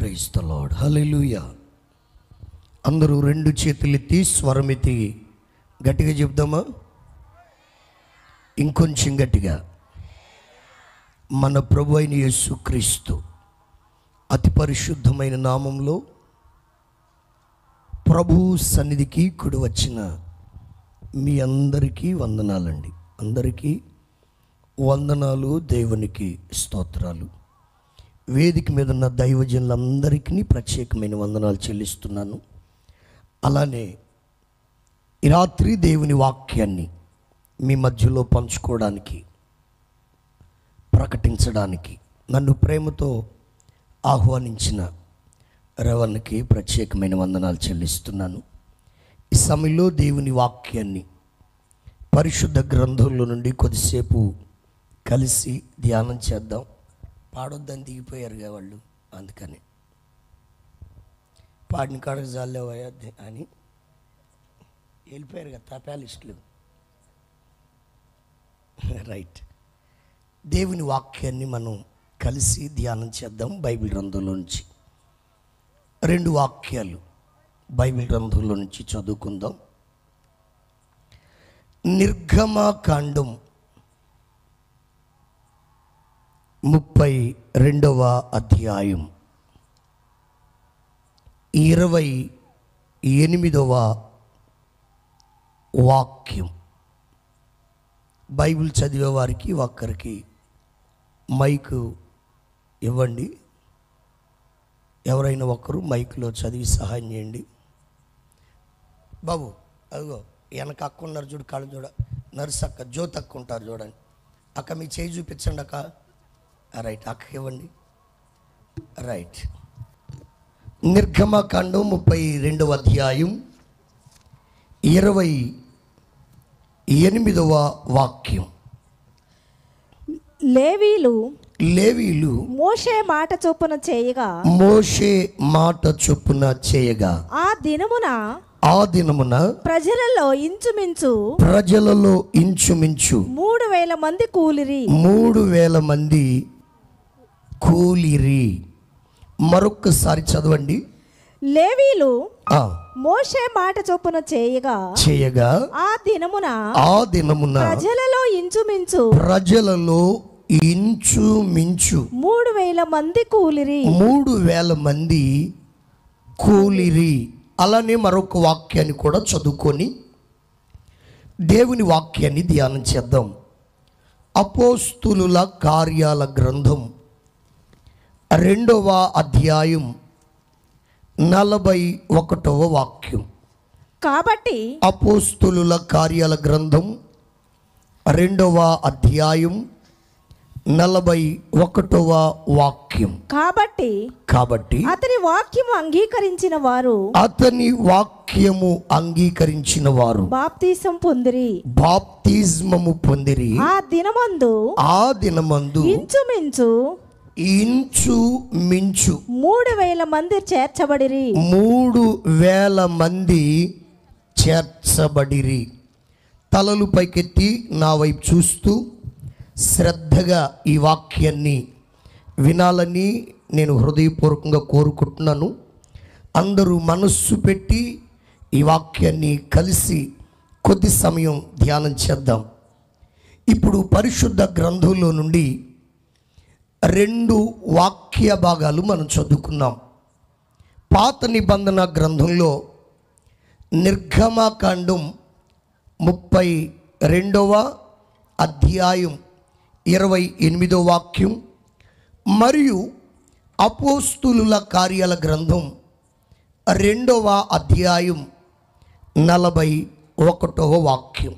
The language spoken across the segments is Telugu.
Praise the lord. హల్లెలూయా. అందరూ రెండు చేతులెత్తి స్వరమెత్తి గట్టిగా చెప్దామా? ఇంకొంచెం గట్టిగా. మన ప్రభు అయిన యేసుక్రీస్తు అతి పరిశుద్ధమైన నామంలో ప్రభు సన్నిధికి కుడి వచ్చిన మీ అందరికీ వందనాలండి. అందరికీ వందనాలు, దేవునికి స్తోత్రాలు. వేదిక మీద ఉన్న దైవజనులందరికీ ప్రత్యేకమైన వందనాలు చెల్లిస్తున్నాను. అలానే ఈ రాత్రి దేవుని వాక్యాన్ని మీ మధ్యలో పంచుకోవడానికి, ప్రకటించడానికి నన్ను ప్రేమతో ఆహ్వానించిన రవణకి ప్రత్యేకమైన వందనాలు చెల్లిస్తున్నాను. ఈ సమయంలో దేవుని వాక్యాన్ని పరిశుద్ధ గ్రంథంలో నుండి కొద్దిసేపు కలిసి ధ్యానం చేద్దాం. పాడొద్దని దిగిపోయారుగా వాళ్ళు, అందుకని పాడిన కాడకు జాలేవయ్యా అని వెళ్ళిపోయారు కదా తపాలిస్టులు. రైట్. దేవుని వాక్యాన్ని మనం కలిసి ధ్యానం చేద్దాం. బైబిల్ గ్రంథంలో నుంచి 2 వాక్యాలు బైబిల్ గ్రంథంలో నుంచి చదువుకుందాం. నిర్గమకాండం 32వ అధ్యాయం 28వ వాక్యం. బైబిల్ చదివే వారికి ఒక్కరికి మైకు ఇవ్వండి. ఎవరైనా ఒకరు మైకులో చదివి సహాయం చేయండి. బాబు అదిగో వెనక అక్క ఉన్నారు చూడు, కాళ్ళు చూడ, నర్సు అక్క, జ్యోతి అక్క ఉంటారు చూడండి. అక్క మీ చేయి చూపించండి అక్క. రైట్, అక్క ఇవ్వండి. రైట్. నిర్గమకాండం 32వ అధ్యాయం 28వ వాక్యం. లేవీలు మోషే మాట చొప్పున చేయగా ఆ దినమున ప్రజలలో ఇంచుమించు 3,000 మంది కూలిరి. మరొక్కసారి చదవండి. లేవీలు మోషే మాట చొప్పున చేయగా ఆ దినమున ప్రజలలో ఇంచుమించు 3,000 మంది కూలిరి. అలానే మరొక వాక్యాన్ని కూడా చదువుకొని దేవుని వాక్యాన్ని ధ్యానం చేద్దాం. అపోస్తులుల కార్యాల గ్రంథం 2వ అధ్యాయం 41వ వాక్యం. కాబట్టి అపోస్తులుల కార్యాల గ్రంథం 2వ అధ్యాయం 41వ వాక్యం. కాబట్టి అతని వాక్యము అంగీకరించిన వారు బాప్తిస్మము పొందిరి. ఆ దినమందు ఇంచుమించు 3,000 మంది చేర్చబడిరి. తలలు పైకెత్తి నా వైపు చూస్తూ శ్రద్ధగా ఈ వాక్యాన్ని వినాలని నేను హృదయపూర్వకంగా కోరుకుంటున్నాను. అందరూ మనస్సు పెట్టి ఈ వాక్యాన్ని కలిసి కొద్ది సమయం ధ్యానం చేద్దాం. ఇప్పుడు పరిశుద్ధ గ్రంథంలో నుండి 2 వాక్య భాగాలు మనం చదువుకున్నాం. పాత నిబంధన గ్రంథంలో నిర్గమకాండం 32వ అధ్యాయం 28వ వాక్యం మరియు అపోస్తులుల కార్యాల గ్రంథం 2వ అధ్యాయం 41వ వాక్యం.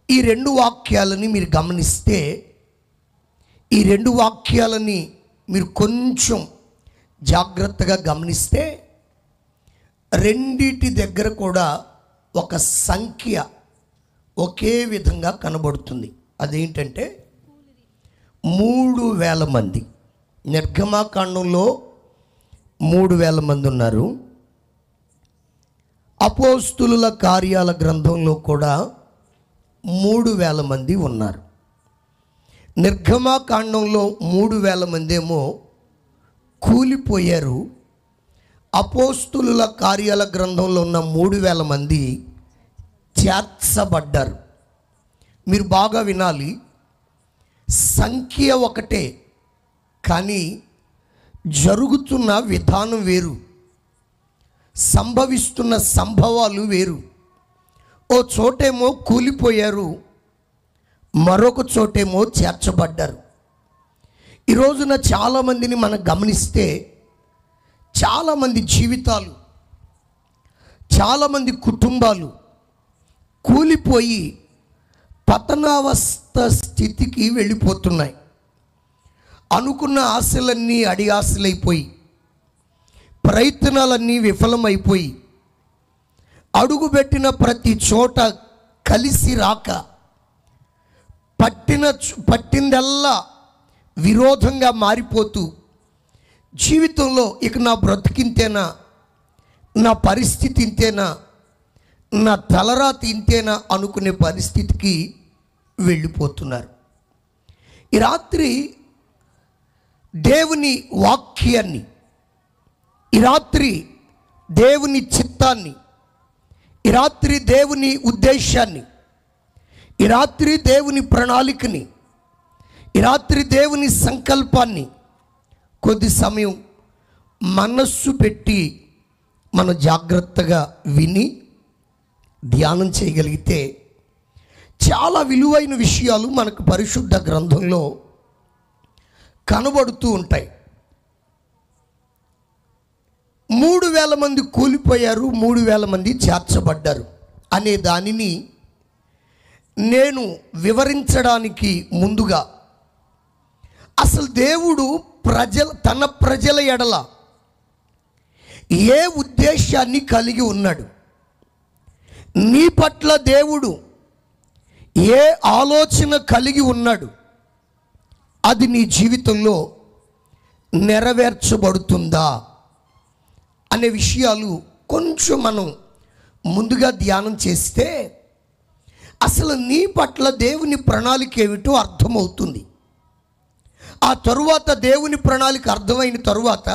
ఈ 2 వాక్యాలని మీరు గమనిస్తే, ఈ 2 వాక్యాలని మీరు కొంచెం జాగ్రత్తగా గమనిస్తే రెండిటి దగ్గర కూడా ఒక సంఖ్య ఒకే విధంగా కనబడుతుంది. అదేంటంటే 3,000 మంది. నిర్గమకాండంలో 3,000 మంది ఉన్నారు. అపోస్తులుల కార్యాల గ్రంథంలో కూడా 3,000 మంది ఉన్నారు. నిర్గమకాండంలో 3,000 మంది ఏమో కూలిపోయారు. అపోస్తులుల కార్యాల గ్రంథంలో ఉన్న 3,000 మంది చేర్చబడ్డారు. మీరు బాగా వినాలి, సంఖ్య ఒకటే, కానీ జరుగుతున్న విధానం వేరు, సంభవిస్తున్న సంభవాలు వేరు. ఓ చోటేమో కూలిపోయారు, మరొక చోటేమో చేర్చబడ్డారు. ఈ రోజున చాలామందిని మనం గమనిస్తే చాలామంది జీవితాలు, చాలామంది కుటుంబాలు కూలిపోయి పతనావస్థ స్థితికి వెళ్ళిపోతున్నాయి. అనుకున్న ఆశలన్నీ అడి ఆశలైపోయి, ప్రయత్నాలన్నీ విఫలమైపోయి, అడుగుపెట్టిన ప్రతి చోట కలిసి రాక, పట్టిందల్లా విరోధంగా మారిపోతూ, జీవితంలో ఇక నా బ్రతికింతేనా, నా పరిస్థితి ఇంతేనా, నా తలరాతి ఇంతేనా అనుకునే పరిస్థితికి వెళ్ళిపోతున్నారు. ఈ రాత్రి దేవుని వాక్యాన్ని, ఈ రాత్రి దేవుని చిత్తాన్ని, ఈ రాత్రి దేవుని ఉద్దేశాన్ని, ఈ రాత్రి దేవుని ప్రణాళికని, ఈ రాత్రి దేవుని సంకల్పాన్ని కొద్ది సమయం మనస్సు పెట్టి మనం జాగ్రత్తగా విని ధ్యానం చేయగలిగితే చాలా విలువైన విషయాలు మనకు పరిశుద్ధ గ్రంథంలో కనబడుతూ ఉంటాయి. 3,000 మంది కూలిపోయారు, 3,000 మంది చేర్చబడ్డారు అనే దానిని నేను వివరించడానికి ముందుగా అసలు దేవుడు తన ప్రజల ఎడల ఏ ఉద్దేశాన్ని కలిగి ఉన్నాడు, నీ పట్ల దేవుడు ఏ ఆలోచన కలిగి ఉన్నాడు, అది నీ జీవితంలో నెరవేర్చబడుతుందా అనే విషయాలు కొంచెం మనం ముందుగా ధ్యానం చేస్తే అసలు నీ పట్ల దేవుని ప్రణాళిక ఏమిటో అర్థమవుతుంది. ఆ తరువాత దేవుని ప్రణాళిక అర్థమైన తరువాత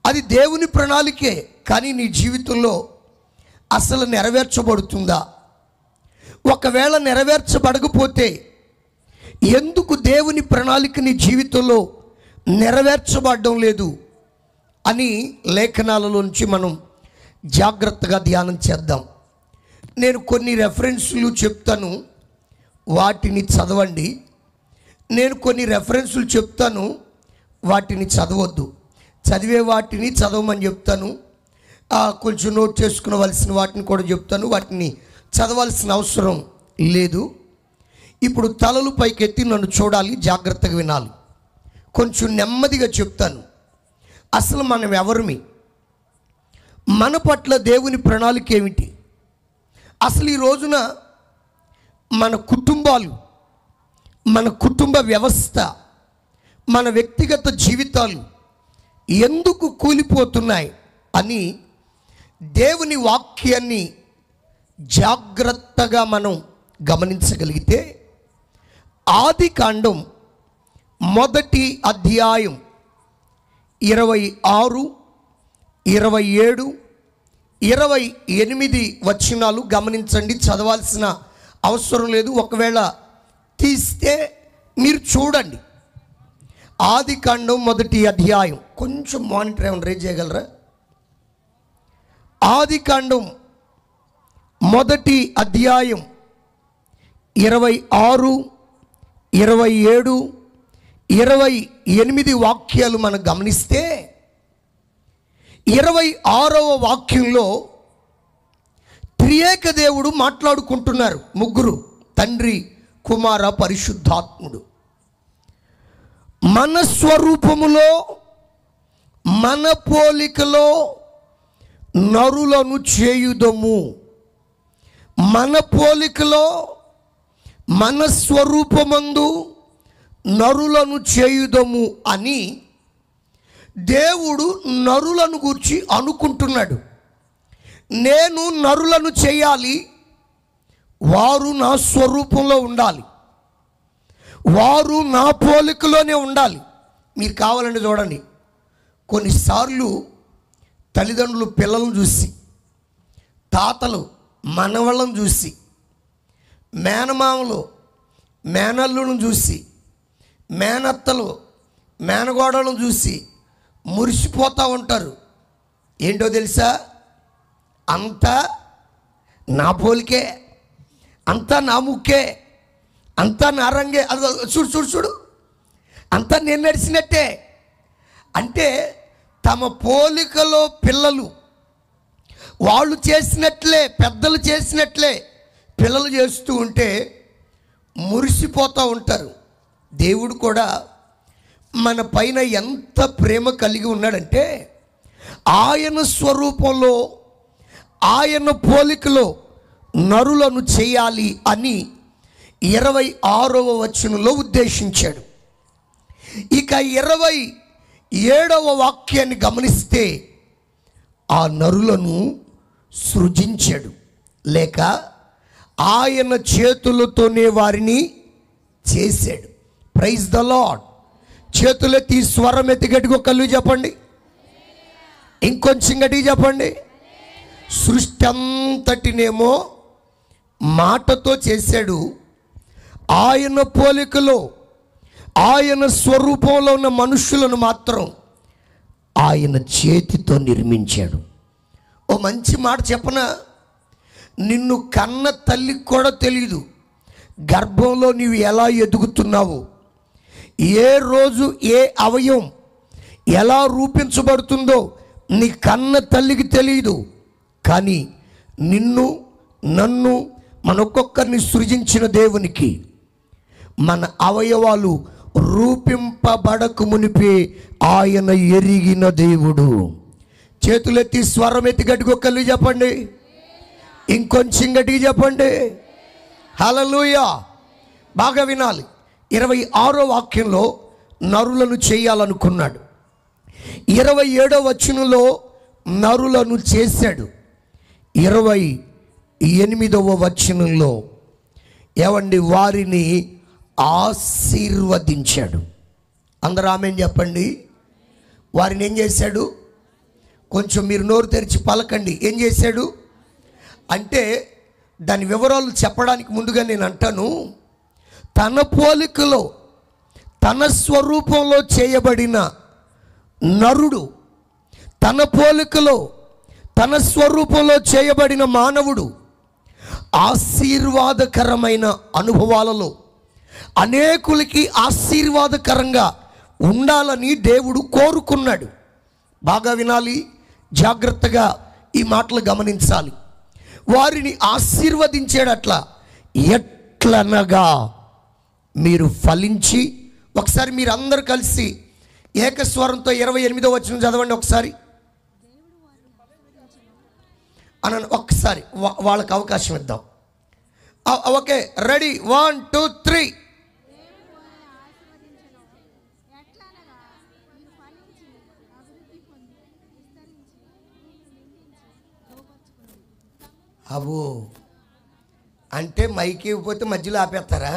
అది దేవుని ప్రణాళికే, కానీ నీ జీవితంలో అసలు నెరవేర్చబడుతుందా? ఒకవేళ నెరవేర్చబడకపోతే ఎందుకు దేవుని ప్రణాళిక నీ జీవితంలో నెరవేర్చబడడం లేదు అని లేఖనాలలోంచి మనం జాగ్రత్తగా ధ్యానం చేద్దాం. నేను కొన్ని రెఫరెన్సులు చెప్తాను, వాటిని చదవండి. నేను కొన్ని రెఫరెన్సులు చెప్తాను, వాటిని చదవద్దు. చదివే వాటిని చదవమని చెప్తాను, కొంచెం నోట్ చేసుకునవలసిన వాటిని కూడా చెప్తాను, వాటిని చదవాల్సిన అవసరం లేదు. ఇప్పుడు తలలు పైకెత్తి నన్ను చూడాలి, జాగ్రత్తగా వినాలి. కొంచెం నెమ్మదిగా చెప్తాను. అసలు మనం ఎవరిమి, మన పట్ల దేవుని ప్రణాళిక ఏమిటి, అసలు ఈ రోజున మన కుటుంబాలు, మన కుటుంబ వ్యవస్థ, మన వ్యక్తిగత జీవితాలు ఎందుకు కూలిపోతున్నాయి అని దేవుని వాక్యాన్ని జాగ్రత్తగా మనం గమనించగలిగితే ఆదికాండం 1వ అధ్యాయం 26, 27, 28 వచనాలు గమనించండి. చదవాల్సిన అవసరం లేదు, ఒకవేళ తీస్తే మీరు చూడండి. ఆదికాండం 1వ అధ్యాయం, కొంచెం మానిటర్ ఏమైనా రేజ్ చేయగలరా? ఆదికాండం 1వ అధ్యాయం 26, 27, 28 వాక్యాలు మనం గమనిస్తే 26వ వాక్యంలో త్రియేక దేవుడు మాట్లాడుకుంటున్నారు. ముగ్గురు, తండ్రి, కుమార, పరిశుద్ధాత్ముడు. మన స్వరూపములో మన పోలికలో నరులను చేయుదము. మన పోలికలో మన స్వరూపమందు నరులను చేయుదము అని దేవుడు నరులను గూర్చి అనుకుంటున్నాడు. నేను నరులను చేయాలి, వారు నా స్వరూపంలో ఉండాలి, వారు నా పోలికలోనే ఉండాలి, మీరు కావాలంటే చూడండి, కొన్నిసార్లు తల్లిదండ్రులు పిల్లలను చూసి, తాతలు మనవళ్ళను చూసి, మేనమామలు మేనల్లును చూసి, మేనత్తలు మేనగోడలను చూసి మురిసిపోతూ ఉంటారు. ఏంటో తెలుసా? అంతా నా పోలికే, అంతా నా ముక్కే, అంతా నా రంగే. అది చూడు చూడు చూడు, అంతా నేను నడిచినట్టే. అంటే తమ పోలికలో పిల్లలు వాళ్ళు చేసినట్లే, పెద్దలు చేసినట్లే పిల్లలు చేస్తూ ఉంటే మురిసిపోతూ ఉంటారు. దేవుడు కూడా మన పైన ఎంత ప్రేమ కలిగి ఉన్నాడంటే, ఆయన స్వరూపంలో ఆయన పోలికలో నరులను చేయాలి అని 26వ వచనంలో ఉద్దేశించాడు. ఇక 27వ వాక్యాన్ని గమనిస్తే, ఆ నరులను సృజించాడు, లేక ఆయన చేతులతోనే వారిని చేశాడు. Praise the lord. చేతులెత్తి స్వరం ఎత్తి గట్టిగా కళ్ళు చెప్పండి, ఇంకొంచెం గట్టిగా చెప్పండి. సృష్టి అంతటినేమో మాటతో చేశాడు, ఆయన పోలికలో ఆయన స్వరూపంలో ఉన్న మనుషులను మాత్రం ఆయన చేతితో నిర్మించాడు. ఓ మంచి మాట చెప్పనా? నిన్ను కన్న తల్లికి కూడా తెలియదు గర్భంలో నీవు ఎలా ఎదుగుతున్నావు, ఏ రోజు ఏ అవయవం ఎలా రూపించబడుతుందో నీ కన్న తల్లికి తెలియదు. కానీ నిన్ను నన్ను మనొక్కొక్కరిని సృజించిన దేవునికి మన అవయవాలు రూపింపబడక మునిపే ఆయన ఎరిగిన దేవుడు. చేతులెత్తి స్వరం ఎత్తి గట్టిగా కళ్ళు చెప్పండి, ఇంకొంచెం గట్టిగా చెప్పండి. హల్లెలూయా. బాగా వినాలి. 26వ వాక్యంలో నరులను చేయాలనుకున్నాడు. 27వ వచనంలో నరులను చేశాడు. 28వ వచనంలో ఏమండి, వారిని ఆశీర్వదించాడు. అందరూ ఆమేన్ చెప్పండి. వారిని ఏం చేశాడు? కొంచెం మీరు నోరు తెరిచి పలకండి. ఏం చేశాడు అంటే, దాని వివరాలు చెప్పడానికి ముందుగా నేను అంటాను, తన పోలికలో తన స్వరూపంలో చేయబడిన నరుడు, తన పోలికలో తన స్వరూపంలో చేయబడిన మానవుడు ఆశీర్వాదకరమైన అనుభవాలలో అనేకులకి ఆశీర్వాదకరంగా ఉండాలని దేవుడు కోరుకున్నాడు. బాగా వినాలి, జాగ్రత్తగా ఈ మాటలు గమనించాలి. వారిని ఆశీర్వదించేటట్లా, ఎట్లనగా మీరు ఫలించి. ఒకసారి మీరు అందరు కలిసి ఏకస్వరంతో 28వ వచనం చదవండి ఒకసారి అన్న. ఒక్కసారి వాళ్ళకి అవకాశం ఇద్దాం. Okay, ready, 1 2 3. అబ్బో అంటే మైకి ఇవ్వకపోతే మధ్యలో ఆపేస్తారా?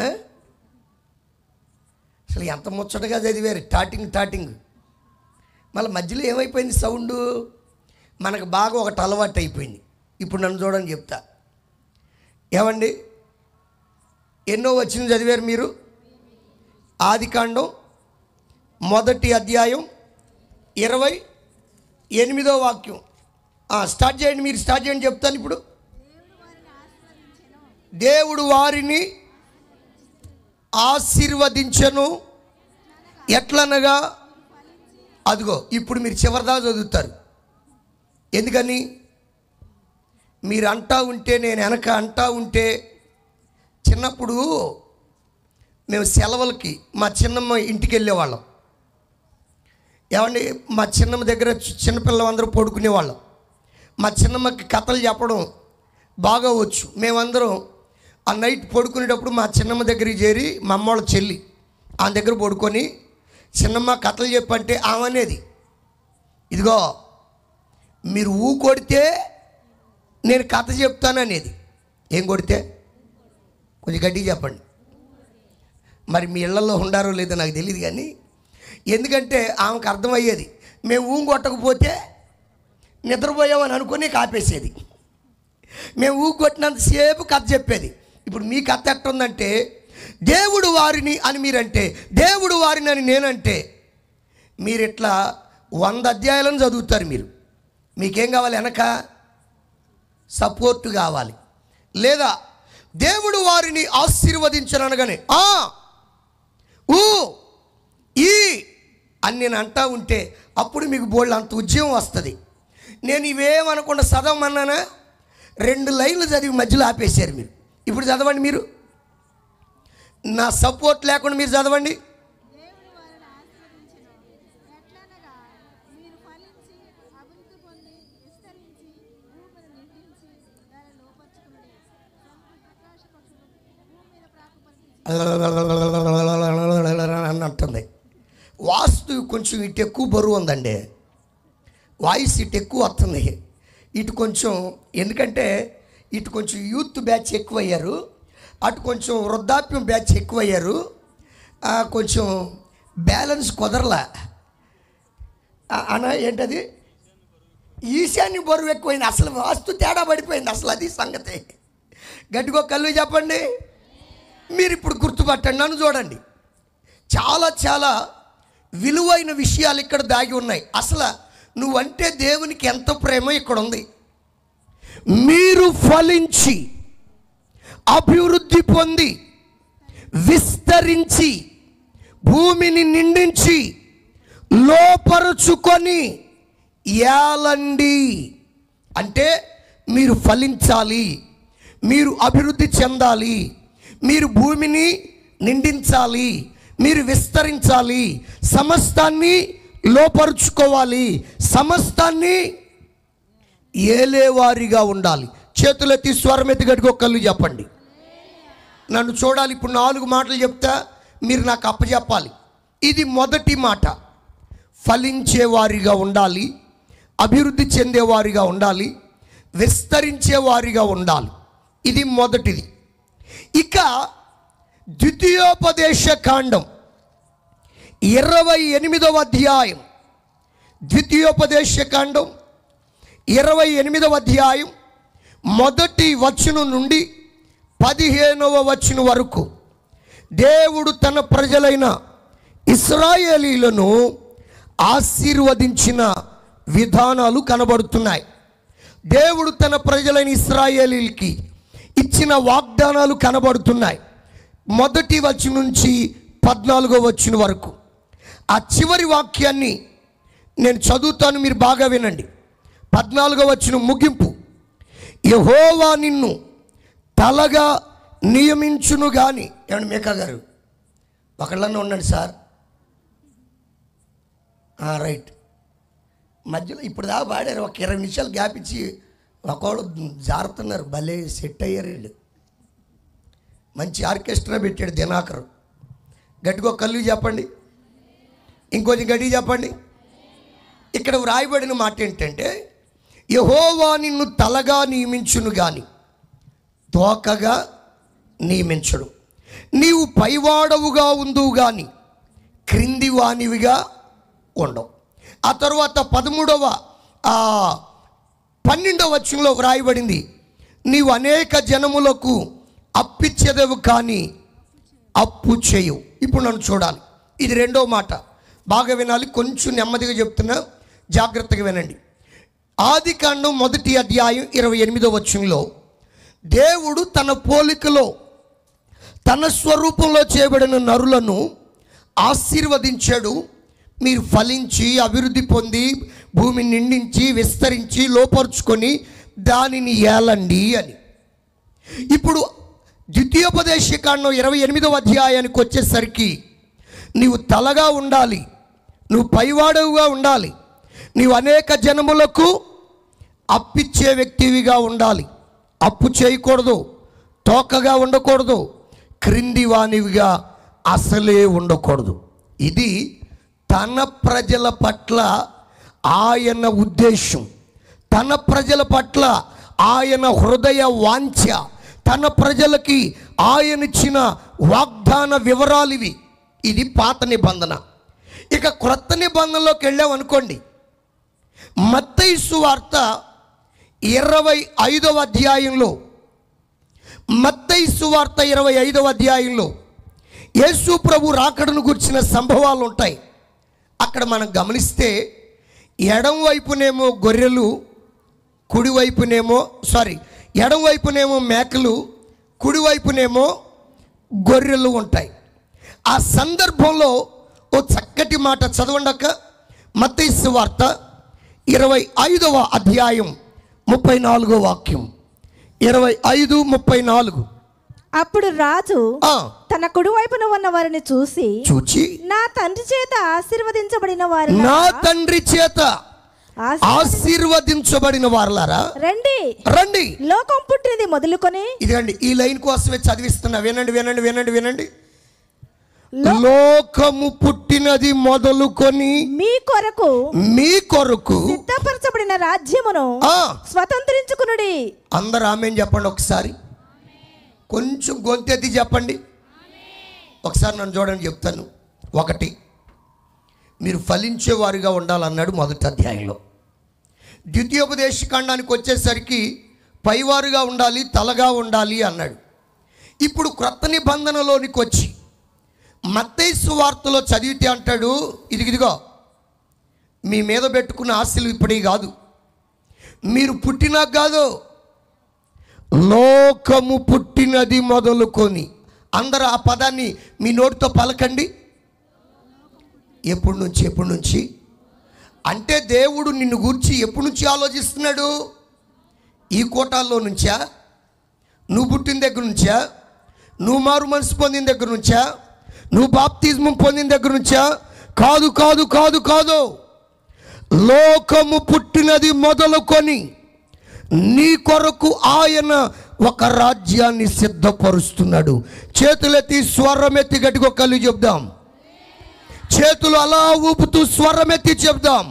అసలు ఎంత ముచ్చటగా చదివారు టాటింగ్. మళ్ళీ మధ్యలో ఏమైపోయింది సౌండు? మనకు బాగా ఒకటి అలవాటు అయిపోయింది. ఇప్పుడు నన్ను చూడని చెప్తా. ఏమండి, ఎన్నో వచనం చదివారు మీరు? ఆదికాండం 1వ అధ్యాయం 28వ వాక్యం. స్టార్ట్ చేయండి, మీరు స్టార్ట్ చేయండి, చెప్తాను ఇప్పుడు. దేవుడు వారిని ఆశీర్వదించెను, ఎట్లనగా. అదిగో ఇప్పుడు మీరు చివరిదాకా చదువుతారు. ఎందుకని? మీరు అంటా ఉంటే, నేను వెనక అంటా ఉంటే. చిన్నప్పుడు మేము సెలవులకి మా చిన్నమ్మ ఇంటికి వెళ్ళేవాళ్ళం. ఏమండి, మా చిన్నమ్మ దగ్గర చిన్నపిల్లలందరూ పడుకునేవాళ్ళం. మా చిన్నమ్మకి కథలు చెప్పడం బాగా వచ్చు. మేమందరం ఆ నైట్ పడుకునేటప్పుడు మా చిన్నమ్మ దగ్గరికి చేరి, మా అమ్మోళ్ళ చెల్లి ఆమె దగ్గర పడుకొని, చిన్నమ్మ కథలు చెప్పంటే ఆమె అనేది, ఇదిగో మీరు కొడితే నేను కథ చెప్తాననేది. ఏం కొడితే? కొంచెం గట్టిగా చెప్పండి. మరి మీ ఇళ్లలో ఉండారో లేదో నాకు తెలియదు, కానీ ఎందుకంటే ఆమెకు అర్థమయ్యేది, మేము ఊగొట్టకపోతే నిద్రపోయామని అనుకుని కాపేసేది. మేము ఊగొట్టినంతసేపు కథ చెప్పేది. ఇప్పుడు మీ కథ ఎట్టుందంటే, దేవుడు వారిని అని మీరంటే, దేవుడు వారిని అని నేనంటే, మీరు ఇట్లా 100 అధ్యాయాలను చదువుతారు. మీకేం కావాలి? వెనక సపోర్ట్ కావాలి. లేదా దేవుడు వారిని ఆశీర్వదించనగానే ఈ అని నేను అంటా ఉంటే అప్పుడు మీకు బోల్డ్ అంత ఉద్యమం వస్తుంది. నేను ఇవేమనకుండా చదవమన్నానా, 2 లైన్లు చదివి మధ్యలో ఆపేశారు మీరు. ఇప్పుడు చదవండి, మీరు నా సపోర్ట్ లేకుండా మీరు చదవండి. అన్నట్టుంది. వాస్తు కొంచెం ఇటు ఎక్కువ బరువు ఉందండి, వాయిస్ ఇటు ఎక్కువ వస్తుంది. ఇటు కొంచెం, ఎందుకంటే ఇటు కొంచెం యూత్ బ్యాచ్ ఎక్కువయ్యారు, అటు కొంచెం వృద్ధాప్యం బ్యాచ్ ఎక్కువయ్యారు. కొంచెం బ్యాలెన్స్ కుదరలా అన్న. ఏంటది? ఈశాన్య బరువు ఎక్కువైంది. అసలు వాస్తు తేడా పడిపోయింది. అసలు అది సంగతి. గట్టిగా కళ్ళు చెప్పండి. మీరు ఇప్పుడు గుర్తుపట్టండి, నన్ను చూడండి. చాలా చాలా విలువైన విషయాలు ఇక్కడ దాగి ఉన్నాయి. అసలు నువ్వంటే దేవునికి ఎంత ప్రేమ ఇక్కడ ఉంది. మీరు ఫలించి అభివృద్ధి పొంది విస్తరించి భూమిని నిండించి లోపరుచుకొని ఏలండి అంటే మీరు ఫలించాలి, మీరు అభివృద్ధి చెందాలి, మీరు భూమిని నిండించాలి, మీరు విస్తరించాలి, సమస్తాన్ని లోపరుచుకోవాలి, సమస్తాన్ని ఏలేవారిగా ఉండాలి. చేతులెత్తి స్వరమెత్తి గట్టిగా కళ్ళు చెప్పండి. నన్ను చూడాలి. ఇప్పుడు 4 మాటలు చెప్తా, మీరు నాకు అప్పచెప్పాలి. ఇది మొదటి మాట, ఫలించేవారిగా ఉండాలి, అభివృద్ధి చెందేవారిగా ఉండాలి, విస్తరించేవారిగా ఉండాలి. ఇది మొదటిది. ఇక ద్వితీయోపదేశ కాండం 28వ అధ్యాయం, ద్వితీయోపదేశ కాండం 28వ అధ్యాయం మొదటి వచనం నుండి 15వ వచనం వరకు దేవుడు తన ప్రజలైన ఇశ్రాయేలీలను ఆశీర్వదించిన విధానాలు కనబడుతున్నాయి. దేవుడు తన ప్రజలైన ఇశ్రాయేలీలకి ఇచ్చిన వాగ్దానాలు కనబడుతున్నాయి. మొదటి వచనం నుంచి 14వ వచనం వరకు. ఆ చివరి వాక్యాన్ని నేను చదువుతాను, మీరు బాగా వినండి. 14వ వచనం ముగింపు. యెహోవా నిన్ను తలగా నియమించును గాని. ఏమండి మేకా గారు, ఒకళ్ళన్నా ఉండండి సార్. రైట్. మధ్యలో ఇప్పుడు దాకా పాడారు, ఒక 20 నిమిషాలు గ్యాప్ ఇచ్చి ఒకళ్ళు జారుతున్నారు. భలే సెట్ అయ్యారు వీళ్ళు. మంచి ఆర్కెస్ట్రా పెట్టాడు దినాకరు. గట్టిగా కళ్ళు చెప్పండి, ఇంకొంచెం గట్టిగా చెప్పండి. ఇక్కడ వ్రాయబడిన మాట ఏంటంటే, యెహోవా నిన్ను తలగా నియమించును గాని తోకగా నియమించడు. నీవు పైవాడవుగా ఉందువు గాని క్రింది వానివిగా ఉండవు. ఆ తర్వాత 12వ 12వ వచనంలో వ్రాయబడింది, నీవు అనేక జనములకు అప్పిచ్చేదవు కానీ అప్పు చేయు. ఇప్పుడు నన్ను చూడాలి. ఇది 2వ మాట, బాగా వినాలి. కొంచెం నెమ్మదిగా చెప్తున్నా, జాగ్రత్తగా వినండి. ఆదికాండం 1వ అధ్యాయం 28వ వచనంలో దేవుడు తన పోలికలో తన స్వరూపంలో చేయబడిన నరులను ఆశీర్వదించాడు. మీరు ఫలించి అభివృద్ధి పొంది భూమిని నిండించి విస్తరించి లోపరుచుకొని దానిని ఏలండి అని. ఇప్పుడు ద్వితీయోపదేశకాండం 28వ అధ్యాయానికి వచ్చేసరికి నీవు తలగా ఉండాలి, నువ్వు పైవాడవుగా ఉండాలి, నీవు అనేక జనములకు అప్పిచ్చే వ్యక్తివిగా ఉండాలి, అప్పు చేయకూడదు, తోకగా ఉండకూడదు, క్రింది వానివిగా అసలే ఉండకూడదు. ఇది తన ప్రజల పట్ల ఆయన ఉద్దేశం, తన ప్రజల పట్ల ఆయన హృదయ వాంఛ, తన ప్రజలకి ఆయన ఇచ్చిన వాగ్దాన వివరాలు ఇవి. ఇది పాత నిబంధన. ఇక క్రొత్త నిబంధనలోకి వెళ్ళాం అనుకోండి, మత్తయి సువార్త 25వ అధ్యాయంలో, మత్తయి సువార్త 25వ అధ్యాయంలో యేసు ప్రభు రాకడను గురించిన సంభవాలు ఉంటాయి. అక్కడ మనం గమనిస్తే ఎడం వైపునేమో గొర్రెలు, ఎడం వైపునేమో మేకలు, కుడివైపునేమో గొర్రెలు ఉంటాయి. ఆ సందర్భంలో ఓ చక్కటి మాట చదవండక, మత్తయి సువార్త 25వ అధ్యాయం 34వ వాక్యం. 25:34. అప్పుడు రాజు తన కుడివైపున ఉన్న వారిని చూచి నా తండ్రి చేత ఆశీర్వదించబడిన వారు, నా తండ్రి చేత ఆశీర్వదించబడిన వారులారా రండి రండి, లోకం పుట్టినది మొదలుకొని. ఇదండి, ఈ లైన్ కోసమే చదివిస్తున్నా, వినండి వినండి వినండి వినండి. లోకము పుట్టినది మొదలుకొని మీ కొరకు సిద్ధపరచబడిన రాజ్యమును స్వతంత్రించుకునుడి. అందరూ ఆమేన్ చెప్పండి. ఒకసారి కొంచెం గొంతెత్తి చెప్పండి. ఒకసారి నన్ను చూడండి, చెప్తాను. 1, మీరు ఫలించేవారుగా ఉండాలన్నాడు మొదటి అధ్యాయంలో. ద్వితీయోపదేశకాండానికి వచ్చేసరికి పైవారుగా ఉండాలి, తలగా ఉండాలి అన్నాడు. ఇప్పుడు క్రొత్త నిబంధనలోనికి వచ్చి మత్తయి సువార్తలో చదివితే అంటాడు, ఇదిగో మీ మీద పెట్టుకున్న ఆశలు ఇప్పుడే కాదు, మీరు పుట్టినాక కాదు, లోకము పుట్టినది మొదలుకొని. అందరూ ఆ పదాన్ని మీ నోటితో పలకండి. ఎప్పటి నుంచి అంటే దేవుడు నిన్ను గూర్చి ఎప్పటి నుంచి ఆలోచిస్తున్నాడు? ఈ కోటాల్లో నుంచా? నువ్వు పుట్టిన దగ్గర నుంచా? నువ్వు మారు మనసు పొందిన దగ్గర నుంచా? నువ్వు బాప్తిజం పొందిన దగ్గర నుంచా? కాదు కాదు కాదు కాదు. లోకము పుట్టినది మొదలుకొని నీ కొరకు ఆయన ఒక రాజ్యాన్ని సిద్ధపరుస్తున్నాడు. చేతులెత్తి స్వరమెత్తి గట్టిగా కలిగి చెప్దాం. చేతులు అలా ఊపుతూ స్వరమెత్తి చెప్దాం.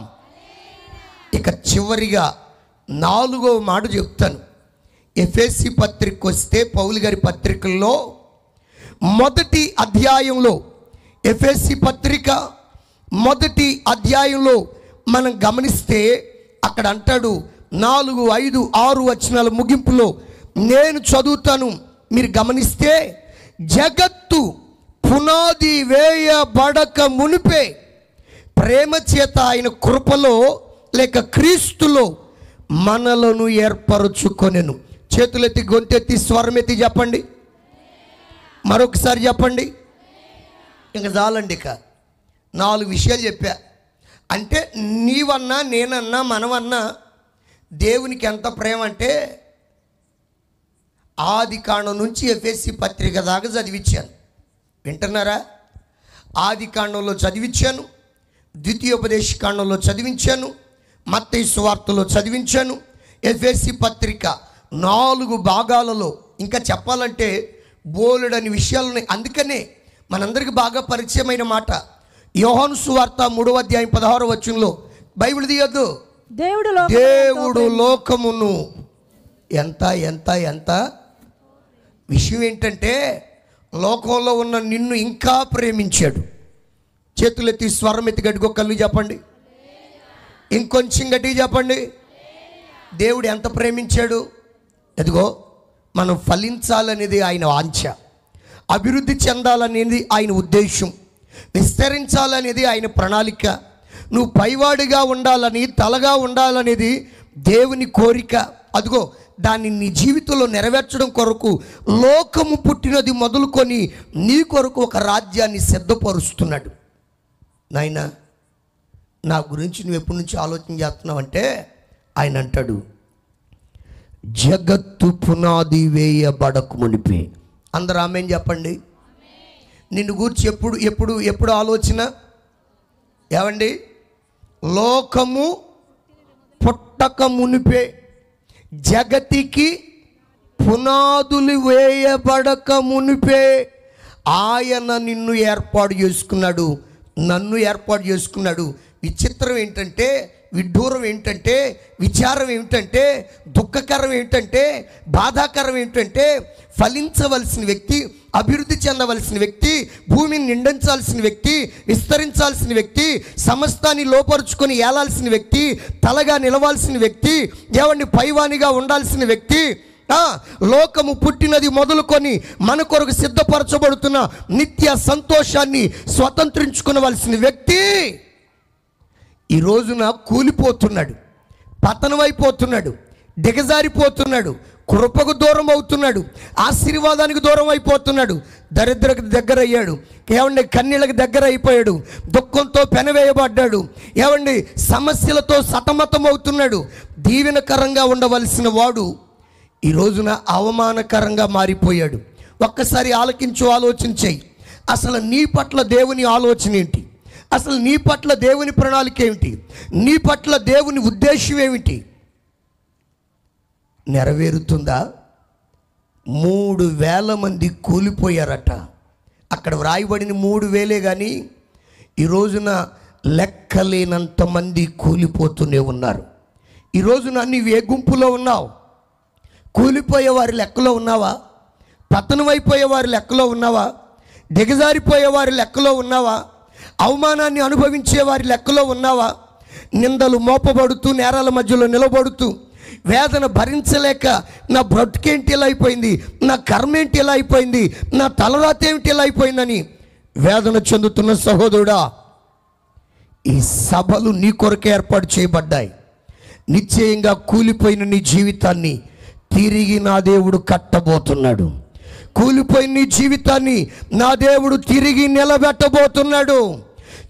ఇక చివరిగా 4వ మాట చెప్తాను. ఎఫెసీ పత్రిక వస్తే పౌలు గారి పత్రికల్లో మొదటి అధ్యాయంలో, ఎఫెసీ పత్రిక మొదటి అధ్యాయంలో మనం గమనిస్తే అక్కడ అంటాడు, 4, 5, 6 వచనాల ముగింపులో నేను చదువుతాను, మీరు గమనిస్తే, జగత్తు పునాది వేయబడక మునిపే ప్రేమ చేత ఆయన కృపలో లేక క్రీస్తులో మనలను ఏర్పరచుకొనెను. చేతులెత్తి గొంతెత్తి స్వరమెత్తి చెప్పండి. మరొకసారి చెప్పండి. ఇంకా చాలండి. ఇక 4 విషయాలు చెప్పా. అంటే నీవన్నా నేనన్నా మనమన్నా దేవునికి ఎంత ప్రేమ అంటే ఆది కాండం నుంచి ఎఫెసీ పత్రిక దాకా చదివించాను. వింటున్నారా? ఆది కాండంలో చదివించాను, ద్వితీయోపదేశ కాండంలో చదివించాను, మత్తయి సువార్తలో చదివించాను, ఎఫెసీ పత్రిక 4 భాగాలలో. ఇంకా చెప్పాలంటే బోలెడని విషయాలని. అందుకనే మనందరికీ బాగా పరిచయమైన మాట యోహాను సువార్త 3వ అధ్యాయం 16వ వచనంలో, బైబిల్ తీయొద్దు, దేవుడు లోకమును ఎంత ఎంత ఎంత. విషయం ఏంటంటే లోకంలో ఉన్న నిన్ను ఇంకా ప్రేమించాడు. చేతులెత్తి స్వరమెత్తి గట్టిగా కళ్ళు చెప్పండి. ఇంకొంచెం గట్టిగా చెప్పండి. దేవుడు ఎంత ప్రేమించాడు? ఎదుగో మనం ఫలించాలనేది ఆయన వాంఛ, అభివృద్ధి చెందాలనేది ఆయన ఉద్దేశం, విస్తరించాలనేది ఆయన ప్రణాళిక, నువ్వు పైవాడిగా ఉండాలని, తలగా ఉండాలనేది దేవుని కోరిక. అదిగో దాన్ని నీ జీవితంలో నెరవేర్చడం కొరకు లోకము పుట్టినది మొదలుకొని నీ కొరకు ఒక రాజ్యాన్ని సిద్ధపరుస్తున్నాడు. నాయనా, నా గురించి నువ్వు ఎప్పటి నుంచి ఆలోచన చేస్తున్నావంటే ఆయన అంటాడు, జగత్తు పునాది వేయబడక మునిపే. అందరూ ఆమేన్ చెప్పండి. నిన్ను గురించి ఎప్పుడు ఎప్పుడు ఎప్పుడు ఆలోచన ఏమండి? లోకము పుట్టక మునిపే, జగతికి పునాదులు వేయబడక మునిపే ఆయన నిన్ను ఏర్పాటు చేసుకున్నాడు, నన్ను ఏర్పాటు చేసుకున్నాడు. విచిత్రం ఏంటంటే విడ్డూరం ఏంటంటే, విచారం ఏమిటంటే, దుఃఖకరం ఏంటంటే, బాధాకరం ఏంటంటే, ఫలించవలసిన వ్యక్తి, అభివృద్ధి చెందవలసిన వ్యక్తి, భూమిని నిండించాల్సిన వ్యక్తి, విస్తరించాల్సిన వ్యక్తి, సమస్తాన్ని లోపరుచుకొని ఏలాల్సిన వ్యక్తి, తలగా నిలవాల్సిన వ్యక్తి, ఏమండి పైవానిగా ఉండాల్సిన వ్యక్తి, లోకము పుట్టినది మొదలుకొని మన కొరకు సిద్ధపరచబడుతున్న నిత్య సంతోషాన్ని స్వతంత్రించుకునవలసిన వ్యక్తి ఈ రోజున కూలిపోతున్నాడు, పతనమైపోతున్నాడు, దిగజారిపోతున్నాడు, కృపకు దూరం అవుతున్నాడు, ఆశీర్వాదానికి దూరం అయిపోతున్నాడు, దరిద్రకు దగ్గర అయ్యాడు, ఏమండి కన్నీళ్ళకి దగ్గర అయిపోయాడు, దుఃఖంతో పెనవేయబడ్డాడు, ఏమండి సమస్యలతో సతమతం అవుతున్నాడు. దీవెనకరంగా ఉండవలసిన వాడు ఈ రోజున అవమానకరంగా మారిపోయాడు. ఒక్కసారి ఆలకించు, ఆలోచన చెయ్యి. అసలు నీ పట్ల దేవుని ఆలోచన ఏంటి? అసలు నీ పట్ల దేవుని ప్రణాళిక ఏమిటి? నీ పట్ల దేవుని ఉద్దేశం ఏమిటి? నెరవేరుతుందా? 3,000 మంది కూలిపోయారట. అక్కడ వ్రాయబడిన 3,000 కానీ ఈ రోజున లెక్కలేనంత మంది కూలిపోతూనే ఉన్నారు. ఈ రోజున నీవు ఏ గుంపులో ఉన్నావు? కూలిపోయే వారి లెక్కలో ఉన్నావా? పతనమైపోయే వారి లెక్కలో ఉన్నావా? దిగజారిపోయే వారి లెక్కలో ఉన్నావా? అవమానాన్ని అనుభవించే వారి లెక్కలో ఉన్నావా? నిందలు మోపబడుతూ, నేరాల మధ్యలో నిలబడుతూ, వేదన భరించలేక నా బ్రతుకేంటి ఇలా అయిపోయింది, నా కర్మ ఏంటి ఇలా అయిపోయింది, నా తలరాత ఏమిటి ఇలా అయిపోయిందని వేదన చెందుతున్న సహోదరుడా, ఈ సభలు నీ కొరకే ఏర్పాటు చేయబడ్డాయి. నిశ్చయంగా కూలిపోయిన నీ జీవితాన్ని తిరిగి నా దేవుడు కట్టబోతున్నాడు. కూలిపోయిన నీ జీవితాన్ని నా దేవుడు తిరిగి నిలబెట్టబోతున్నాడు.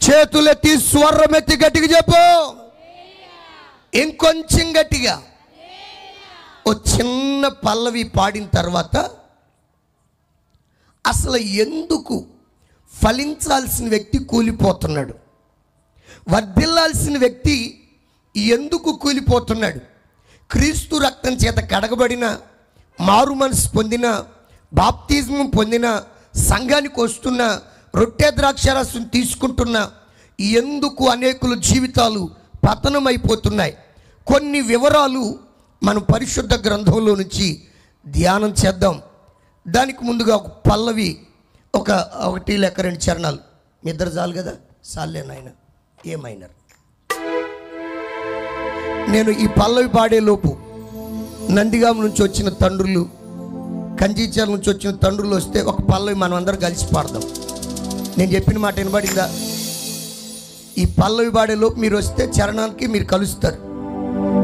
చేతులెత్తి స్వరమెత్తి గట్టిగా చెప్పు, ఇంకొంచెం గట్టిగా. ఓ చిన్న పల్లవి పాడిన తర్వాత అసలు ఎందుకు ఫలించాల్సిన వ్యక్తి కూలిపోతున్నాడు, వర్ధిల్లాల్సిన వ్యక్తి ఎందుకు కూలిపోతున్నాడు? క్రీస్తు రక్తం చేత కడగబడిన, మారు మనసు పొందిన, బాప్తిజం పొందిన, సంఘానికి వస్తున్న, రొట్టె ద్రాక్షారసం తీసుకుంటున్న ఎందుకు అనేకుల జీవితాలు పతనమైపోతున్నాయి? కొన్ని వివరాలు మనం పరిశుద్ధ గ్రంథంలో నుంచి ధ్యానం చేద్దాం. దానికి ముందుగా ఒక పల్లవి, ఒకటి లేక 2 చరణాలు. మీ ఇద్దరు చాలు కదా, సాలే నాయన ఏమైనారు. నేను ఈ పల్లవి పాడేలోపు నందిగామ నుంచి వచ్చిన తండ్రులు, కంజీచర్ నుంచి వచ్చిన తండ్రులు వస్తే ఒక పల్లవి మనం అందరం కలిసి పాడదాం. నేను చెప్పిన మాట వినబడిందా? ఈ పల్లవి పాడేలోపు మీరు వస్తే చరణానికి మీరు కలుస్తారు.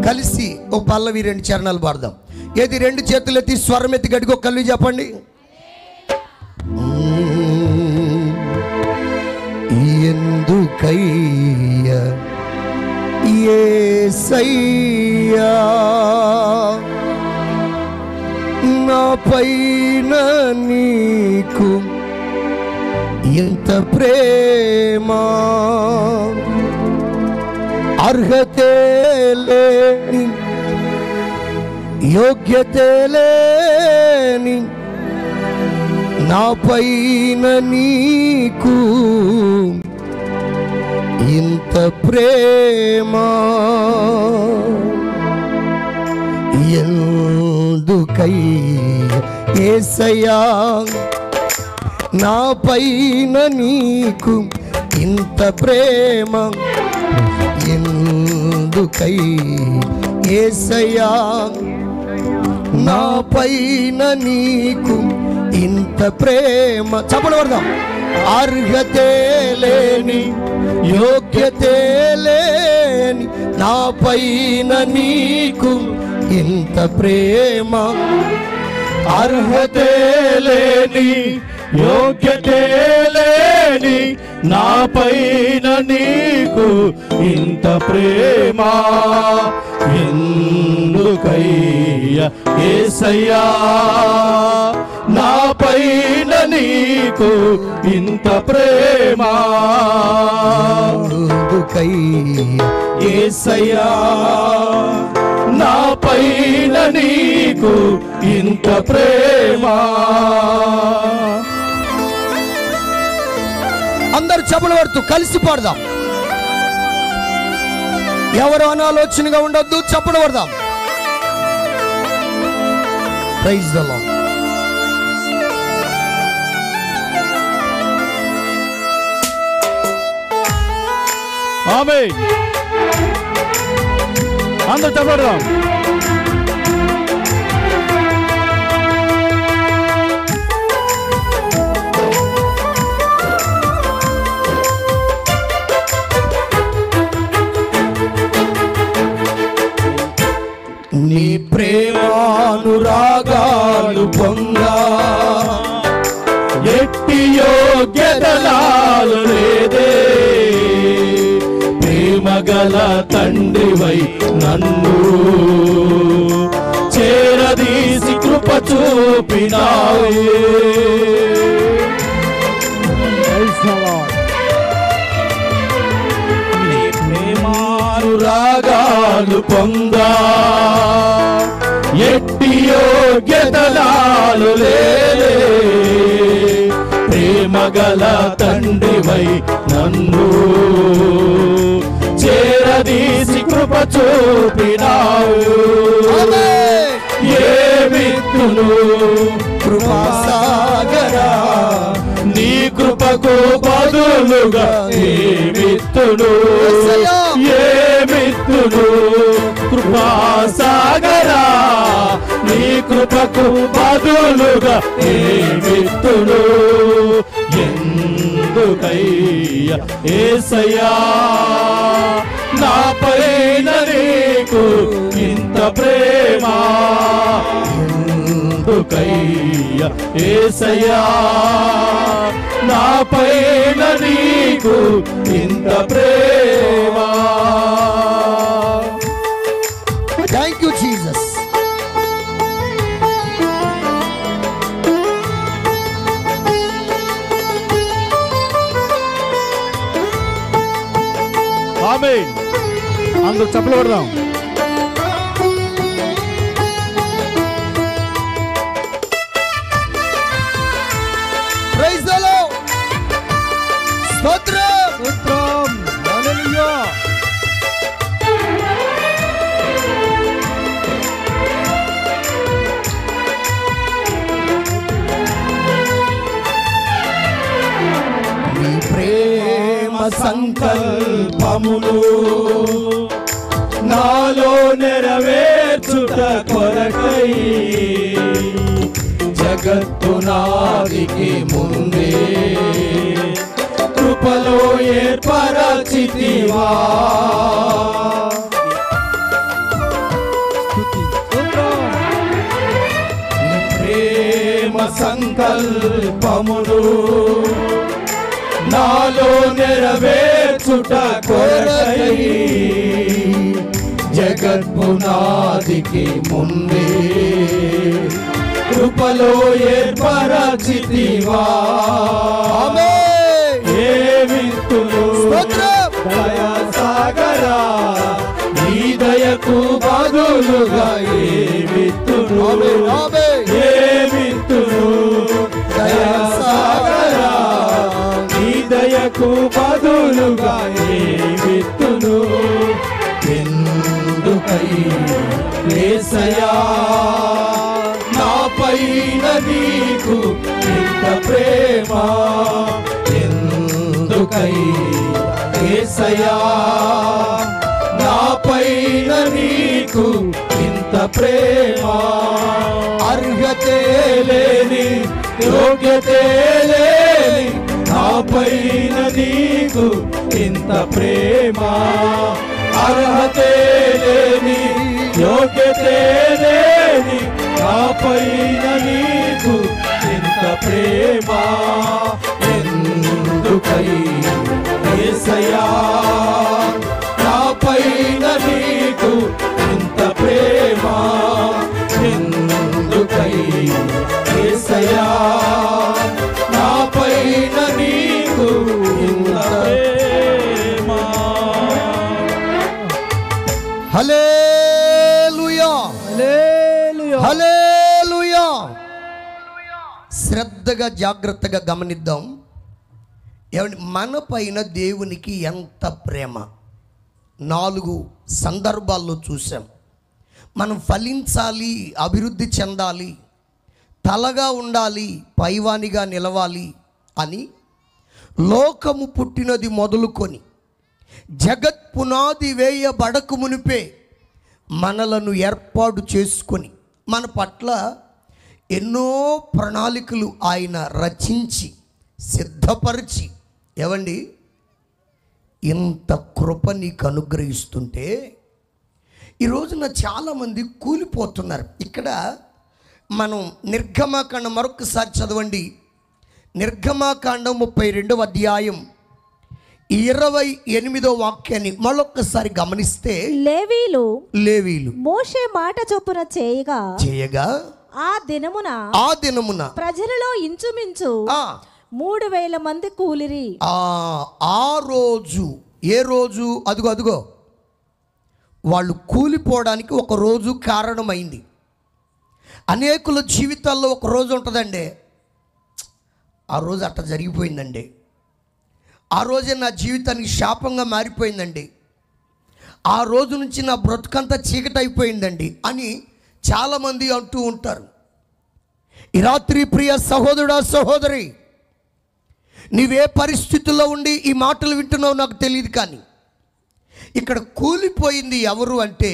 కలిసి ఒక పల్లవి 2 చరణాలు పాడదాం. ఏది 2 చేతులు ఎత్తి స్వరం ఎత్తి గడికి ఒక కల్వి చెప్పండి. ఎందుకయ్యా యేసయ్యా నా పైన నీకు ఇంత ప్రేమ, అర్హతే లేని, యోగ్యతే లేని నా పైన నీకు ఇంత ప్రేమ, ఎందుకయ్యా యేసయ్యా నా పైన నీకు ఇంత ప్రేమ, ఎందుకయ్యా యేసయ్యా నా పైన నీకు ఇంత ప్రేమ. చప్పట్లు కొడదాం. అర్హతే లేని, యోగ్యతే లేని నా పైన నీకు ఇంత ప్రేమ, అర్హతే లేని, యోగ్యతే లేని నా పైన నీకు ఇంత ప్రేమ, ఎందుకయ్యా యేసయ్యా నా పైన నీకు ఇంత ప్రేమ, ఎందుకయ్యా యేసయ్యా నా పైన నీకు ఇంత ప్రేమ. అందరు చప్పట్లు కొడుతూ కలిసి పాడదాం. ఎవరు అనాలోచనగా ఉండొద్దు. చప్పట్లు కొడదాం. Praise the lord. ఆమేన్. అందరూ చప్పట్లు. నీ ప్రేమానురాగాలు పొందా ఎట్టి యోగ్యతలాలు లేదే, ప్రేమగల తండ్రివై నన్ను చేరదీసి కృప చూపినావే. నీ ప్రేమానురాగాలు పొందా ఎట్టి యోగ్యతలాలు లేదే, ప్రేమగల తండ్రివై నన్ను చేరదీసి కృప చూపినావు. ఏ విత్తును కృపాసాగరా, నీ కృపకు బదులుగా ఏ విత్తును, ఏ విత్తును కృపాసాగరా, నీ కృపకు బదులుగా ఏ విత్తును. ఎందుకయ్యా యేసయ్యా నాపైన నీకు ఇంత ప్రేమ, ఎందుకయ్యా యేసయ్యా నాపైన నీకు ఇంత ప్రేమ. Thank you Jesus. ఆమేన్. అందరూ చప్పట్లు కొడదాం. Praise the lord. స్తోత్రం. స్తోత్రం. హల్లెలూయా. నీ ప్రేమ సంకల్పములు నాలో నెరవేర్చుట కొరకై జగత్తునాదికి ముందే కృపలో ఏర్పరచితివా. నీ ప్రేమ సంకల్పములు నాలో నెరవేర్చుట కొరకై జగత్పునాదికి ముందే కృపలో ఏర్పరచితివా. ఏ విత్తులు దయా సాగరా, నీ దయకు బదులుగా ఏ విత్తులు, ఏ విత్తులు దయా సాగరా, నీ దయకు బదులుగా ఏ విత్తులు. ఎందుకయ్యా యేసయ్యా నాపైన నీకు ఇంత ప్రేమ, ఎందుకయ్యా యేసయ్యా నాపైన నీకు ఇంత ప్రేమ. అర్హతే లేని యోగ్యతే లేని నాపైన నీకు ఇంత ప్రేమ, అర్హతే లేని యోగ్యతే లేని నాపైన నీకు ఇంత ప్రేమ. ఎందుకయ్యా యేసయ్యా నాపైన నీకు ఇంత ప్రేమ, ఎందుకయ్యా యేసయ్యా నాపైన నీకు ఇంత ప్రేమ. హల్లెలూయా, హల్లెలూయా, హల్లెలూయా. శ్రద్ధగా జాగ్రత్తగా గమనిద్దాం. ఏమండి, మన పైన దేవునికి ఎంత ప్రేమ. 4 సందర్భాల్లో చూసాం. మనం ఫలించాలి, అభివృద్ధి చెందాలి, తలగా ఉండాలి, పైవానిగా నిలవాలి అని లోకము పుట్టినది మొదలుకొని జగత్ పునాది వేయబడక మునిపే మనలను ఏర్పాటు చేసుకొని మన పట్ల ఎన్నో ప్రణాళికలు ఆయన రచించి సిద్ధపరిచి ఏవండి ఇంత కృప నీకు అనుగ్రహిస్తుంటే ఈ రోజున చాలామంది కూలిపోతున్నారు. ఇక్కడ మనం నిర్గమాకాండం మరొకసారి చదవండి. నిర్గమాకాండం 32వ అధ్యాయం 28వ వాక్యాన్ని మరొకసారి గమనిస్తే లేవీలు మోషే మాట చొప్పున చేయగా ఆ దినమున ప్రజలలో ఇంచుమించు 3,000 మంది కూలిరి. ఆ రోజు ఏ రోజు? అదుగో వాళ్ళు కూలిపోవడానికి ఒక రోజు కారణమైంది. అనేకుల జీవితాల్లో ఒక రోజు ఉంటుందండి, ఆ రోజు అట్ట జరిగిపోయిందండి, ఆ రోజే నా జీవితానికి శాపంగా మారిపోయిందండి, ఆ రోజు నుంచి నా బ్రతుకంతా చీకటి అయిపోయిందండి అని చాలామంది అంటూ ఉంటారు. ఈ రాత్రి ప్రియ సహోదరుడా, సహోదరి, నీవే పరిస్థితుల్లో ఉండి ఈ మాటలు వింటున్నావు నాకు తెలియదు, కానీ ఇక్కడ కూలిపోయింది ఎవరు అంటే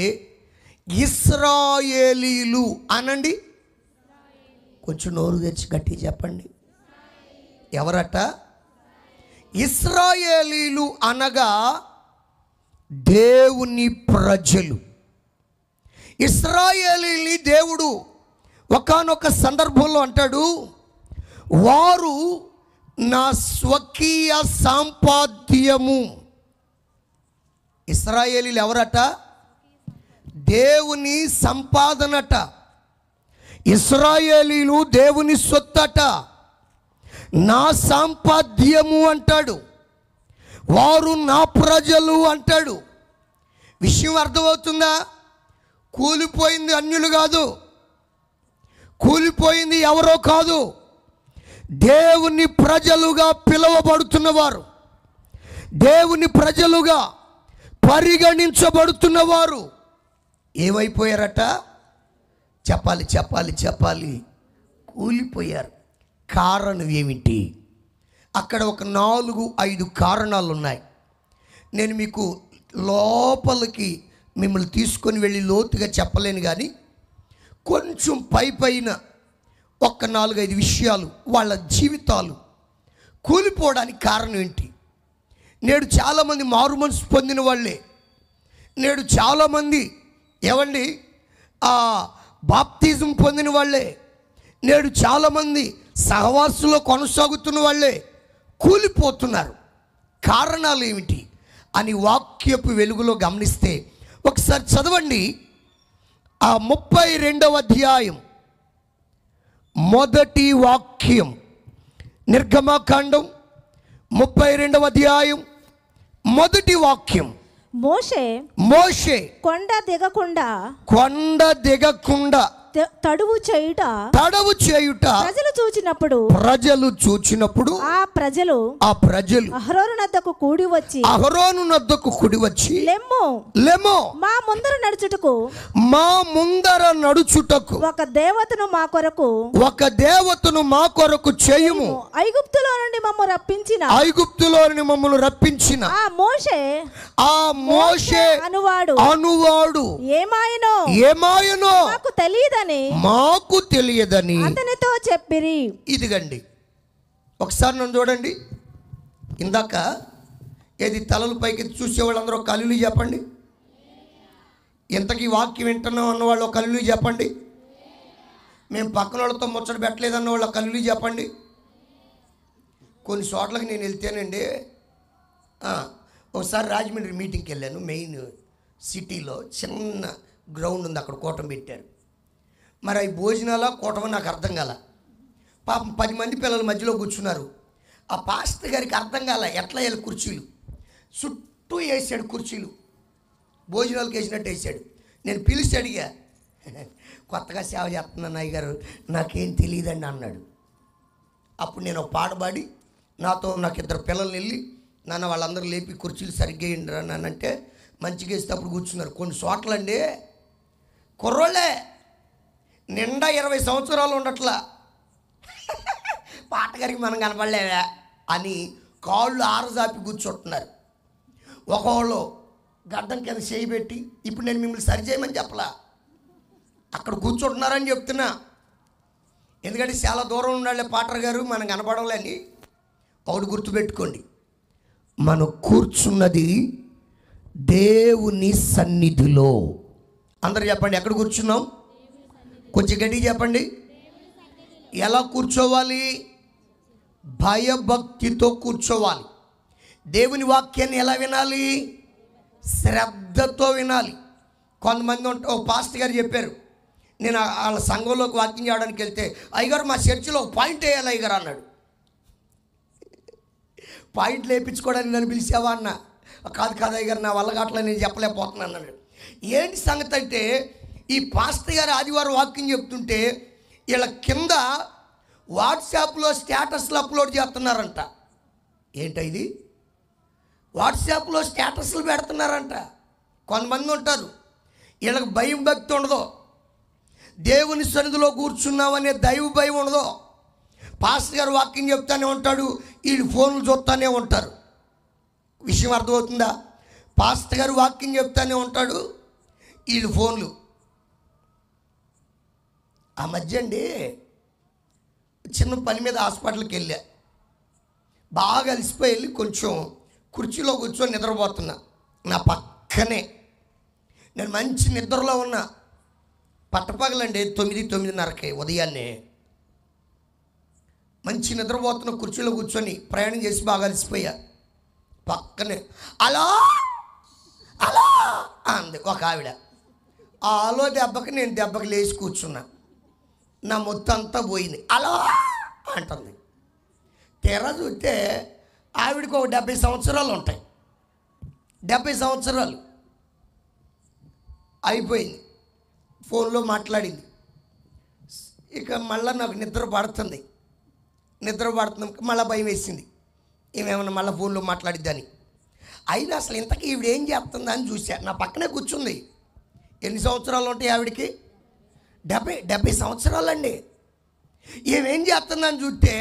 ఇశ్రాయేలీలు అనండి. కొంచెం నోరు తెచ్చి గట్టి చెప్పండి. ఎవరట? ఇశ్రాయేలీలు అనగా దేవుని ప్రజలు. ఇశ్రాయేలీని దేవుడు ఒకానొక సందర్భంలో అంటాడు, వారు నా స్వకీయ సంపాద్యము. ఇశ్రాయేలీలు ఎవరట? దేవుని సంపాదనట. ఇశ్రాయేలీలు దేవుని సొత్తట, నా సంపాద్యము అంటాడు. వారు నా ప్రజలు అంటాడు. విషయం అర్థమవుతుందా? కూలిపోయింది అన్యులు కాదు, కూలిపోయింది ఎవరో కాదు, దేవుని ప్రజలుగా పిలువబడుతున్నవారు, దేవుని ప్రజలుగా పరిగణించబడుతున్నవారు ఏమైపోయారట? చెప్పాలి, కూలిపోయారు. కారణం ఏమిటి? అక్కడ ఒక 4-5 కారణాలు ఉన్నాయి. నేను మీకు లోపలికి మిమ్మల్ని తీసుకొని వెళ్ళి లోతుగా చెప్పలేను, కానీ కొంచెం పైన ఒక 4-5 విషయాలు వాళ్ళ జీవితాలు కూలిపోవడానికి కారణం ఏంటి. నేడు చాలామంది మారు మనసు పొందిన వాళ్ళే, నేడు చాలామంది ఏవండి బాప్తిజం పొందిన వాళ్ళే, నేడు చాలామంది సహవాసంలో కొనసాగుతున్న వాళ్ళే కూలిపోతున్నారు. కారణాలు ఏమిటి అని వాక్యపు వెలుగులో గమనిస్తే ఒకసారి చదవండి. ఆ 32వ అధ్యాయం మొదటి వాక్యం, నిర్గమకాండం 32వ అధ్యాయం మొదటి వాక్యం. మోషే కొండ దిగకుండా తడువు చేయుట ప్రజలు చూచినప్పుడు ఆ ప్రజలు అహరోను నద్దకు కూడి వచ్చి లెమ్మో మా ముందర నడుచుటకు ఒక దేవతను మా కొరకు చేయుము. ఐగుప్తులో నుండి మమ్మల్ని రప్పించిన ఆ మోషే అనువాడు ఏమాయనో మాకు తెలియదని అతనితో చెప్పిరి. ఇదిగండి, ఒకసారి నన్ను చూడండి. ఇందాక ఏది తలలు పైకి చూసే వాళ్ళందరూ ఒక హల్లెలూయా చెప్పండి. ఇంతకీ వాక్యం వింటున్నాం అన్నవాళ్ళు ఒక హల్లెలూయా చెప్పండి. మేము పక్కన వాళ్ళతో ముచ్చట పెట్టలేదన్న వాళ్ళు ఒక హల్లెలూయా చెప్పండి. కొన్ని చోట్లకి నేను వెళ్తేనండి, ఒకసారి రాజమండ్రి మీటింగ్కి వెళ్ళాను. మెయిన్ సిటీలో చిన్న గ్రౌండ్ ఉంది, అక్కడ కూటమి పెట్టారు. మరి అవి భోజనాల కూటమి నాకు అర్థం కాల. పాపం 10 మంది పిల్లల మధ్యలో కూర్చున్నారు. ఆ పాస్టర్ గారికి అర్థం కాల ఎట్లా వేయాలి. కుర్చీలు చుట్టూ వేసాడు, కుర్చీలు భోజనాలకు వేసినట్టు వేసాడు. నేను పిలిచి అడిగా, కొత్తగా సేవ చేస్తున్నాను అయ్యగారు, నాకేం తెలియదండి అన్నాడు. అప్పుడు నేను ఒక పాట పాడి నాకు 2 పిల్లల్ని వెళ్ళి, నాన్న వాళ్ళందరూ లేపి కుర్చీలు సరిగ్గా వేయండి నానంటే మంచిగా వేస్తే అప్పుడు కూర్చున్నారు. కొన్ని చోట్లండి కుర్రోళ్ళే నిండా 20 సంవత్సరాలు ఉండట్లా, పాటగారికి మనం కనపడలేవా అని కాళ్ళు ఆరజాపి కూర్చుంటున్నారు. ఒకళ్ళు గడ్డం కింద చేయి పెట్టి, ఇప్పుడు నేను మిమ్మల్ని సరి చేయమని చెప్పలా, అక్కడ కూర్చుంటున్నారని చెప్తున్నా. ఎందుకంటే చాలా దూరం ఉండాలి పాటర్ గారు, మనం కనపడలేని. ఒకటి గుర్తుపెట్టుకోండి, మనం కూర్చున్నది దేవుని సన్నిధిలో. అందరు చెప్పండి, ఎక్కడ కూర్చున్నాం? కొంచెం గట్టిగా చెప్పండి. ఎలా కూర్చోవాలి? భయభక్తితో కూర్చోవాలి. దేవుని వాక్యాన్ని ఎలా వినాలి? శ్రద్ధతో వినాలి. కొంతమంది ఒక పాస్టర్ గారు చెప్పారు, నేను వాళ్ళ సంఘంలోకి వాక్యం చేయడానికి వెళ్తే, అయ్యగారు మా చర్చిలో ఒక పాయింట్ వేయాలి అయ్యగారు అన్నాడు. పాయింట్ లేపించుకోవడానికి నన్ను పిలిచావా అన్న. కాదు కాదు అయ్యగారు, నా వల్ల అట్లా నేను చెప్పలేకపోతున్నాను అన్నాడు. ఏంటి సంగతి అంటే, ఈ పాస్టర్ గారు ఆదివారం వాక్యం చెప్తుంటే వీళ్ళ కింద వాట్సాప్లో స్టేటస్లు అప్లోడ్ చేస్తున్నారంట. ఏంటది? వాట్సాప్లో స్టేటస్లు పెడుతున్నారంట. కొంతమంది ఉంటారు, వీళ్ళకి భయం భక్తి ఉండదు, దేవుని సన్నిధిలో కూర్చున్నామనే దైవ భయం ఉండదు. పాస్టర్ గారు వాక్యం చెప్తానే ఉంటాడు, వీళ్ళు ఫోన్లు చూస్తూనే ఉంటారు. విషయం అర్థమవుతుందా? పాస్టర్ గారు వాక్యం చెప్తానే ఉంటాడు, వీళ్ళు ఫోన్లు. ఆ మధ్య అండి చిన్న పని మీద హాస్పిటల్కి వెళ్ళా. బాగా అలసిపోయి వెళ్ళి కొంచెం కుర్చీలో కూర్చొని నిద్రపోతున్నా. నా పక్కనే నేను మంచి నిద్రలో ఉన్నా. పట్టపగలండి 9-9:30కి ఉదయాన్నే మంచి నిద్రపోతున్న కుర్చీలో కూర్చొని ప్రయాణం చేసి బాగా అలసిపోయా. పక్కనే అలా అలా అంది ఒక ఆవిడ. ఆ ఆలో దెబ్బకి నేను దెబ్బకి లేచి కూర్చున్నా. నా మొత్తం అంతా పోయింది. అలా అంటుంది. తెర చూస్తే ఆవిడకి ఒక 70 సంవత్సరాలు ఉంటాయి. 70 సంవత్సరాలు అయిపోయింది. ఫోన్లో మాట్లాడింది. ఇక మళ్ళీ నాకు నిద్ర పడుతుంది. మళ్ళీ భయం వేసింది, ఏమేమన్నా మళ్ళీ ఫోన్లో మాట్లాడిద్దని. అయినా అసలు ఇంతకీ ఈవిడ ఏం చేస్తుందా అని చూసా. నా పక్కనే కూర్చుంది. ఎన్ని సంవత్సరాలు ఉంటాయి ఆవిడకి? 70 సంవత్సరాలండి. ఏమేం చేస్తుందని చూస్తే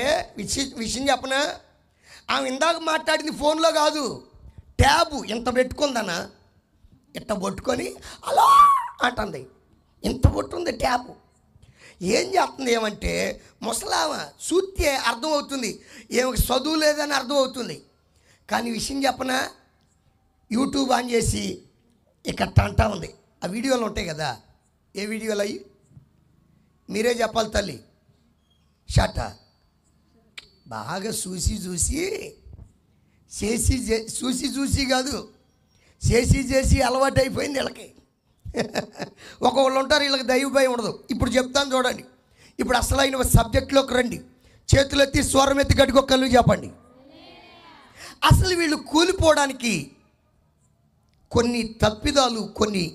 విషయం చెప్పనా, ఆమె ఇందాక మాట్లాడింది ఫోన్లో కాదు, ట్యాబు ఇంత పెట్టుకుందనా, ఇంత పట్టుకొని అలా అంటుంది. ఇంత పట్టుంది ట్యాబు. ఏం చేస్తుంది ఏమంటే, ముసలామ చూస్తే అర్థమవుతుంది, ఏమి చదువు లేదని అర్థమవుతుంది. కానీ విషయం చెప్పనా, యూట్యూబ్ ఆన్ చేసి ఇక్కడ అంటా ఉంది. ఆ వీడియోలు ఉంటాయి కదా, ఏ వీడియోలు అయ్యి మీరే చెప్పాలి తల్లి. షట బాగా చూసి చూసి కాదు, చేసి అలవాటు అయిపోయింది వీళ్ళకి. ఒకళ్ళు ఉంటారు వీళ్ళకి దైవ భయం ఉండదు. ఇప్పుడు చెప్తాను చూడండి. ఇప్పుడు అసలైన సబ్జెక్టులోకి రండి. చేతులు ఎత్తి స్వరం ఎత్తి గడికొక్కళ్ళు చెప్పండి. అసలు వీళ్ళు కూలిపోవడానికి కొన్ని తప్పిదాలు, కొన్ని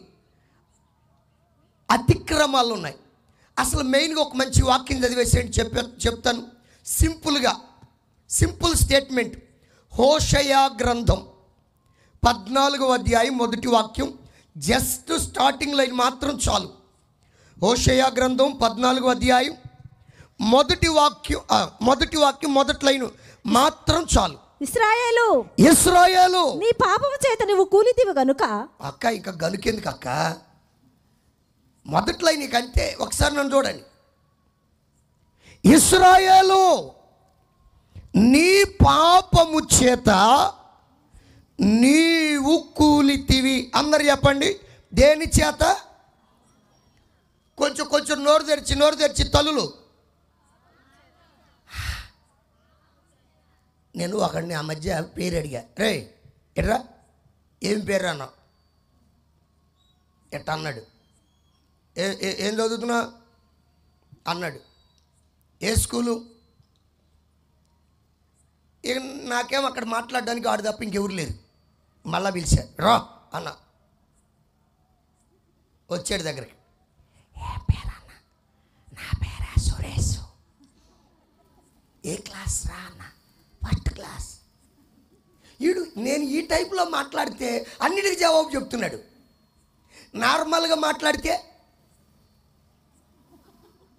అతిక్రమాలు ఉన్నాయి. అసలు మెయిన్గా ఒక మంచి వాక్యం చదివేసేయండి, చెప్తాను సింపుల్గా. Simple statement. హోషయా గ్రంథం 14వ అధ్యాయం 1వ వాక్యం. జస్ట్ స్టార్టింగ్ లైన్ మాత్రం చాలు. హోషయా గ్రంథం 14వ అధ్యాయం 1వ వాక్యం మొదటి లైన్ మాత్రం చాలు. ఇశ్రాయేలు నీ పాపము చేత నువ్వు కూలితివి గనుక. అక్క ఇంకా గనుకెందుకు అక్క, మొదట్లో నీకు అంతే. ఒకసారి నన్ను చూడండి. ఇశ్రాయేలు నీ పాపము చేత నీవు కూలితివి. అందరు చెప్పండి, దేని చేత? కొంచెం నోరు తెరిచి తల్లులు. నేను ఒకడిని ఆ మధ్య పేరు అడిగా, రే ఎట్రా ఏం పేరు అన్నా. ఎట్ట అన్నాడు, ఏం చదువుతున్నా అన్నాడు. ఏ స్కూలు? ఇక నాకేం అక్కడ మాట్లాడడానికి ఆడు తప్ప ఇంకెవరు లేరు. మళ్ళా పిలిచాడు, రా అన్న. వచ్చాడు దగ్గరికి. ఏ పేరు అన్న? నా పేరా సురేష్. ఏ క్లాస్ రా అన్న? 1st class. వీడు నేను ఈ టైప్లో మాట్లాడితే అన్నిటికీ జవాబు చెప్తున్నాడు. నార్మల్గా మాట్లాడితే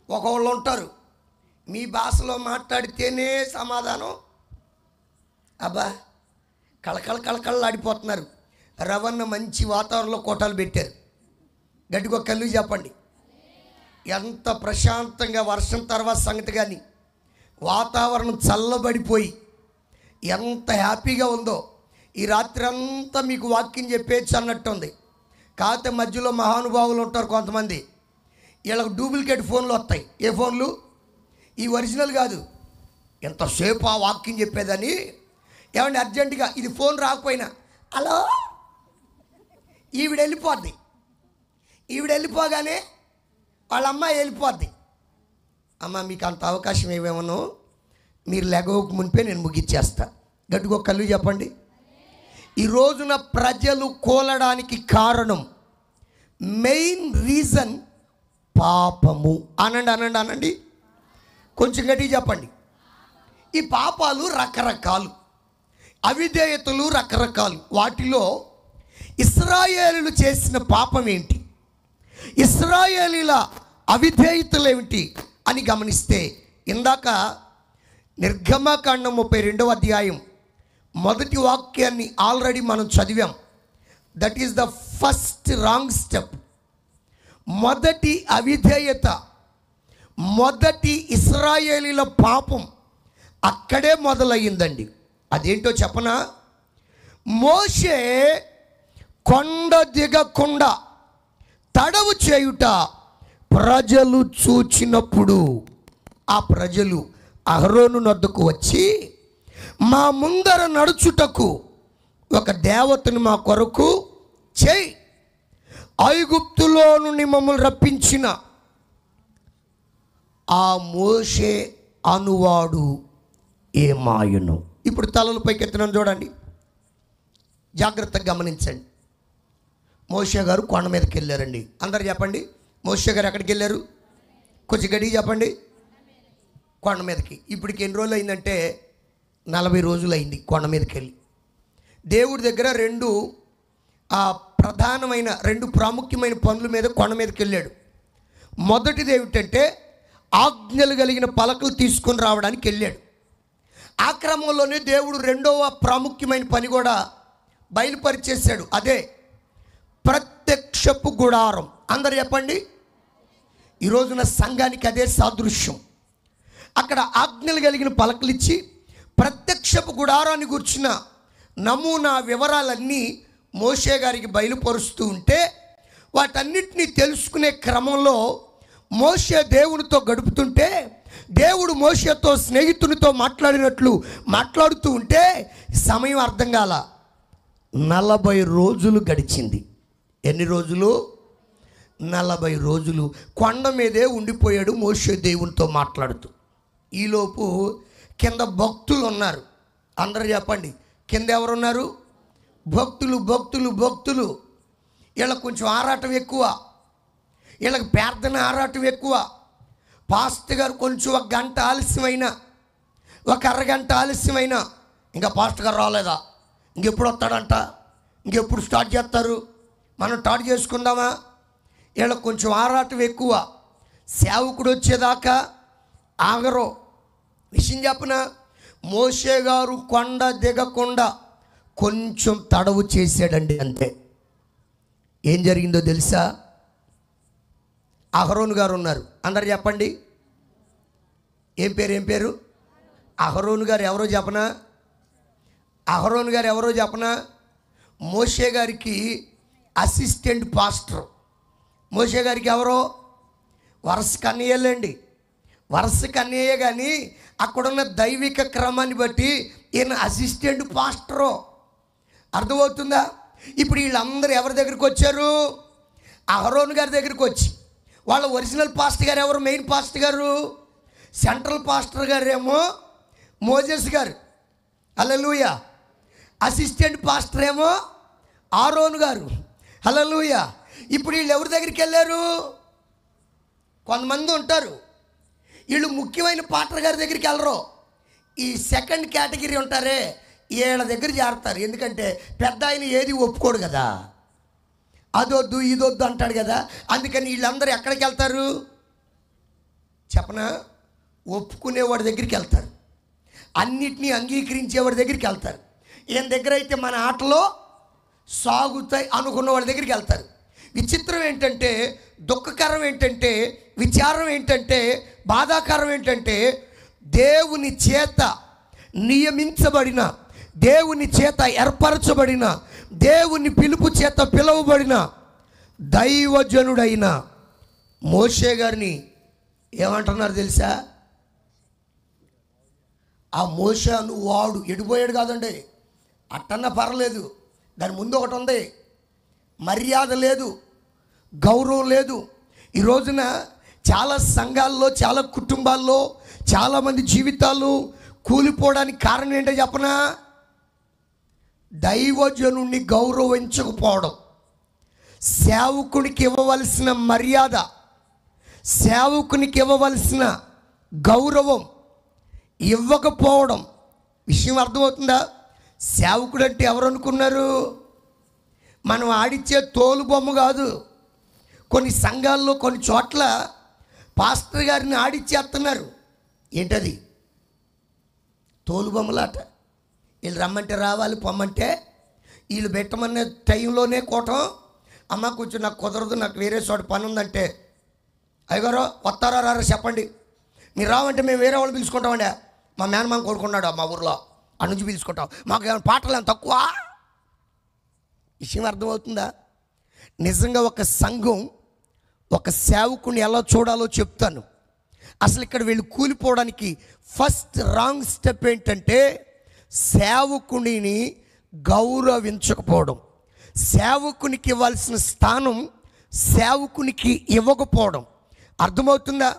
ఒకళ్ళు ఉంటారు, మీ భాషలో మాట్లాడితేనే సమాధానం. అబ్బా కళకళలాడిపోతున్నారు. రవణ మంచి వాతావరణంలో కోటాలు పెట్టారు. గట్టిగా కళ్ళు చెప్పండి. ఎంత ప్రశాంతంగా వర్షం తర్వాత సంగతి, కానీ వాతావరణం చల్లబడిపోయి ఎంత హ్యాపీగా ఉందో. ఈ రాత్రి అంతా మీకు వాక్యం చెప్పేచ్చు అన్నట్టుంది. కాకపోతే మధ్యలో మహానుభావులు ఉంటారు కొంతమంది, వీళ్ళకి డూప్లికేట్ ఫోన్లు వస్తాయి. ఏ ఫోన్లు? ఈ ఒరిజినల్ కాదు. ఎంతసేపు ఆ వాక్యం చెప్పేదని. ఏమంటే అర్జెంటుగా ఇది ఫోన్ రాకపోయినా హలో ఈవిడ వెళ్ళిపోద్ది. ఈవిడ వెళ్ళిపోగానే వాళ్ళ అమ్మాయి వెళ్ళిపోద్ది. అమ్మ మీకు అంత అవకాశం ఏమేమో, మీరు లెగవకు మునిపే నేను ముగిచ్చేస్తా. గట్టిగా కళ్ళు చెప్పండి. ఈ రోజున ప్రజలు కోలడానికి కారణం, మెయిన్ రీజన్ పాపము. అనండి. కొంచెం గట్టిగా చెప్పండి. ఈ పాపాలు రకరకాలు, అవిధేయతలు రకరకాలు. వాటిలో ఇశ్రాయేలీయులు చేసిన పాపం ఏంటి, ఇశ్రాయేలీయుల అవిధేయతలు ఏమిటి అని గమనిస్తే, ఇందాక నిర్గమకాండం 32వ అధ్యాయం మొదటి వాక్యాన్ని ఆల్రెడీ మనం చదివాం. That is the first wrong step. మొదటి అవిధేయత, మొదటి ఇశ్రాయేలీయుల పాపం అక్కడే మొదలయ్యిందండి. అదేంటో చెప్పనా? మోషే కొండ దిగకుండా తడవు చేయుట ప్రజలు చూచినప్పుడు ఆ ప్రజలు అహరోను నొద్దకు వచ్చి, మా ముందర నడుచుటకు ఒక దేవతను మా కొరకు చేయి, ఐగుప్తులో నుండి మమ్మల్ని రప్పించిన ఆ మోషే అనువాడు ఏమాయను. ఇప్పుడు తలలు పైకెత్తిన చూడండి, జాగ్రత్తగా గమనించండి. మోషే గారు కొండ మీదకి వెళ్ళారండి. అందరు చెప్పండి, మోషే గారు ఎక్కడికి వెళ్ళారు? కొంచెం గట్టిగా చెప్పండి. కొండ మీదకి. ఇప్పటికి ఎన్ని రోజులు అయిందంటే 40 రోజులు అయింది కొండ మీదకి వెళ్ళి. దేవుడి దగ్గర రెండు ప్రాముఖ్యమైన పనుల మీద కొండ మీదకి వెళ్ళాడు. మొదటిది ఏమిటంటే ఆజ్ఞలు కలిగిన పలకలు తీసుకొని రావడానికి వెళ్ళాడు. ఆ క్రమంలోనే దేవుడు రెండవ ప్రాముఖ్యమైన పని కూడా బయలుపరిచేశాడు. అదే ప్రత్యక్షపు గుడారం. అందరు చెప్పండి. ఈరోజున సంఘానికి అదే సాదృశ్యం. అక్కడ ఆజ్ఞలు కలిగిన పలకలు ఇచ్చి ప్రత్యక్షపు గుడారాన్ని గుర్చిన నమూనా వివరాలన్నీ మోషే గారికి బయలుపరుస్తూ ఉంటే, వాటన్నిటినీ తెలుసుకునే క్రమంలో మోషే దేవునితో గడుపుతుంటే, దేవుడు మోషేతో స్నేహితునితో మాట్లాడినట్లు మాట్లాడుతూ ఉంటే సమయం అర్థం కాల. 40 రోజులు గడిచింది. ఎన్ని రోజులు? 40 రోజులు కొండ మీదే ఉండిపోయాడు మోషే దేవునితో మాట్లాడుతూ. ఈలోపు కింద భక్తులు ఉన్నారు. అందరూ చెప్పండి, కింద ఎవరున్నారు? భక్తులు. వీళ్ళకి కొంచెం ఆరాటం ఎక్కువ, వీళ్ళకి ప్రార్థన ఆరాటం ఎక్కువ. పాస్టర్ గారు కొంచెం 1 గంట ఆలస్యమైనా, 1 అరగంట ఆలస్యమైనా, ఇంకా పాస్టర్ గారు రాలేదా, ఇంకెప్పుడు వస్తాడంట, ఇంకెప్పుడు స్టార్ట్ చేస్తారు, మనం స్టార్ట్ చేసుకుందామా? వీళ్ళకి కొంచెం ఆరాటం ఎక్కువ. సేవకుడు వచ్చేదాకా ఆగరు. విషయం చెప్పన, మోషే గారు కొండ దిగకుండా కొంచెం తడవు చేశాడండి, అంతే. ఏం జరిగిందో తెలుసా? అహరోను గారు ఉన్నారు. అందరు చెప్పండి. ఏం పేరు? అహరోను గారు ఎవరో చెప్పనా? మోషే గారికి అసిస్టెంట్ పాస్టర్. మోషే గారికి ఎవరో వరుస కన్నయ్యలండి. వరుస కన్నయ్య, కానీ అక్కడున్న దైవిక క్రమాన్ని బట్టి ఈయన అసిస్టెంట్ పాస్టరు. అర్థమవుతుందా? ఇప్పుడు వీళ్ళందరూ ఎవరి దగ్గరికి వచ్చారు? అహరోను గారి దగ్గరికి వచ్చి, వాళ్ళ ఒరిజినల్ పాస్టర్ గారు ఎవరు? మెయిన్ పాస్టర్ గారు, సెంట్రల్ పాస్టర్ గారు ఏమో మోజెస్ గారు. హల్లెలూయా. అసిస్టెంట్ పాస్టర్ ఏమో ఆరోను గారు. హల్లెలూయా. ఇప్పుడు వీళ్ళు ఎవరి దగ్గరికి వెళ్ళారు? కొంతమంది ఉంటారు, వీళ్ళు ముఖ్యమైన పాస్టర్ గారి దగ్గరికి వెళ్ళరు. ఈ సెకండ్ కేటగిరీ ఉంటారే, వీళ్ళ దగ్గర చేరతారు. ఎందుకంటే పెద్ద ఆయన ఏది ఒప్పుకోడు కదా, అదొద్దు ఇదొద్దు అంటాడు కదా. అందుకని వీళ్ళందరూ ఎక్కడికి వెళ్తారు చెప్పనా? ఒప్పుకునేవాడి దగ్గరికి వెళ్తారు, అన్నిటినీ అంగీకరించేవాడి దగ్గరికి వెళ్తారు. ఈయన దగ్గర అయితే మన ఆటలో సాగుతాయి అనుకున్న వాళ్ళ దగ్గరికి వెళ్తారు. విచిత్రం ఏంటంటే, దుఃఖకరం ఏంటంటే, విచారం ఏంటంటే, బాధాకరం ఏంటంటే, దేవుని చేత నియమించబడిన, దేవుని చేత ఏర్పరచబడిన, దేవుని పిలుపు చేత పిలువబడిన దైవజనుడైన మోషే గారిని ఏమంటున్నారు తెలుసా? ఆ మోషే అను వాడు ఎడిపోయాడు కాదండి, అట్టన్నా పర్లేదు, దాని ముందు ఒకటి ఉంది, మర్యాద లేదు, గౌరవం లేదు. ఈ రోజున చాలా సంఘాల్లో, చాలా కుటుంబాల్లో, చాలామంది జీవితాలు కూలిపోవడానికి కారణం ఏంటో చెప్పనా? దైవజనుణ్ణి గౌరవించకపోవడం, సేవకునికి ఇవ్వవలసిన మర్యాద, సేవకునికి ఇవ్వవలసిన గౌరవం ఇవ్వకపోవడం. విషయం అర్థమవుతుందా? సేవకుడు అంటే ఎవరు అనుకున్నారు? మనం ఆడిచ్చే తోలు బొమ్మ కాదు. కొన్ని సంఘాల్లో కొన్ని చోట్ల పాస్టర్ గారిని ఆడిచ్చేస్తున్నారు. ఏంటది? తోలు బొమ్మలాట. వీళ్ళు రమ్మంటే రావాలి, పొమ్మంటే వీళ్ళు పెట్టమనే టైంలోనే కోటం. అమ్మ కూర్చొని నాకు కుదరదు, నాకు వేరే చోట పని ఉందంటే, అయ్యగారో వస్తారా రారా చెప్పండి, మీరు రావంటే మేము వేరే వాళ్ళు పిలుచుకుంటామండి. మా మేనమామ కొడుకున్నాడు మా ఊర్లో, అటు నుంచి పిలుచుకుంటాం, మాకు ఏమైనా పాటలు ఏమైనా తక్కువ. విషయం అర్థమవుతుందా? నిజంగా ఒక సంఘం ఒక సేవకుని ఎలా చూడాలో చెప్తాను. అసలు ఇక్కడ వీళ్ళు కూలిపోవడానికి ఫస్ట్ రాంగ్ స్టెప్ ఏంటంటే, సేవకునిని గౌరవించకపోవడం, సేవకునికి ఇవ్వాల్సిన స్థానం సేవకునికి ఇవ్వకపోవడం. అర్థమవుతుందా?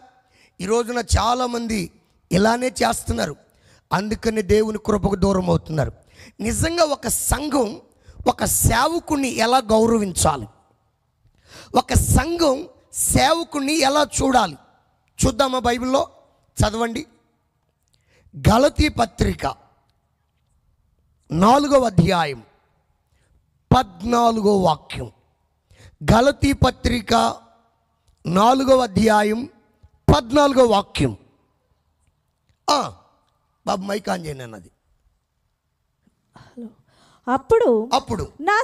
ఈ రోజున చాలామంది ఇలానే చేస్తున్నారు, అందుకని దేవుని కృపకు దూరం అవుతున్నారు. నిజంగా ఒక సంఘం ఒక సేవకుని ఎలా గౌరవించాలి, ఒక సంఘం సేవకుని ఎలా చూడాలి చూద్దామా? బైబిల్లో చదవండి. గలతీ పత్రిక 4వ అధ్యాయం 14వ వాక్యం. గలతీ పత్రిక 4వ అధ్యాయం 14వ వాక్యం. బాబు మైక్ ఆన్ చేయను అన్నది. అప్పుడు నా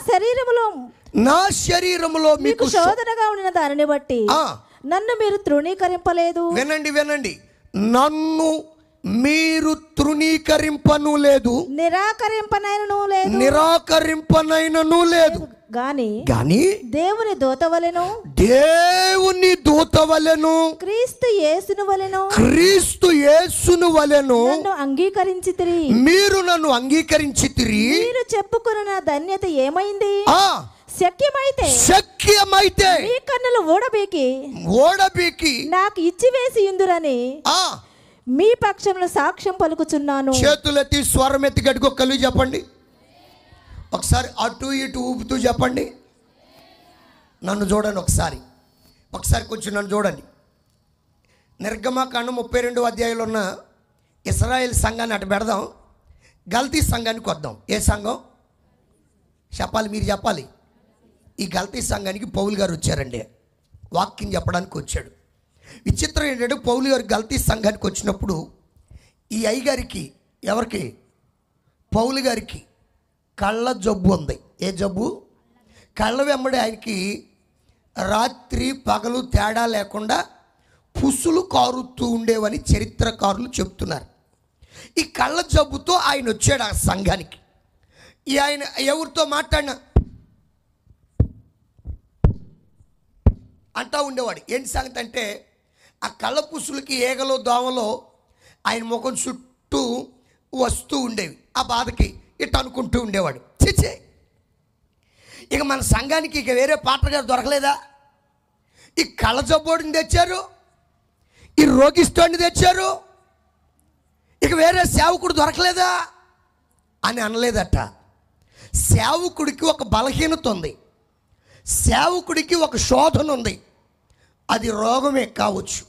శరీరములో మీకు శోధనగా ఉన్న దానిని బట్టి నన్ను మీరు తృణీకరింపలేదు. వినండి, నన్ను మీరు తృణీకరింపను లేదు, నిరాకరింపనైనను లేదు గాని దేవుని దూత వలెను క్రీస్తు యేసును వలెను అంగీకరించితిరి. మీరు నన్ను అంగీకరించితిరి. మీరు చెప్పుకున్న ధన్యత ఏమైంది? శక్యమైతే మీ కన్నులు ఓడబీకి నాకు ఇచ్చివేసి ఇందురని మీ పక్షంలో సాక్ష్యం పలుకుచున్నాను. చేతులెత్తి స్వరం ఎత్తి గడికి కలిగి చెప్పండి. ఒకసారి అటు ఇటు ఊపుతూ చెప్పండి. నన్ను చూడండి ఒకసారి కొంచెం నన్ను చూడండి. నిర్గమకాండం 32వ అధ్యాయంలో ఉన్న ఇశ్రాయేల్ సంఘాన్ని అటు పెడదాం, గల్తీ సంఘానికి వద్దాం. ఏ సంఘం చెప్పాలి? మీరు చెప్పాలి. ఈ గల్తీ సంఘానికి పౌలు గారు వచ్చారండి, వాక్యం చెప్పడానికి వచ్చాడు. విచిత్రం ఏంటంటే, పౌలు గారు గల్తీ సంఘానికి వచ్చినప్పుడు ఈ అయ్యగారికి, ఎవరికి? పౌలు గారికి కళ్ళ జబ్బు ఉంది. ఏ జబ్బు? కళ్ళ వెంబడి ఆయనకి రాత్రి పగలు తేడా లేకుండా పుసులు కారుతూ ఉండేవని చరిత్రకారులు చెప్తున్నారు. ఈ కళ్ళ జబ్బుతో ఆయన వచ్చాడు ఆ సంఘానికి. ఆయన ఎవరితో మాట్లాడినా అంటూ ఉండేవాడు. ఏంటి సంగతి అంటే, ఆ కళ్ళ పుసులకి ఏగలో దోమలో ఆయన ముఖం చుట్టూ వస్తూ ఉండేవి. ఆ బాధకి ఇట్లా అనుకుంటూ ఉండేవాడు. చిచ్చే, ఇక మన సంఘానికి ఇక వేరే పాత్ర గారు దొరకలేదా? ఈ కళ్ళ జబ్బోడిని తెచ్చారు, ఈ రోగిస్తోడిని తెచ్చారు, ఇక వేరే సేవకుడు దొరకలేదా అని అనలేదట. సేవకుడికి ఒక బలహీనత ఉంది, సేవకుడికి ఒక శోధన ఉంది. అది రోగమే కావచ్చు,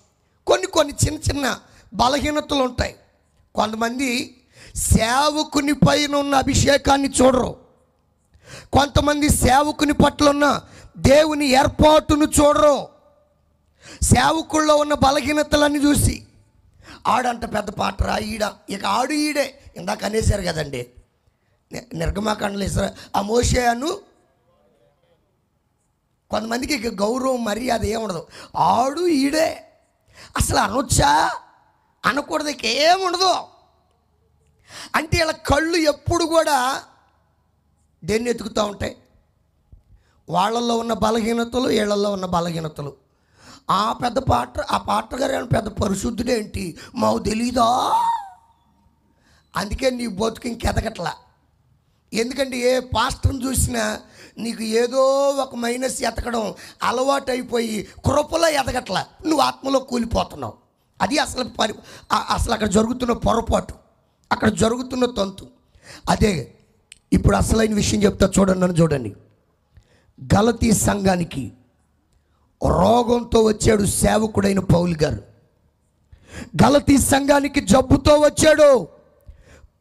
కొన్ని చిన్న చిన్న బలహీనతలు ఉంటాయి. కొంతమంది సేవకుని పైన ఉన్న అభిషేకాన్ని చూడరు. కొంతమంది సేవకుని పట్ల ఉన్న దేవుని ఏర్పాటును చూడరు. సేవకుల్లో ఉన్న బలహీనతలన్నీ చూసి ఆడంట పెద్ద పాటరా ఈడ, ఇక ఆడు ఈడే ఇందాక అనేసారు కదండి నిర్గమాకాండలో ఇస్తారు ఆ మోషేను. కొంతమందికి ఇక గౌరవం మర్యాద ఏముండదు, ఆడు ఈడే అసలు అనొచ్చా అనకూడదు, ఇక ఏముండదు. అంటే ఇలా కళ్ళు ఎప్పుడు కూడా దేన్ని ఎతుకుతూ ఉంటాయి? వాళ్ళల్లో ఉన్న బలహీనతలు, వీళ్ళల్లో ఉన్న బలహీనతలు. ఆ పాట గారు పెద్ద పరిశుద్ధుడేంటి మాకు తెలీదా? అందుకే నీ బతుకు ఇంకెదగట్లా. ఎందుకంటే ఏ పాస్టర్ని చూసినా నీకు ఏదో ఒక మైనస్ ఎతకడం అలవాటు అయిపోయి కృపలో ఎదగట్లా, నువ్వు ఆత్మలో కూలిపోతున్నావు. అది అసలు అక్కడ జరుగుతున్న పొరపాటు, అక్కడ జరుగుతున్న తంతు అదే. ఇప్పుడు అసలైన విషయం చెప్తా, చూడండి, నన్ను చూడండి. గలతీ సంఘానికి రోగంతో వచ్చాడు సేవకుడైన పౌలు గారు. గలతీ సంఘానికి జబ్బుతో వచ్చాడు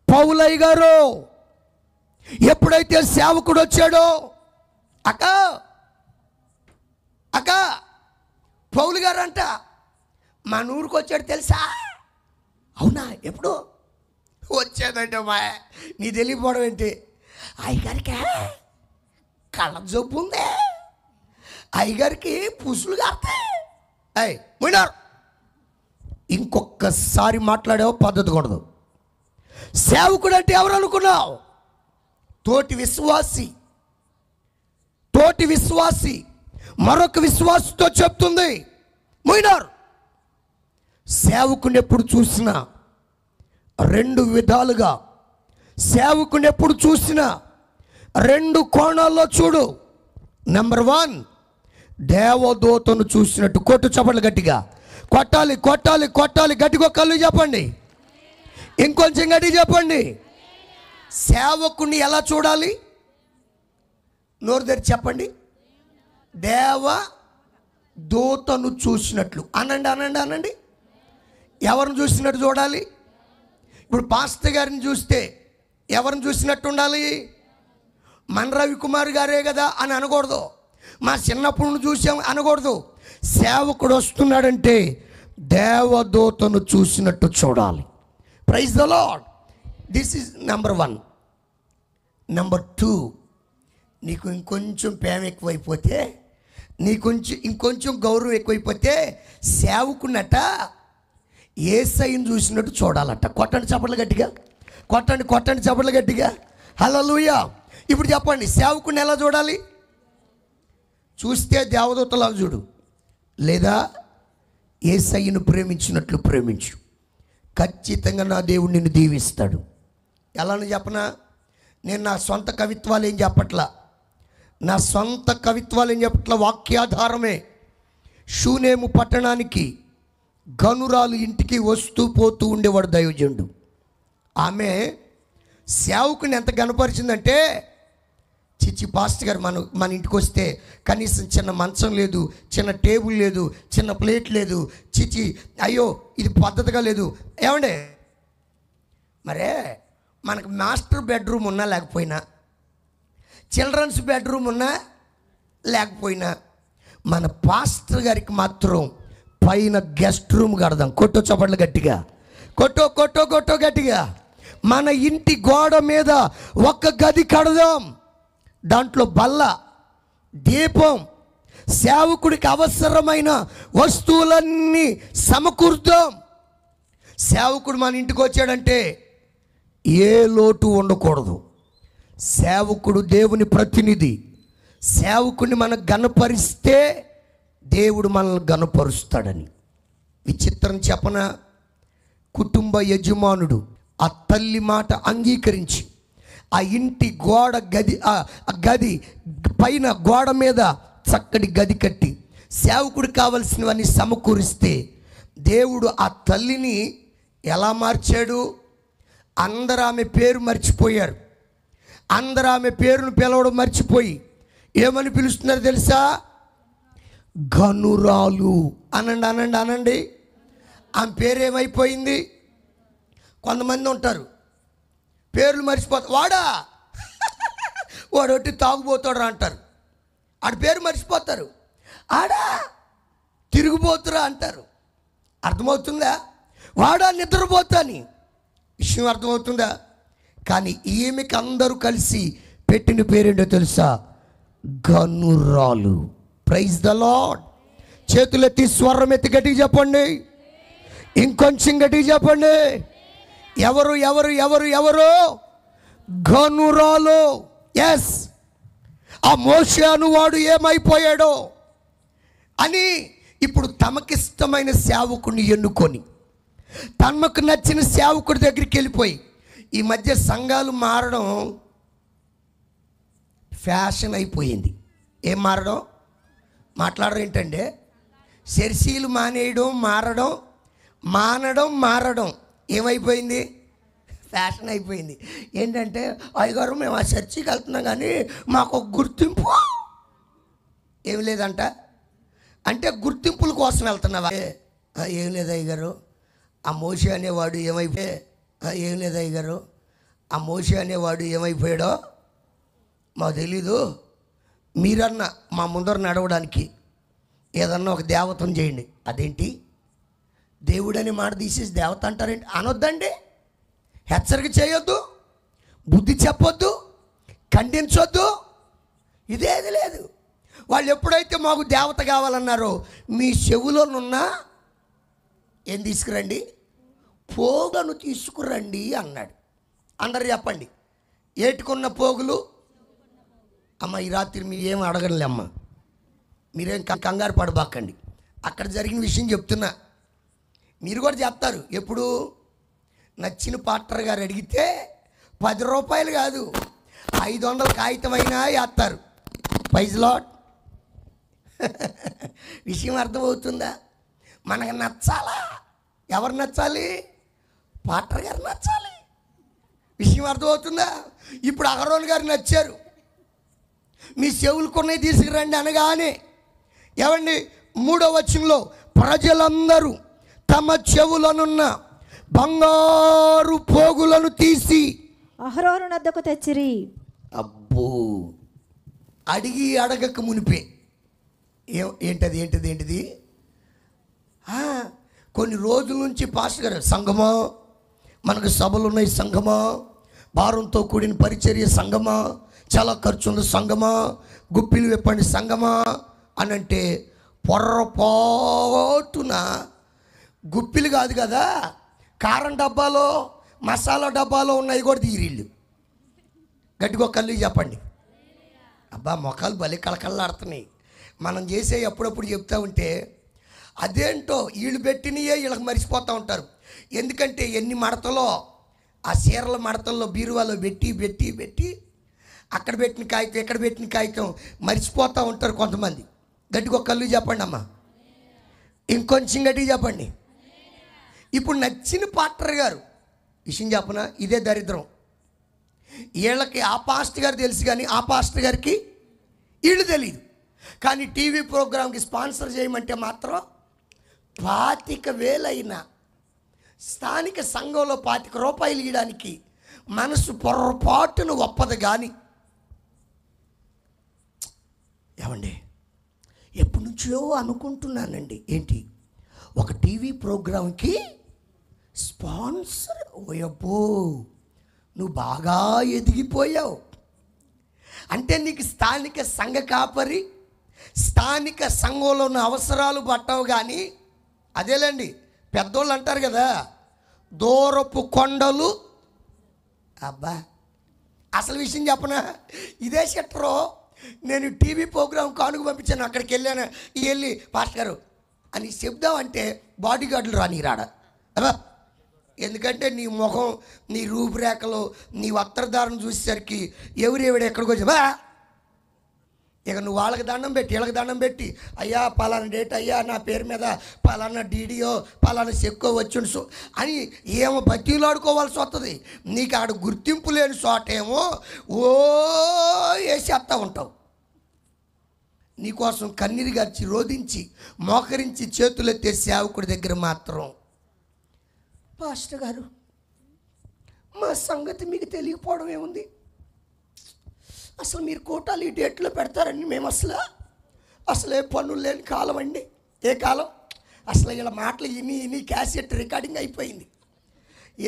పౌలయ్య గారు. ఎప్పుడైతే సేవకుడు వచ్చాడో అక్క పౌలు గారు అంట మన ఊరికి వచ్చాడు తెలుసా? అవునా? ఎప్పుడు వచ్చాడంటే మా నీ తెలియపోవడం ఏంటి? అయ్యగారికి కళ్ళ జబ్బు ఉంది, అయ్యగారికి పుసులు కాస్తాయి. పోయినారు. ఇంకొకసారి మాట్లాడావు పద్ధతి కూడదు. సేవకుడు అంటే ఎవరు అనుకున్నావు? తోటి విశ్వాసి మరొక విశ్వాసతో చెప్తుంది పోయినారు. సేవకుని ఎప్పుడు చూసినా రెండు విధాలుగా, సేవకుని ఎప్పుడు చూసినా రెండు కోణాల్లో చూడు. నెంబర్ 1, దేవదూతను చూసినట్టు. కొట్టు చప్పట్లు గట్టిగా, కొట్టాలి కొట్టాలి కొట్టాలి, గట్టిగా కళ్ళు చెప్పండి, ఇంకొంచెం గట్టిగా చెప్పండి. సేవకుని ఎలా చూడాలి? నోరు తెరిచి చెప్పండి. దేవదూతను చూసినట్లు. అనండి అనండి అనండి. ఎవరిని చూసినట్టు చూడాలి? ఇప్పుడు పాస్టర్ గారిని చూస్తే ఎవరిని చూసినట్టు ఉండాలి? మన రవికుమార్ గారే కదా అని అనకూడదు, మా చిన్నప్పుడు చూసాం అనకూడదు. సేవకుడు వస్తున్నాడంటే దేవదూతను చూసినట్టు చూడాలి. Praise the lord. This is number 1. Number 2, నీకు ఇంకొంచెం ప్రేమ ఎక్కువైపోతే, ఇంకొంచెం గౌరవం ఎక్కువైపోతే సేవకున్నట యేసయ్యను చూసినట్టు చూడాలట. కొట్టండి చప్పట్లు గట్టిగా, కొట్టండి చప్పట్లు గట్టిగా. హల్లెలూయా. ఇప్పుడు చెప్పండి, సేవకుని ఎలా చూడాలి? చూస్తే దేవదూతలాగా చూడు, లేదా యేసయ్యను ప్రేమించినట్లు ప్రేమించు. ఖచ్చితంగా నా దేవుడు నిన్ను దీవిస్తాడు. ఎలానో చెప్పనా? నేను నా సొంత కవిత్వాలు ఏం చెప్పట్లా, వాక్యాధారమే. షూనేము పట్టణానికి గనురాలు ఇంటికి వస్తూ పోతూ ఉండేవాడు దైవజనుడు. ఆమె సేవకుని ఎంత గనపరిచిందంటే, చిచ్చి పాస్టర్ గారు మన ఇంటికి వస్తే కనీసం చిన్న మంచం లేదు, చిన్న టేబుల్ లేదు, చిన్న ప్లేట్ లేదు, చిచి అయ్యో ఇది పద్ధతిగా లేదు. ఏమండే మరే మనకు మాస్టర్ బెడ్రూమ్ ఉన్నా లేకపోయినా, చిల్డ్రన్స్ బెడ్రూమ్ ఉన్నా లేకపోయినా, మన పాస్టర్ గారికి మాత్రం పైన గెస్ట్ రూమ్ కడదాం. కొట్టో చప్పట్లు గట్టిగా, కొట్టో గట్టిగా. మన ఇంటి గోడ మీద ఒక గది కడదాం, దాంట్లో బల్ల, దీపం, సేవకుడికి అవసరమైన వస్తువులన్నీ సమకూర్దాం. సేవకుడు మన ఇంటికి వచ్చాడంటే ఏ లోటు ఉండకూడదు. సేవకుడు దేవుని ప్రతినిధి. సేవకుడిని మనం గణపరిస్తే దేవుడు మనల్ని గణపరుస్తాడని. విచిత్రం చెప్పన, కుటుంబ యజమానుడు ఆ తల్లి మాట అంగీకరించి ఆ ఇంటి గది పైన గోడ మీద చక్కటి గది కట్టి సేవకుడు కావలసినవన్నీ సమకూరిస్తే దేవుడు ఆ తల్లిని ఎలా మార్చాడు? అందరూ ఆమె పేరు మర్చిపోయారు. అందరూ ఆమె పేరును పిలవడం మర్చిపోయి ఏమని పిలుస్తున్నారు తెలుసా? గనురాలు. అనండి. ఆమె పేరు ఏమైపోయింది? కొంతమంది ఉంటారు, పేర్లు మర్చిపోతా. వాడు ఒకటి తాగుపోతాడు అంటారు, ఆడి పేరు మర్చిపోతారు. ఆడా తిరిగిపోతురా అంటారు. అర్థమవుతుందా? వాడా నిద్రపోతాని విషయం అర్థమవుతుందా? కానీ ఈమెకి అందరూ కలిసి పెట్టిన పేరేంటో తెలుసా? గనురాలు. Praise the lord. చేతులెత్తి స్వరం ఎత్తి గట్టిగా చెప్పండి, ఇంకొంచెం గట్టిగా చెప్పండి. ఎవరు ఎవరు ఎవరు ఎవరు? గనురాలు. ఎస్, ఆ మోషే అనువాడు ఏమైపోయాడో అని ఇప్పుడు తమకిష్టమైన సేవకుని ఎన్నుకొని తమకు నచ్చిన సేవకుడి దగ్గరికి వెళ్ళిపోయి, ఈ మధ్య సంఘాలు మారడం ఫ్యాషన్ అయిపోయింది. ఏం మారడం? మాట్లాడడం ఏంటంటే చర్చీలు మానేయడం, మారడం ఏమైపోయింది? ఫ్యాషన్ అయిపోయింది. ఏంటంటే అయ్యగారు మేము ఆ చర్చికి వెళ్తున్నాం కానీ మాకు ఒక గుర్తింపు ఏం లేదంట. అంటే గుర్తింపుల కోసం వెళ్తున్నావా? ఏం లేదు అయ్యగారు, ఆ మోషే అనేవాడు ఏం లేదు అయ్యగారు, ఆ మోషే అనేవాడు ఏమైపోయాడో మాకు తెలీదు. మీరన్నా మా ముందర నడవడానికి ఏదన్నా ఒక దేవతను చేయండి. అదేంటి దేవుడని మాట తీసేసి దేవత అంటారేంటి? అనొద్దండి. హెచ్చరిక చేయొద్దు, బుద్ధి చెప్పొద్దు, ఖండించొద్దు. ఇదేది లేదు. వాళ్ళు ఎప్పుడైతే మాకు దేవత కావాలన్నారో మీ చెవులోనున్న ఏం తీసుకురండి? పోగులను తీసుకురండి అన్నాడు. అందరు చెప్పండి, ఏటుకున్న పోగులు. అమ్మ ఈ రాత్రి మీరు ఏం అడగలే అమ్మ, మీరేం కంగారు పడబాకండి. అక్కడ జరిగిన విషయం చెప్తున్నా, మీరు కూడా చెప్తారు. ఎప్పుడు నచ్చిన పాస్టర్ గారు అడిగితే 10 రూపాయలు కాదు 500 కాగితమైనా వేస్తారు. Praise lord. విషయం అర్థమవుతుందా? మనకు నచ్చాలా? ఎవరు నచ్చాలి? పాస్టర్ గారు నచ్చాలి. విషయం అర్థమవుతుందా? ఇప్పుడు అహరోన్ గారు నచ్చారు. మీ చెవులు కొన్ని తీసుకురండి అనగానే ఏమండి 3వ వచనంలో ప్రజలందరూ తమ చెవులనున్న బంగారు పోగులను తీసి అహరోను వద్దకు తెచ్చిరి. అబ్బో, అడగక మునిపే ఏంటిది కొన్ని రోజుల నుంచి పాస్టర్ గారు, సంఘమా, మనకు సభలు ఉన్నాయి సంఘమా, భారంతో కూడిన పరిచర్య సంఘమా, చాలా ఖర్చు ఉంది సంఘమా, గుప్పిలు విప్పండి సంఘమా అని అంటే పొర్రపాటున గుప్పిలు కాదు కదా, కారం డబ్బాలో మసాలా డబ్బాలో ఉన్నాయి కూడా తీరిళ్ళు. గట్టిగా కళ్ళు చెప్పండి. అబ్బా మొఖాలు భలే కళకళలాడుతున్నాయి. మనం చేసే అప్పుడప్పుడు చెప్తా ఉంటే అదేంటో వీళ్ళు పెట్టినయే వీళ్ళకి మర్చిపోతూ ఉంటారు. ఎందుకంటే ఎన్ని మడతలో ఆ చీరల మడతల్లో బీరువాలో పెట్టి అక్కడ పెట్టిన కాగితం ఎక్కడ పెట్టిన కాగితం మర్చిపోతూ ఉంటారు కొంతమంది. గట్టిగా కళ్ళు చెప్పండి అమ్మ, ఇంకొంచెం గట్టిగా చెప్పండి. ఇప్పుడు నచ్చిన పాస్టర్ గారు విషయం చెప్పనా, ఇదే దరిద్రం. వీళ్ళకి ఆ పాస్టర్ గారు తెలుసు కానీ ఆ పాస్టర్ గారికి వీళ్ళు తెలియదు. కానీ టీవీ ప్రోగ్రాంకి స్పాన్సర్ చేయమంటే మాత్రం 25,000 స్థానిక సంఘంలో 25 రూపాయలు ఇవ్వడానికి మనసు పొరపాటును ఒప్పదు. కానీ ఏమండి, ఎప్పటి నుంచో అనుకుంటున్నానండి, ఏంటి ఒక టీవీ ప్రోగ్రాంకి స్పాన్సర్. ఓయబ్బో, నువ్వు బాగా ఎదిగిపోయావు. అంటే నీకు స్థానిక సంఘ కాపరి, స్థానిక సంఘంలో ఉన్న అవసరాలు పట్టవు. కానీ అదేలేండి పెద్దోళ్ళు అంటారు కదా, దూరపు కొండలు. అబ్బా, అసలు విషయం చెప్పనా, ఇదే షట్టరు నేను టీవీ ప్రోగ్రాం కానుక పంపించాను, అక్కడికి వెళ్ళి పాస్టర్ గారు అని చెప్దామంటే బాడీ గార్డులు రాడా. అబ్బా, ఎందుకంటే నీ ముఖం, నీ రూపురేఖలు, నీ వస్త్రధారణ చూసేసరికి ఎవరెవడు ఎక్కడికి వచ్చా ఇక నువ్వు వాళ్ళకి దండం పెట్టి వీళ్ళకి దండం పెట్టి, అయ్యా పలానా డేట్, అయ్యా నా పేరు మీద పలానా డీడీఓ పలానా చెక్కో వచ్చుండు అని ఏమో బతిలాడుకోవాల్సి వస్తుంది. నీకు ఆడ గుర్తింపు లేని చోటేమో ఓ వేసేస్తా ఉంటావు. నీకోసం కన్నీరు గార్చి రోధించి మోకరించి చేతులెత్తే సేవకుడి దగ్గర మాత్రం, పాస్టర్ గారు మా సంగతి మీకు తెలియకపోవడం ఏముంది, అసలు మీరు కోటాలు ఈ డేట్లో పెడతారని మేము అసలే పనులు లేని కాలం అండి. ఏ కాలం? అసలు ఇలా మాటలు ఇని క్యాసెట్ రికార్డింగ్ అయిపోయింది.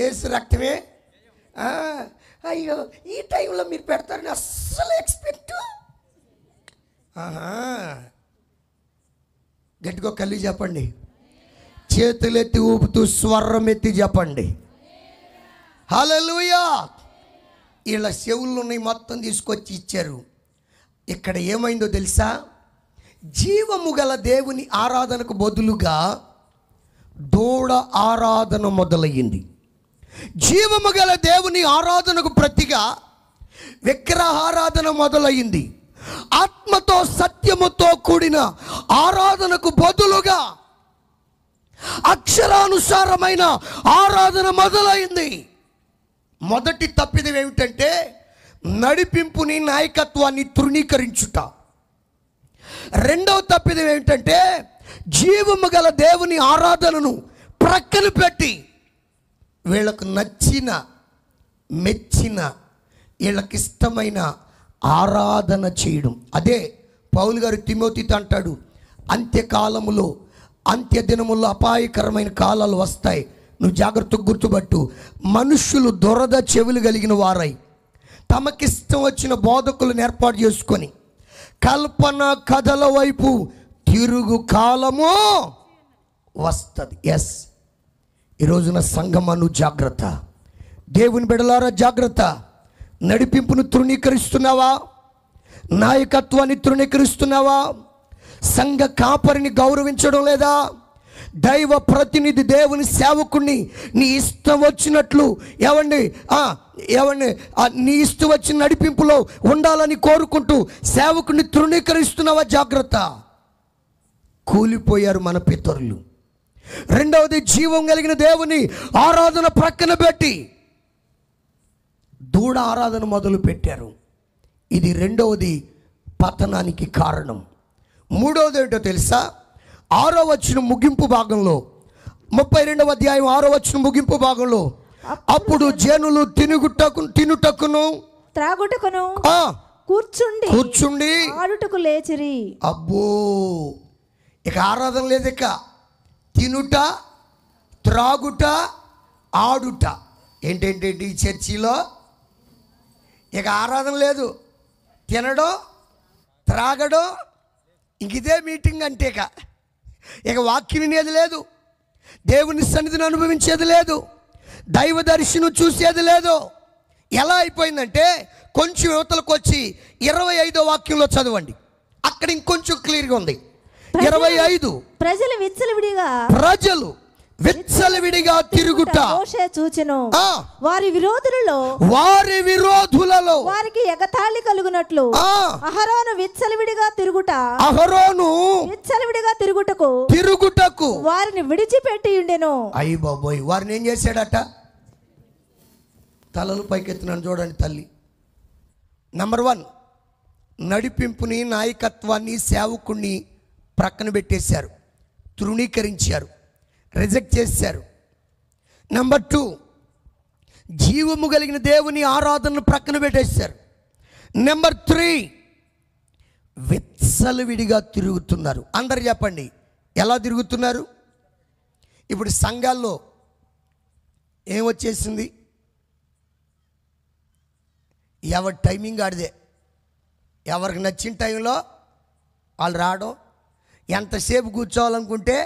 ఏసు రక్తమే. అయ్యో ఈ టైంలో మీరు పెడతారని అస్సలు ఎక్స్పెక్ట్. గట్టిగా కలిగి చెప్పండి, చేతులెత్తి ఊపుతూ స్వరం ఎత్తి చెప్పండి హల్లెలూయా. ఇలా చెవుల్లోని మొత్తం తీసుకొచ్చి ఇచ్చారు. ఇక్కడ ఏమైందో తెలుసా? జీవము గల దేవుని ఆరాధనకు బదులుగా దూడ ఆరాధన మొదలయ్యింది. జీవము గల దేవుని ఆరాధనకు ప్రతిగా విగ్రహారాధన మొదలయ్యింది. ఆత్మతో సత్యముతో కూడిన ఆరాధనకు బదులుగా అక్షరానుసారమైన ఆరాధన మొదలైంది. మొదటి తప్పిదం ఏమిటంటే నడిపింపుని నాయకత్వాన్ని తృణీకరించుట. రెండవ తప్పిదం ఏమిటంటే జీవము గల దేవుని ఆరాధనను ప్రక్కన పెట్టి వీళ్ళకు నచ్చిన మెచ్చిన వీళ్ళకిష్టమైన ఆరాధన చేయడం. అదే పౌలు గారు తిమోతితో అంటాడు, అంత్యకాలములో అంత్య దినముల్లో అపాయకరమైన కాలాలు వస్తాయి, నువ్వు జాగ్రత్తగా గుర్తుపట్టు. మనుష్యులు దురద చెవులు కలిగిన వారై తమకిష్టం వచ్చిన బోధకులను ఏర్పాటు చేసుకొని కల్పన కథల వైపు తిరుగు కాలము వస్తుంది. ఎస్, ఈరోజున సంగమను జాగ్రత్త, దేవుని బిడ్డలారా జాగ్రత్త. నడిపింపును తృణీకరిస్తున్నావా? నాయకత్వాన్ని తృణీకరిస్తున్నావా? సంఘ కాపరిని గౌరవించడం లేదా? దైవ ప్రతినిధి దేవుని సేవకుడిని నీ ఇష్టం వచ్చినట్లు ఏవండి నీ ఇష్టం వచ్చిన నడిపింపులో ఉండాలని కోరుకుంటూ సేవకుడిని తృణీకరిస్తున్నావా? జాగ్రత్త. కూలిపోయారు మన పితరులు. రెండవది, జీవం కలిగిన దేవుని ఆరాధన ప్రక్కన పెట్టి దూడ ఆరాధన మొదలు పెట్టారు. ఇది రెండవది పతనానికి కారణం. మూడవది ఏంటో తెలుసా? 6వ వచనం ముగింపు భాగంలో, 32వ అధ్యాయం 6వ వచనం ముగింపు భాగంలో, అప్పుడు జనులు తినుటకును త్రాగుటకును కూర్చుండి ఆడుటకు లేచిరి. అబ్బో, ఇక ఆరాధన లేదు. ఇక తినుట, త్రాగుట, ఆడుట. ఏంటేంటి ఈ చర్చిలో? ఇక ఆరాధన లేదు, తినడం, త్రాగడం, ఇంక ఇదే మీటింగ్ అంటే. ఇక వాక్యం వినేది లేదు, దేవుని సన్నిధిని అనుభవించేది లేదు, దైవ దర్శనం చూసేది లేదు. ఎలా అయిపోయిందంటే, కొంచెం యువతలకు వచ్చి 25వ వాక్యంలో చదవండి, అక్కడ ఇంకొంచెం క్లియర్గా ఉంది. 25 ప్రజలు విచ్చలవిడిగా తిరుగుట చూచెను. వారి విరోధులలో వారికి ఎగతాళి కలుగునట్లు అహరోను విచ్చలవిడిగా తిరుగుటకు వారిని విడిచిపెట్టి ఉండెను. అయ్య బాబోయ్, వారిని ఏం చేశాడట? తలలు పైకెత్తున్నాను చూడండి తల్లి. నంబర్ 1, నడిపింపుని నాయకత్వాన్ని సేవకుణ్ణి ప్రక్కన పెట్టేశారు, తృణీకరించారు, రిజెక్ట్ చేశారు. నెంబర్ 2, జీవము కలిగిన దేవుని ఆరాధనను ప్రక్కన పెట్టేశారు. నెంబర్ 3, విచ్చలవిడిగా తిరుగుతున్నారు. అందరు చెప్పండి, ఎలా తిరుగుతున్నారు? ఇప్పుడు సంఘాల్లో ఏమొచ్చేసింది? ఎవరి టైమింగ్ ఆడిదే. ఎవరికి నచ్చిన టైంలో వాళ్ళు రావడం, ఎంతసేపు కూర్చోవాలనుకుంటే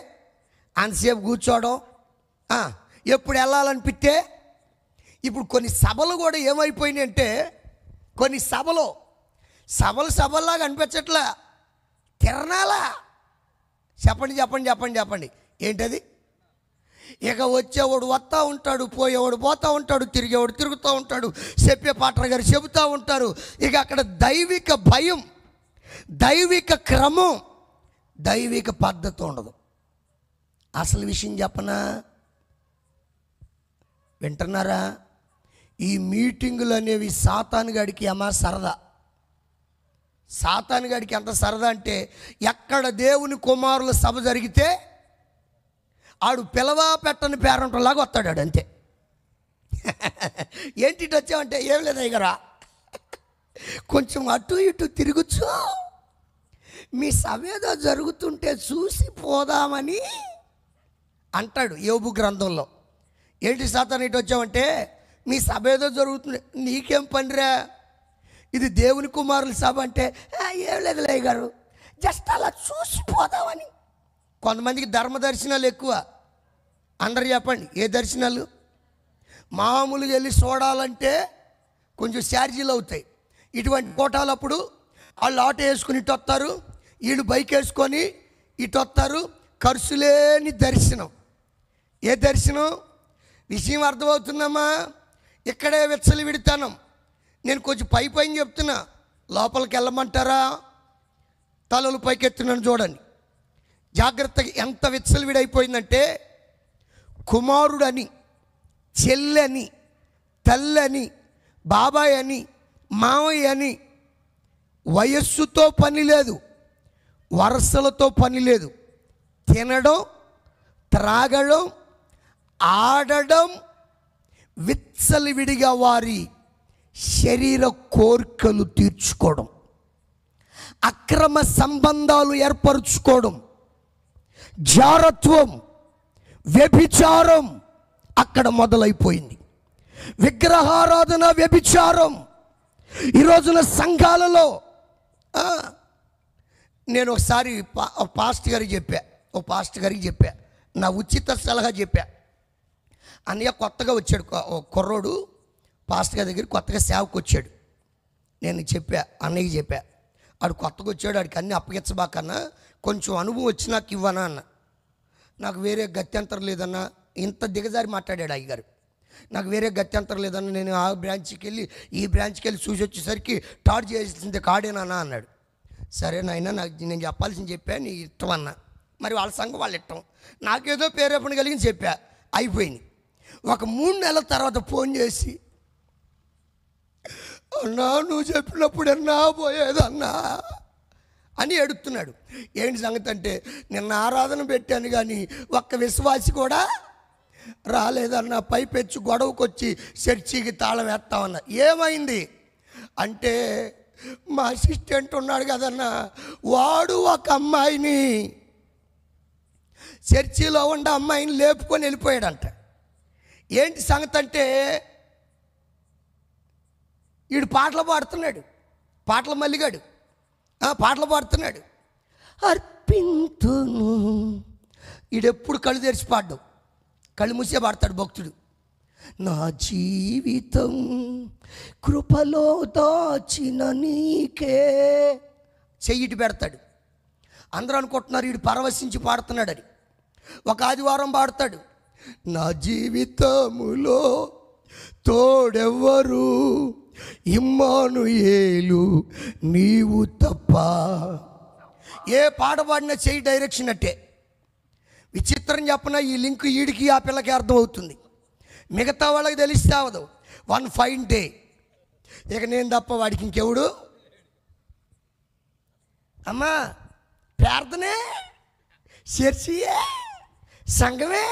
అంతసేపు కూర్చోవడం, ఎప్పుడు వెళ్ళాలనిపిస్తే. ఇప్పుడు కొన్ని సభలు కూడా ఏమైపోయినాయి అంటే, కొన్ని సభల్లాగా అనిపించట్లా, తిరణాలా. చెప్పండి ఏంటది? ఇక వచ్చేవాడు వస్తూ ఉంటాడు, పోయేవాడు పోతూ ఉంటాడు, తిరిగేవాడు తిరుగుతూ ఉంటాడు, చెప్పే పాత్ర గారు చెబుతూ ఉంటారు. ఇక అక్కడ దైవిక భయం, దైవిక క్రమం, దైవిక పద్ధతి ఉండదు. అసలు విషయం చెప్పనా? వింటున్నారా? ఈ మీటింగులు అనేవి సాతానుగాడికి సరదా. సాతానుగాడికి ఎంత సరదా అంటే, ఎక్కడ దేవుని కుమారుల సభ జరిగితే ఆడు పిలవా పెట్టని పేరంటలాగా వస్తాడు అంతే. ఏంటి ఇటు వచ్చావంటే ఏం లేదు అయ్యగారా, కొంచెం అటు ఇటు తిరుగుచు మీ సవేదో జరుగుతుంటే చూసి పోదామని అంటాడు యోబు గ్రంథంలో. ఏంటి సాతాను ఇటు వచ్చావంటే మీ సభ ఏదో జరుగుతుంది, నీకేం పనిరా, ఇది దేవుని కుమారుల సభ అంటే ఏం లేదు అయ్య గారు, జస్ట్ అలా చూసిపోదామని. కొంతమందికి ధర్మ దర్శనాలు ఎక్కువ. అందరు చెప్పండి ఏ దర్శనాలు? మామూలుగా వెళ్ళి చూడాలంటే కొంచెం ఛార్జీలు అవుతాయి. ఇటువంటి కోటాలప్పుడు వాళ్ళు ఆటో వేసుకుని ఇటు వస్తారు, వీళ్ళు బైక్ వేసుకొని ఇటు వస్తారు. ఖర్చు లేని దర్శనం. ఏ దర్శనం? విషయం అర్థమవుతుందమ్మా. ఇక్కడే విచ్చలు విడతానం. నేను కొంచెం పైన చెప్తున్నా, లోపలికి వెళ్ళమంటారా? తలలు పైకెత్తున్నాను చూడండి జాగ్రత్తగా. ఎంత విచ్చలు విడైపోయిందంటే కుమారుడని, చెల్లని, తల్లని, బాబాయ్ అని, మావయ్య అని వయస్సుతో పని లేదు, వరసలతో పని లేదు. తినడం, త్రాగడం, ఆడడం, విచ్చలవిడిగా వారి శరీర కోరికలు తీర్చుకోవడం, అక్రమ సంబంధాలు ఏర్పరచుకోవడం, జారత్వం, వ్యభిచారం అక్కడ మొదలైపోయింది. విగ్రహారాధన, వ్యభిచారం ఈ రోజున సంఘాలలో. నేను ఒకసారి పాస్టర్ గారికి చెప్పా, నా ఉచిత సలహా చెప్పా. అన్నయ్య కొత్తగా వచ్చాడు కుర్రోడు, పాస్టర్ గారి దగ్గర కొత్తగా సేవకు వచ్చాడు. నేను చెప్పా, అన్నయ్యకి చెప్పా, ఆడు కొత్తగా వచ్చాడు, ఆడికి అన్నీ అప్పగించబాకన్నా, కొంచెం అనుభవం వచ్చి నాకు ఇవ్వనా అన్న. నాకు వేరే గత్యంతరం లేదన్నా. ఇంత దిగజారి మాట్లాడాడు అయ్యగారు. నాకు వేరే గత్యంతరం లేదన్నా, నేను ఆ బ్రాంచ్కి వెళ్ళి ఈ బ్రాంచ్కి వెళ్ళి చూసి వచ్చేసరికి టార్చ్ చేసింది కాడేనా అన్నాడు. సరే నాయన, నేను చెప్పాల్సింది చెప్పా, నీ ఇష్టం అన్నా. మరి వాళ్ళ సంఘం వాళ్ళ ఇష్టం, నాకేదో పేరేపణ కలిగింది చెప్పా, అయిపోయింది. ఒక 3 నెలల తర్వాత ఫోన్ చేసి, అన్నా నువ్వు చెప్పినప్పుడు అన్నా పోయేదన్నా అని ఎడుతున్నాడు. ఏంటి సంగతి అంటే, నిన్న ఆరాధన పెట్టాను కానీ ఒక్క విశ్వాసి కూడా రాలేదన్నా, పైపెచ్చి గొడవకు వచ్చి చర్చికి తాళం వేస్తామన్నా. ఏమైంది అంటే, మా అసిస్టెంట్ ఉన్నాడు కదన్నా, వాడు ఒక అమ్మాయిని, చర్చిలో ఉండే అమ్మాయిని లేపుకొని వెళ్ళిపోయాడంట. ఏంటి సంగతి అంటే, వీడు పాటలు పాడుతున్నాడు, పాటలు మల్లిగాడు పాటలు పాడుతున్నాడు. అర్పింతును, వీడెప్పుడు కళ్ళు తెరిచి పాడ్డు, కళ్ళు మూసే పాడతాడు భక్తుడు. నా జీవితం కృపలో దాచిన నీకే చెయ్యిటి పెడతాడు. అందరూ అనుకుంటున్నారు వీడు పరవశించి పాడుతున్నాడని. ఒక ఆదివారం పాడతాడు, నా జీవితములో తోడెవ్వరు ఇమ్మానుయేలు నీవు తప్ప. ఏ పాట పాడినా చెయ్యి డైరెక్షన్ అట్టే. విచిత్రం చెప్పిన ఈ లింక్ ఈడికి ఆ పిల్లకి అర్థమవుతుంది, మిగతా వాళ్ళకి తెలిస్తే అవదు. 1 ఫైన్ డే ఇక నేను తప్ప వాడికి ఇంకెవడు. అమ్మా ప్రార్థనే, చర్చియే, సంఘమే,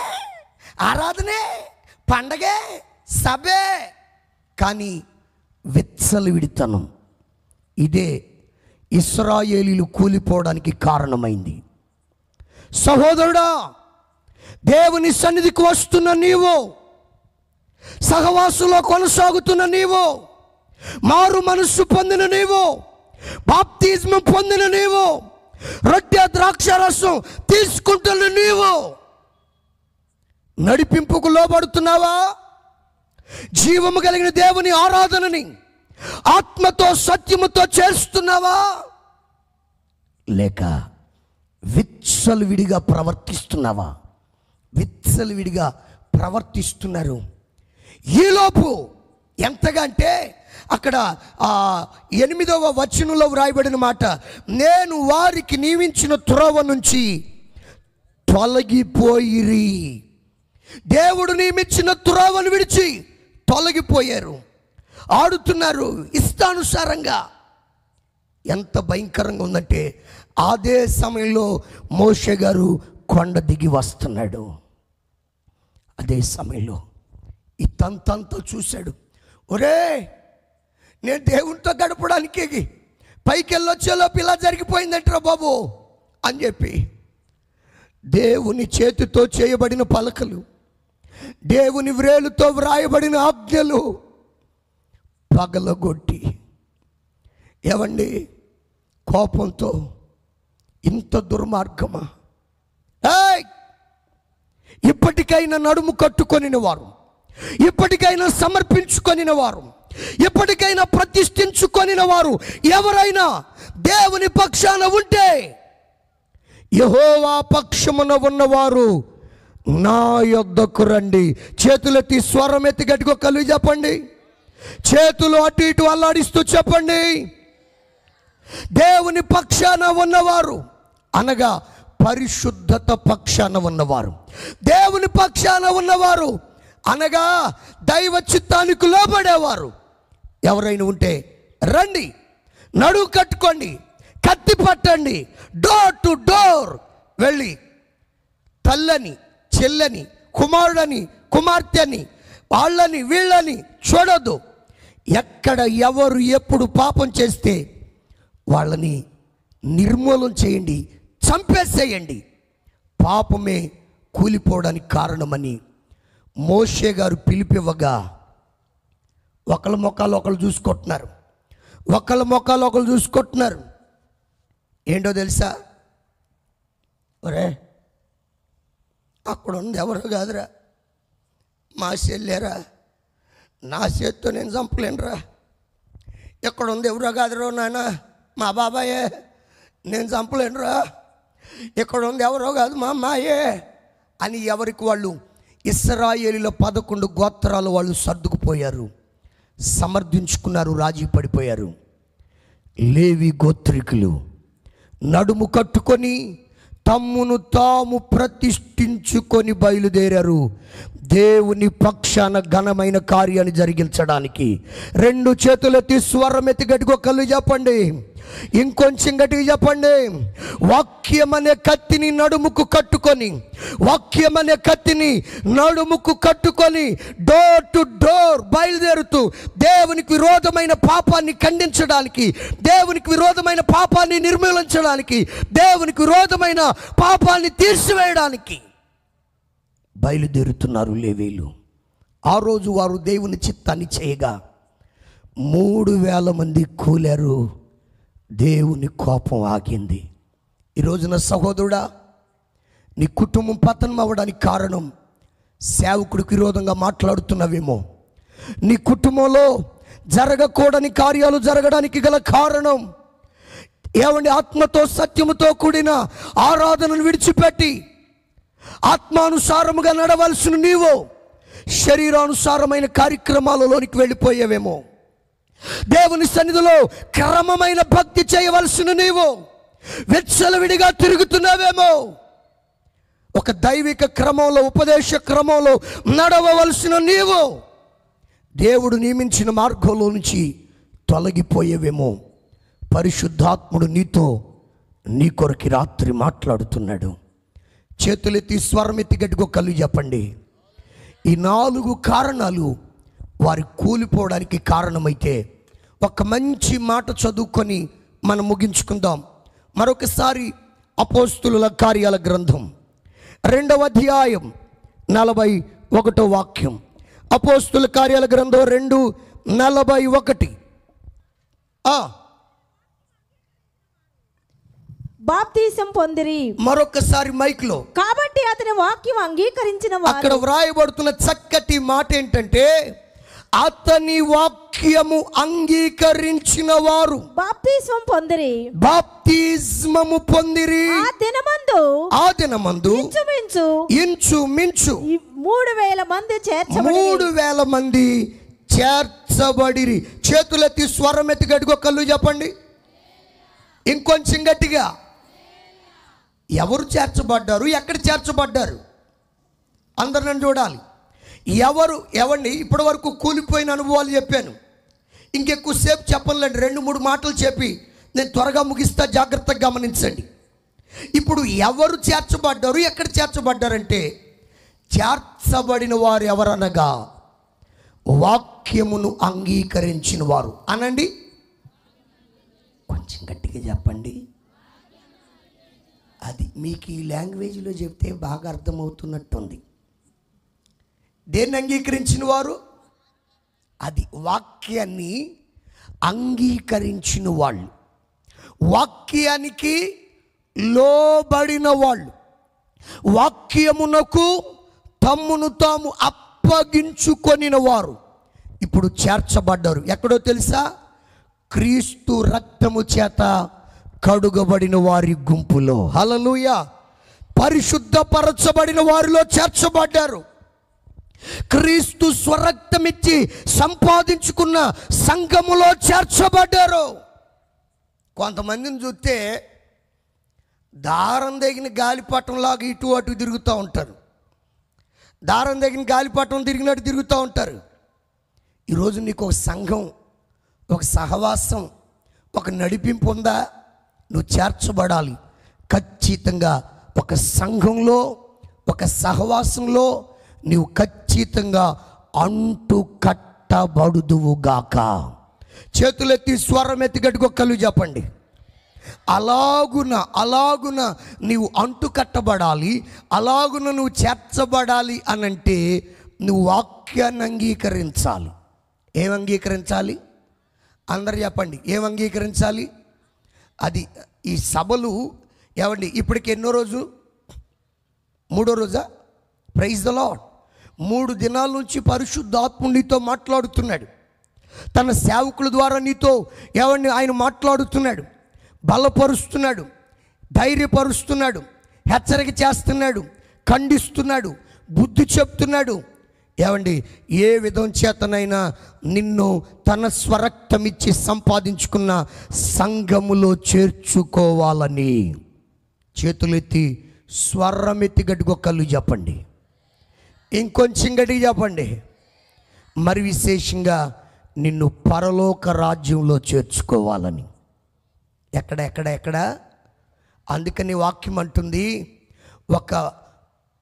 ఆరాధనే, పండగే, సభే, కానీ విచ్చలవిడితనం ఇదే ఇశ్రాయేలీలు కూలిపోవడానికి కారణమైంది. సహోదరుడా, దేవుని సన్నిధికి వస్తున్న నీవు, సహవాసులో కొనసాగుతున్న నీవు, మారు మనస్సు పొందిన నీవు, బాప్తిజం పొందిన నీవు, రొట్టె ద్రాక్షరసం తీసుకుంటున్న నీవు నడిపింపుకు లోబడుతున్నావా? జీవము కలిగిన దేవుని ఆరాధనని ఆత్మతో సత్యముతో చేస్తున్నావా? లేక విచ్చలవిడిగా ప్రవర్తిస్తున్నావా? విచ్చలవిడిగా ప్రవర్తిస్తున్నారు. ఈలోపు ఎంతగా అంటే, అక్కడ 8వ వచనంలో వ్రాయబడిన మాట, నేను వారికి నియమించిన త్రోవ నుంచి తొలగిపోయిరి. దేవుడు నియమించిన త్రోవను విడిచి తొలగిపోయారు, ఆడుతున్నారు ఇష్టానుసారంగా. ఎంత భయంకరంగా ఉందంటే, అదే సమయంలో మోషే గారు కొండ దిగి వస్తున్నాడు. అదే సమయంలో ఈ తంతంతా చూశాడు. ఒరే, నేను దేవునితో గడపడానికి పైకి వెళ్ళొచ్చేలోపు ఇలా జరిగిపోయిందంటరా బాబు అని చెప్పి దేవుని చేతితో చేయబడిన పలకలు, దేవుని వ్రేలుతో వ్రాయబడిన ఆజ్ఞలు పగలగొట్టి, ఏవండి కోపంతో ఇంత దుర్మార్గమా? ఇప్పటికైనా నడుము కట్టుకొనిన వారు, ఇప్పటికైనా సమర్పించుకొనిన వారు, ఇప్పటికైనా ప్రతిష్ఠించుకొనిన వారు ఎవరైనా దేవుని పక్షాన ఉంటే, యెహోవా పక్షమున ఉన్నవారు నా యొద్దకు రండి. చేతులెత్తి స్వరం ఎత్తి గట్టిగా కలిగి చెప్పండి. చేతులు అటు ఇటు అల్లాడిస్తూ చెప్పండి. దేవుని పక్షాన ఉన్నవారు అనగా పరిశుద్ధత పక్షాన ఉన్నవారు, దేవుని పక్షాన ఉన్నవారు అనగా దైవ చిత్తానికి లోబడేవారు ఎవరైనా ఉంటే రండి, నడువు కట్టుకోండి, కత్తి పట్టండి, డోర్ టు డోర్ వెళ్ళి తల్లని, చెల్లని, కుమారుడని, కుమార్తెని, వాళ్ళని వీళ్ళని చూడొద్దు. ఎక్కడ ఎవరు ఎప్పుడు పాపం చేస్తే వాళ్ళని నిర్మూలన చేయండి, చంపేసేయండి. పాపమే కూలిపోవడానికి కారణమని మోషే గారు పిలిపివ్వగా ఒకళ్ళ మొక్కలు ఒకళ్ళు చూసుకుంటున్నారు, ఒకళ్ళ మొక్కలు ఒకళ్ళు చూసుకుంటున్నారు. ఏంటో తెలుసా? ఒరే, అక్కడ ఉంది ఎవరు కాదురా, మా చెల్లేరా, నా చేత్తో నేను చంపలేనురా. ఇక్కడ ఉంది ఎవరో కాదురా నాన్న, మా బాబాయే, నేను చంపలేనురా. ఇక్కడ ఉంది ఎవరో కాదు మా అమ్మాయే అని ఎవరికి వాళ్ళు ఇశ్రాయేలీల 11 గోత్రాలు వాళ్ళు సర్దుకుపోయారు, సమర్థించుకున్నారు, రాజీ పడిపోయారు. లేవి గోత్రికులు నడుము కట్టుకొని తమ్మును తాము ప్రతిష్ఠించుకొని బయలుదేరారు దేవుని పక్షాన ఘనమైన కార్యాన్ని జరిగించడానికి. 2 చేతులెత్తి స్వరం ఎత్తి గట్టిగా కళ్ళు చెప్పండి, ఇంకొంచెం గట్టిగా చెప్పండి. వాక్యం అనే కత్తిని నడుముకు కట్టుకొని, వాక్యం అనే కత్తిని నడుముకు కట్టుకొని డోర్ టు డోర్ బయలుదేరుతూ దేవునికి విరోధమైన పాపాన్ని ఖండించడానికి, దేవునికి విరోధమైన పాపాన్ని నిర్మూలించడానికి, దేవునికి విరోధమైన పాపాన్ని తీర్చివేయడానికి బయలుదేరుతున్నారు లేవీలు. ఆ రోజు వారు దేవుని చిత్తాన్ని చేయగా 3000 మంది కూలారు. దేవుని కోపం ఆగింది. ఈ రోజున సహోదరుడా, నీ కుటుంబం పతనం అవ్వడానికి కారణం సేవకుడికి విరోధంగా మాట్లాడుతున్నావేమో. నీ కుటుంబంలో జరగకూడని కార్యాలు జరగడానికి గల కారణం ఏమండి? ఆత్మతో సత్యముతో కూడిన ఆరాధనను విడిచిపెట్టి ఆత్మానుసారముగా నడవలసిన నీవు శరీరానుసారమైన కార్యక్రమాలలోనికి వెళ్ళిపోయేవేమో. దేవుని సన్నిధిలో క్రమమైన భక్తి చేయవలసిన నీవు విచ్చలవిడిగా తిరుగుతున్నావేమో. ఒక దైవిక క్రమంలో, ఉపదేశ క్రమంలో నడవవలసిన నీవు దేవుడు నియమించిన మార్గంలో నుంచి తొలగిపోయేవేమో. పరిశుద్ధాత్ముడు నీతో, నీ కొరకు రాత్రి మాట్లాడుతున్నాడు. చేతులెత్తి స్వరమెత్తి గట్టిగా కళ్ళు చెప్పండి. ఈ 4 కారణాలు వారి కూలిపోవడానికి కారణమైతే ఒక మంచి మాట చదువుకొని మనం ముగించుకుందాం. మరొకసారి అపోస్తులుల కార్యాల గ్రంథం 2వ అధ్యాయం 41వ వాక్యం. అపోస్తుల కార్యాల గ్రంథం 2:41. బాప్తీసం పొందిరి. మరొకసారి మైక్ లో. కాబట్టి అతని వాక్యం అంగీకరించిన వారు. అక్కడ వ్రాయబడుతున్న చక్కటి మాట ఏంటంటే, అతని వాక్యము అంగీకరించిన వారు బాప్తిస్మం పొందిరి. బాప్తిస్మము పొందిరి. ఆ దినమందు ఇంచుమించు 3000 మంది చేర్చబడిరి. 3000 మంది చేర్చబడిరి. చేతులెత్తి స్వరం ఎత్తి గట్టిగా కళ్ళు చెప్పండి, ఇంకొంచెం గట్టిగా. ఎవరు చేర్చబడ్డారు? ఎక్కడ చేర్చబడ్డారు? అందరు నన్ను చూడాలి. ఎవండి ఇప్పటి వరకు కూలిపోయిన అనుభవాలు చెప్పాను. ఇంకెక్కువసేపు చెప్పనులేండి, 2-3 మాటలు చెప్పి నేను త్వరగా ముగిస్తా, జాగ్రత్తగా గమనించండి. ఇప్పుడు ఎవరు చేర్చబడ్డారు, ఎక్కడ చేర్చబడ్డారంటే, చేర్చబడిన వారు ఎవరనగా వాక్యమును అంగీకరించిన వారు అనండి. కొంచెం గట్టిగా చెప్పండి. అది మీకు ఈ లాంగ్వేజ్లో చెప్తే బాగా అర్థమవుతున్నట్టుంది. దేన్ని అంగీకరించిన వారు? అది వాక్యాన్ని అంగీకరించిన వాళ్ళు, వాక్యానికి లోబడిన వాళ్ళు, వాక్యమునకు తమ్మును తాము అప్పగించుకొనిన వారు ఇప్పుడు చేర్చబడ్డారు. ఎక్కడో తెలుసా? క్రీస్తు రక్తము చేత కడుగబడిన వారి గుంపులో. హల్లెలూయా. పరిశుద్ధపరచబడిన వారిలో చేర్చబడ్డారు. క్రీస్తు స్వరక్తమిచ్చి సంపాదించుకున్న సంఘములో చేర్చబడ్డారు. కొంతమందిని చూస్తే దారం తెగిన గాలిపటంలాగా ఇటు అటు తిరుగుతూ ఉంటారు. దారం తెగిన గాలిపటం తిరిగినట్టు తిరుగుతూ ఉంటారు. ఈరోజు నీకు ఒక సంఘం, ఒక సహవాసం, ఒక నడిపింపు ఉందా? నువ్వు చేర్చబడాలి. ఖచ్చితంగా ఒక సంఘంలో, ఒక సహవాసంలో నీవు ఖచ్చితంగా అంటు కట్టబడుదువుగాక. చేతులెత్తి స్వరం ఎత్తి గట్టుకొక్కలు చెప్పండి. అలాగున నీవు అంటు కట్టబడాలి, అలాగున నువ్వు చేర్చబడాలి అనంటే నువ్వు వాక్యాన్ని అంగీకరించాలి. ఏం అంగీకరించాలి? అందరు చెప్పండి. ఏం అంగీకరించాలి? అది ఈ సభలు ఏమండి ఇప్పటికి ఎన్నో రోజు? 3వ రోజా? Praise the lord. 3 దినాల నుంచి పరిశుద్ధాత్ముడు నీతో మాట్లాడుతున్నాడు. తన సేవకుల ద్వారా నీతో ఏమండి ఆయన మాట్లాడుతున్నాడు, బలపరుస్తున్నాడు, ధైర్యపరుస్తున్నాడు, హెచ్చరిక చేస్తున్నాడు, ఖండిస్తున్నాడు, బుద్ధి చెప్తున్నాడు. ఏమండి ఏ విధం చేతనైనా నిన్ను తన స్వరక్తమిచ్చి సంపాదించుకున్న సంఘములో చేర్చుకోవాలని. చేతులెత్తి స్వరమెత్తి గట్టుకొక్కలు చెప్పండి. ఇంకొంచెం గట్టిగా చెప్పండి. మరి విశేషంగా నిన్ను పరలోక రాజ్యంలో చేర్చుకోవాలని. ఎక్కడ అందుకని వాక్యం అంటుంది,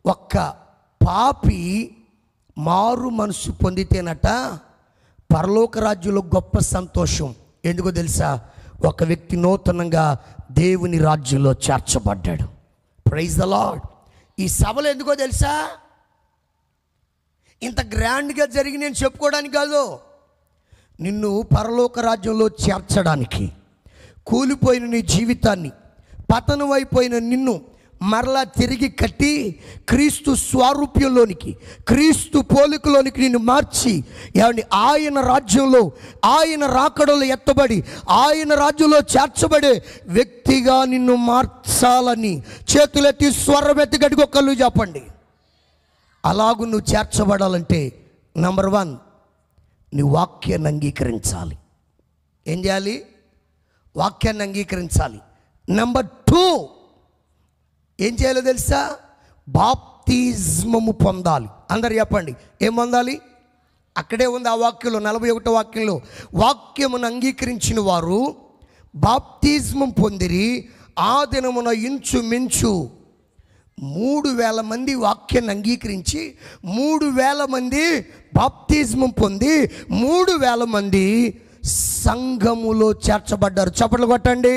ఒక్క పాపి మారు మనసు పొందితేనట పరలోక రాజ్యంలో గొప్ప సంతోషం. ఎందుకో తెలుసా? ఒక వ్యక్తి నూతనంగా దేవుని రాజ్యంలో చేర్చబడ్డాడు. Praise the lord. ఈ సభలు ఎందుకో తెలుసా? ఇంత గ్రాండ్గా జరిగి నేను చెప్పుకోవడానికి కాదు, నిన్ను పరలోక రాజ్యంలో చేర్చడానికి. కూలిపోయిన నీ జీవితాన్ని, పతనమైపోయిన నిన్ను మరలా తిరిగి కట్టి క్రీస్తు స్వారూప్యంలోనికి, క్రీస్తు పోలికలోనికి నిన్ను మార్చి ఏమండి ఆయన రాజ్యంలో, ఆయన రాకడలో ఎత్తబడి ఆయన రాజ్యంలో చేర్చబడే వ్యక్తిగా నిన్ను మార్చాలని. చేతులెత్తి స్వరమెత్తి గట్టుకొక్కలు చెప్పండి. అలాగూ నువ్వు చేర్చబడాలంటే నంబర్ 1 నీ వాక్యాన్ని అంగీకరించాలి. ఏం చేయాలి? వాక్యాన్ని అంగీకరించాలి. నంబర్ 2 ఏం చేయాలో తెలుసా? బాప్తిజమము పొందాలి. అందరు చెప్పండి. ఏం పొందాలి? అక్కడే ఉంది ఆ వాక్యంలో, 41వ వాక్యంలో, వాక్యమును అంగీకరించిన వారు బాప్తిజమం పొందిరి. ఆ దినమున ఇంచుమించు 3,000 మంది వాక్యాన్ని అంగీకరించి 3,000 మంది బాప్తిజమం పొంది 3,000 మంది సంఘములో చేర్చబడ్డారు. చప్పట్లు కొట్టండి.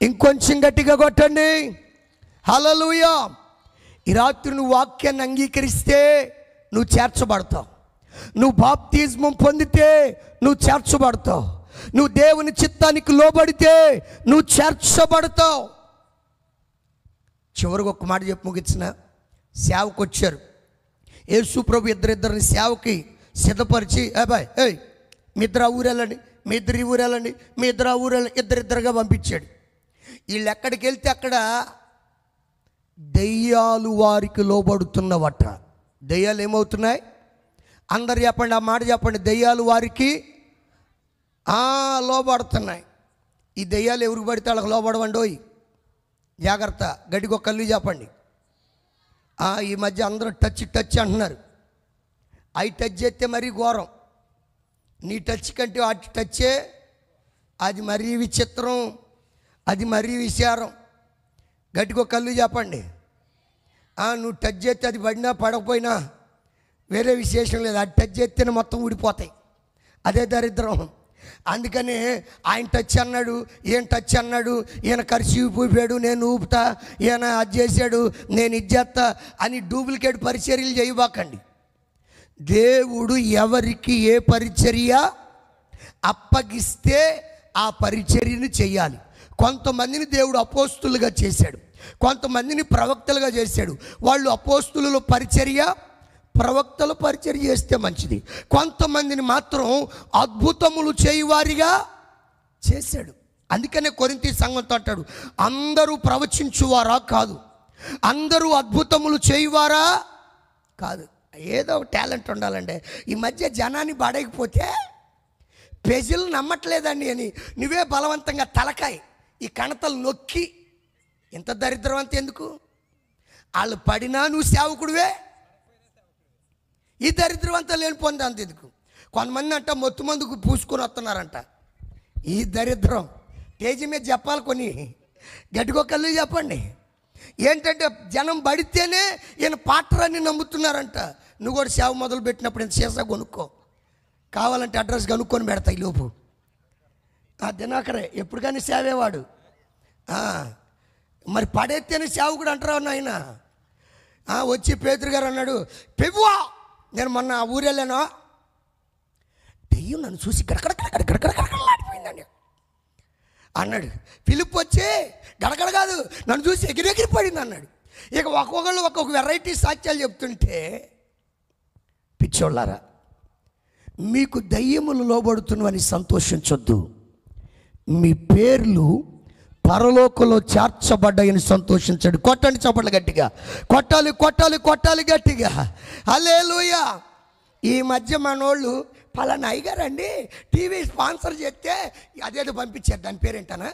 ఇంకొంచెం గట్టిగా కొట్టండి. హల్లెలూయా. ఈ రాత్రి నువ్వు వాక్యాన్ని అంగీకరిస్తే నువ్వు చేర్చబడతావు. నువ్వు బాప్తిజమం పొందితే నువ్వు చేర్చబడతావు. నువ్వు దేవుని చిత్తానికి లోబడితే నువ్వు చేర్చబడతావు. చివరికి ఒక మాట చెప్పి ముగించిన. సేవకు వచ్చారు. యేసు ప్రభు ఇద్దరిని సేవకి సిద్ధపరిచి, బాయ్ మీ ఇద్దరు ఆ ఊరు వెళ్ళండి, మీ ఇద్దరు ఈ ఊరు వెళ్ళండి, మీ ఇద్దరు ఆ ఊరు వెళ్ళండి, ఇద్దరిద్దరుగా పంపించాడు. వీళ్ళు ఎక్కడికి వెళ్తే అక్కడ దెయ్యాలు వారికి లోబడుతున్నవట. దెయ్యాలు ఏమవుతున్నాయి? అందరు చెప్పండి, ఆ మాట చెప్పండి. దెయ్యాలు వారికి లోబడుతున్నాయి. ఈ దెయ్యాలు ఎవరికి పడితే వాళ్ళకి లోబడవండోయ్. జాగ్రత్త. గడికొక్కళ్ళు చెప్పండి. ఈ మధ్య అందరూ టచ్ అంటున్నారు. అవి టచ్ చేస్తే మరీ ఘోరం. నీ టచ్ కంటే వాటి టచ్చే అది మరీ విచిత్రం, అది మరీ విచారం. గట్టికొక్కళ్ళు చెప్పండి. నువ్వు టచ్ చేస్తే అది పడినా పడకపోయినా వేరే విశేషం లేదు. అది టచ్ చేస్తేనే మొత్తం ఊడిపోతాయి, అదే దరిద్రం. అందుకని ఆయన టచ్ అన్నాడు, ఈయన టచ్ అన్నాడు, ఈయన కరిసి ఊపాడు నేను ఊపుతా, ఈయన అది చేశాడు నేను ఇది చేస్తా అని డూప్లికేట్ పరిచర్యలు చేయబాకండి. దేవుడు ఎవరికి ఏ పరిచర్య అప్పగిస్తే ఆ పరిచర్యను చెయ్యాలి. కొంతమందిని దేవుడు అపోస్తులుగా చేశాడు, కొంతమందిని ప్రవక్తలుగా చేశాడు. వాళ్ళు అపోస్తుల పరిచర్య, ప్రవక్తల పరిచర్య చేస్తే మంచిది. కొంతమందిని మాత్రం అద్భుతములు చేయువారిగా చేశాడు. అందుకనే కొరింథీ సంఘంతో అంటాడు, అందరూ ప్రవచించువారా కాదు, అందరూ అద్భుతములు చేయువారా కాదు. ఏదో ఒక టాలెంట్ ఉండాలండి. ఈ మధ్య జనాన్ని పడకపోతే ప్రజలు నమ్మట్లేదండి అని నువ్వే బలవంతంగా తలకాయ ఈ కణతలు నొక్కి, ఇంత దరిద్రం అంత ఎందుకు? వాళ్ళు పడినా నువ్వు సేవకుడివే, ఈ దరిద్రం అంతా లేని పొందే అంత ఎందుకు? కొంతమంది అంట మొత్తం మందుకు పూసుకొని వస్తున్నారంట. ఈ దరిద్రం తేజీ మీద చెప్పాలి, కొన్ని గడ్డికొకళ్ళు చెప్పండి. ఏంటంటే జనం పడితేనే ఈయన పాటరాన్ని నమ్ముతున్నారంట. నువ్వు కూడా సేవ మొదలు పెట్టినప్పుడు ఇంత సీసా కొనుక్కో, కావాలంటే అడ్రస్ కనుక్కొని పెడతా. ఈ లోపు ఆ దినాకరే ఎప్పుడు కానీ సేవేవాడు. మరి పడేస్తేనే సేవకుడు అంటారా నాయన? వచ్చి పేతురు గారు అన్నాడు, పెవ్వా నేను మొన్న ఊరెళ్ళాను, దెయ్యం నన్ను చూసి గడగడగడగడగడగడగడలాడిపోయిందండి అన్నాడు. ఫిలిప్ వచ్చి గడగడ కాదు నన్ను చూసి ఎగిరెగిరి పడింది అన్నాడు. ఇక ఒక్కొక్కళ్ళు ఒక్కొక్క వెరైటీ సాక్ష్యాలు చెప్తుంటే, పిచ్చోళ్ళారా మీకు దయ్యములు లోబడుతున్నవని సంతోషించొద్దు, మీ పేర్లు పరలోకంలో చేర్చబడ్డాయని సంతోషించండి. కొట్టండి చప్పట్లు గట్టిగా, కొట్టాలి కొట్టాలి కొట్టాలి గట్టిగా. హల్లెలూయా. ఈ మధ్య మనోళ్ళు పలానా అయ్యగారండి టీవీ స్పాన్సర్ చేస్తే అదేదో పంపించారు, దాని పేరేంటనా,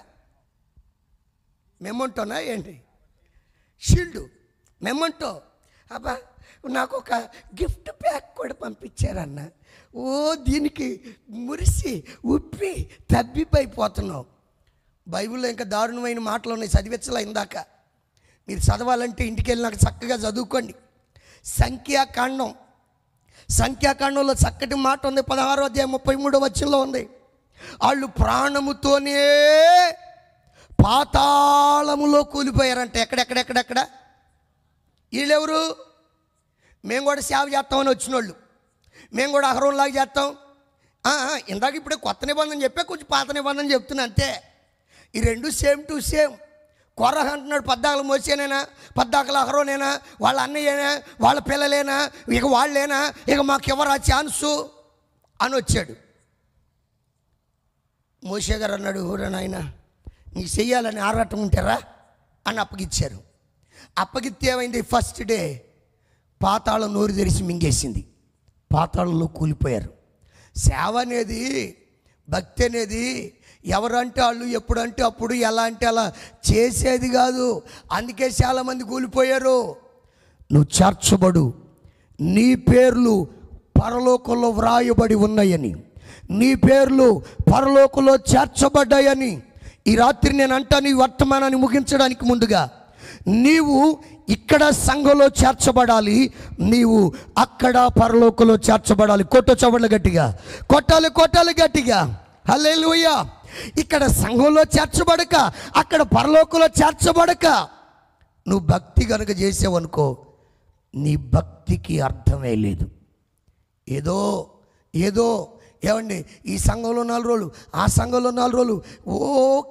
మెమోంటోనా ఏంటి, షీల్డ్ మెమోంటో. అబ్బా నాకు ఒక గిఫ్ట్ ప్యాక్ కూడా పంపించారన్న. ఓ దీనికి మురిసి ఉప్పి తబ్బిపోతున్నావు. బైబిల్లో ఇంకా దారుణమైన మాటలు ఉన్నాయి, చదివించలా ఇందాక. మీరు చదవాలంటే ఇంటికి వెళ్ళి నాకు చక్కగా చదువుకోండి. సంఖ్యాకాండంలో చక్కటి మాట ఉంది, 16వ అధ్యాయం 33వ వచనంలో ఉంది. వాళ్ళు ప్రాణముతోనే పాతాళములో కూలిపోయారంట. ఎక్కడెక్కడెక్కడెక్కడ? వీళ్ళెవరు? మేము కూడా సేవ చేస్తామని వచ్చిన వాళ్ళు, మేము కూడా అహరోన్లాగా చేస్తాం. ఇందాక ఇప్పుడే కొత్త నిబంధన చెప్పే, కొంచెం పాత నిబంధన చెప్తున్నా అంతే. ఈ రెండు సేమ్ టు సేమ్. కొరహ అంటున్నాడు 14 మోసేనేనా, 14 అహరోనేనా, వాళ్ళ అన్నయ్యేనా, వాళ్ళ పిల్లలేనా, ఇక వాళ్ళేనా, ఇక మాకు ఎవరు ఆ ఛాన్సు అని వచ్చాడు. మోసే గారు అన్నాడు, నాయన నీకు చెయ్యాలని ఆరాటం ఉంటారా అని అప్పగిచ్చారు. అప్పగిస్తే ఏమైంది? ఫస్ట్ డే పాతాళం నోరు తెరిచి మింగేసింది, పాతాళంలో కూలిపోయారు. సేవ అనేది, భక్తి అనేది ఎవరంటే వాళ్ళు, ఎప్పుడంటే అప్పుడు, ఎలా అంటే అలా చేసేది కాదు. అందుకే చాలామంది కూలిపోయారు. నువ్వు చేర్చబడు, నీ పేర్లు పరలోకంలో వ్రాయబడి ఉన్నాయని, నీ పేర్లు పరలోకంలో చేర్చబడ్డాయని ఈ రాత్రి నేను అంటాను. ఈ వర్తమానాన్ని ముగించడానికి ముందుగా నీవు ఇక్కడ సంఘంలో చేర్చబడాలి, నీవు అక్కడ పరలోకంలో చేర్చబడాలి. కొట్టచబడలు గట్టిగా, కొట్టాలి కొట్టాలి గట్టిగా. హల్లెలూయా. ఇక్కడ సంఘంలో చేర్చబడక, అక్కడ పరలోకంలో చేర్చబడక నువ్వు భక్తి కనుక చేసావనుకో, నీ భక్తికి అర్థమే లేదు. ఏదో ఏదో ఏమండి, ఈ సంఘంలో 4 రోజులు, ఆ సంఘంలో 4 రోజులు, ఓ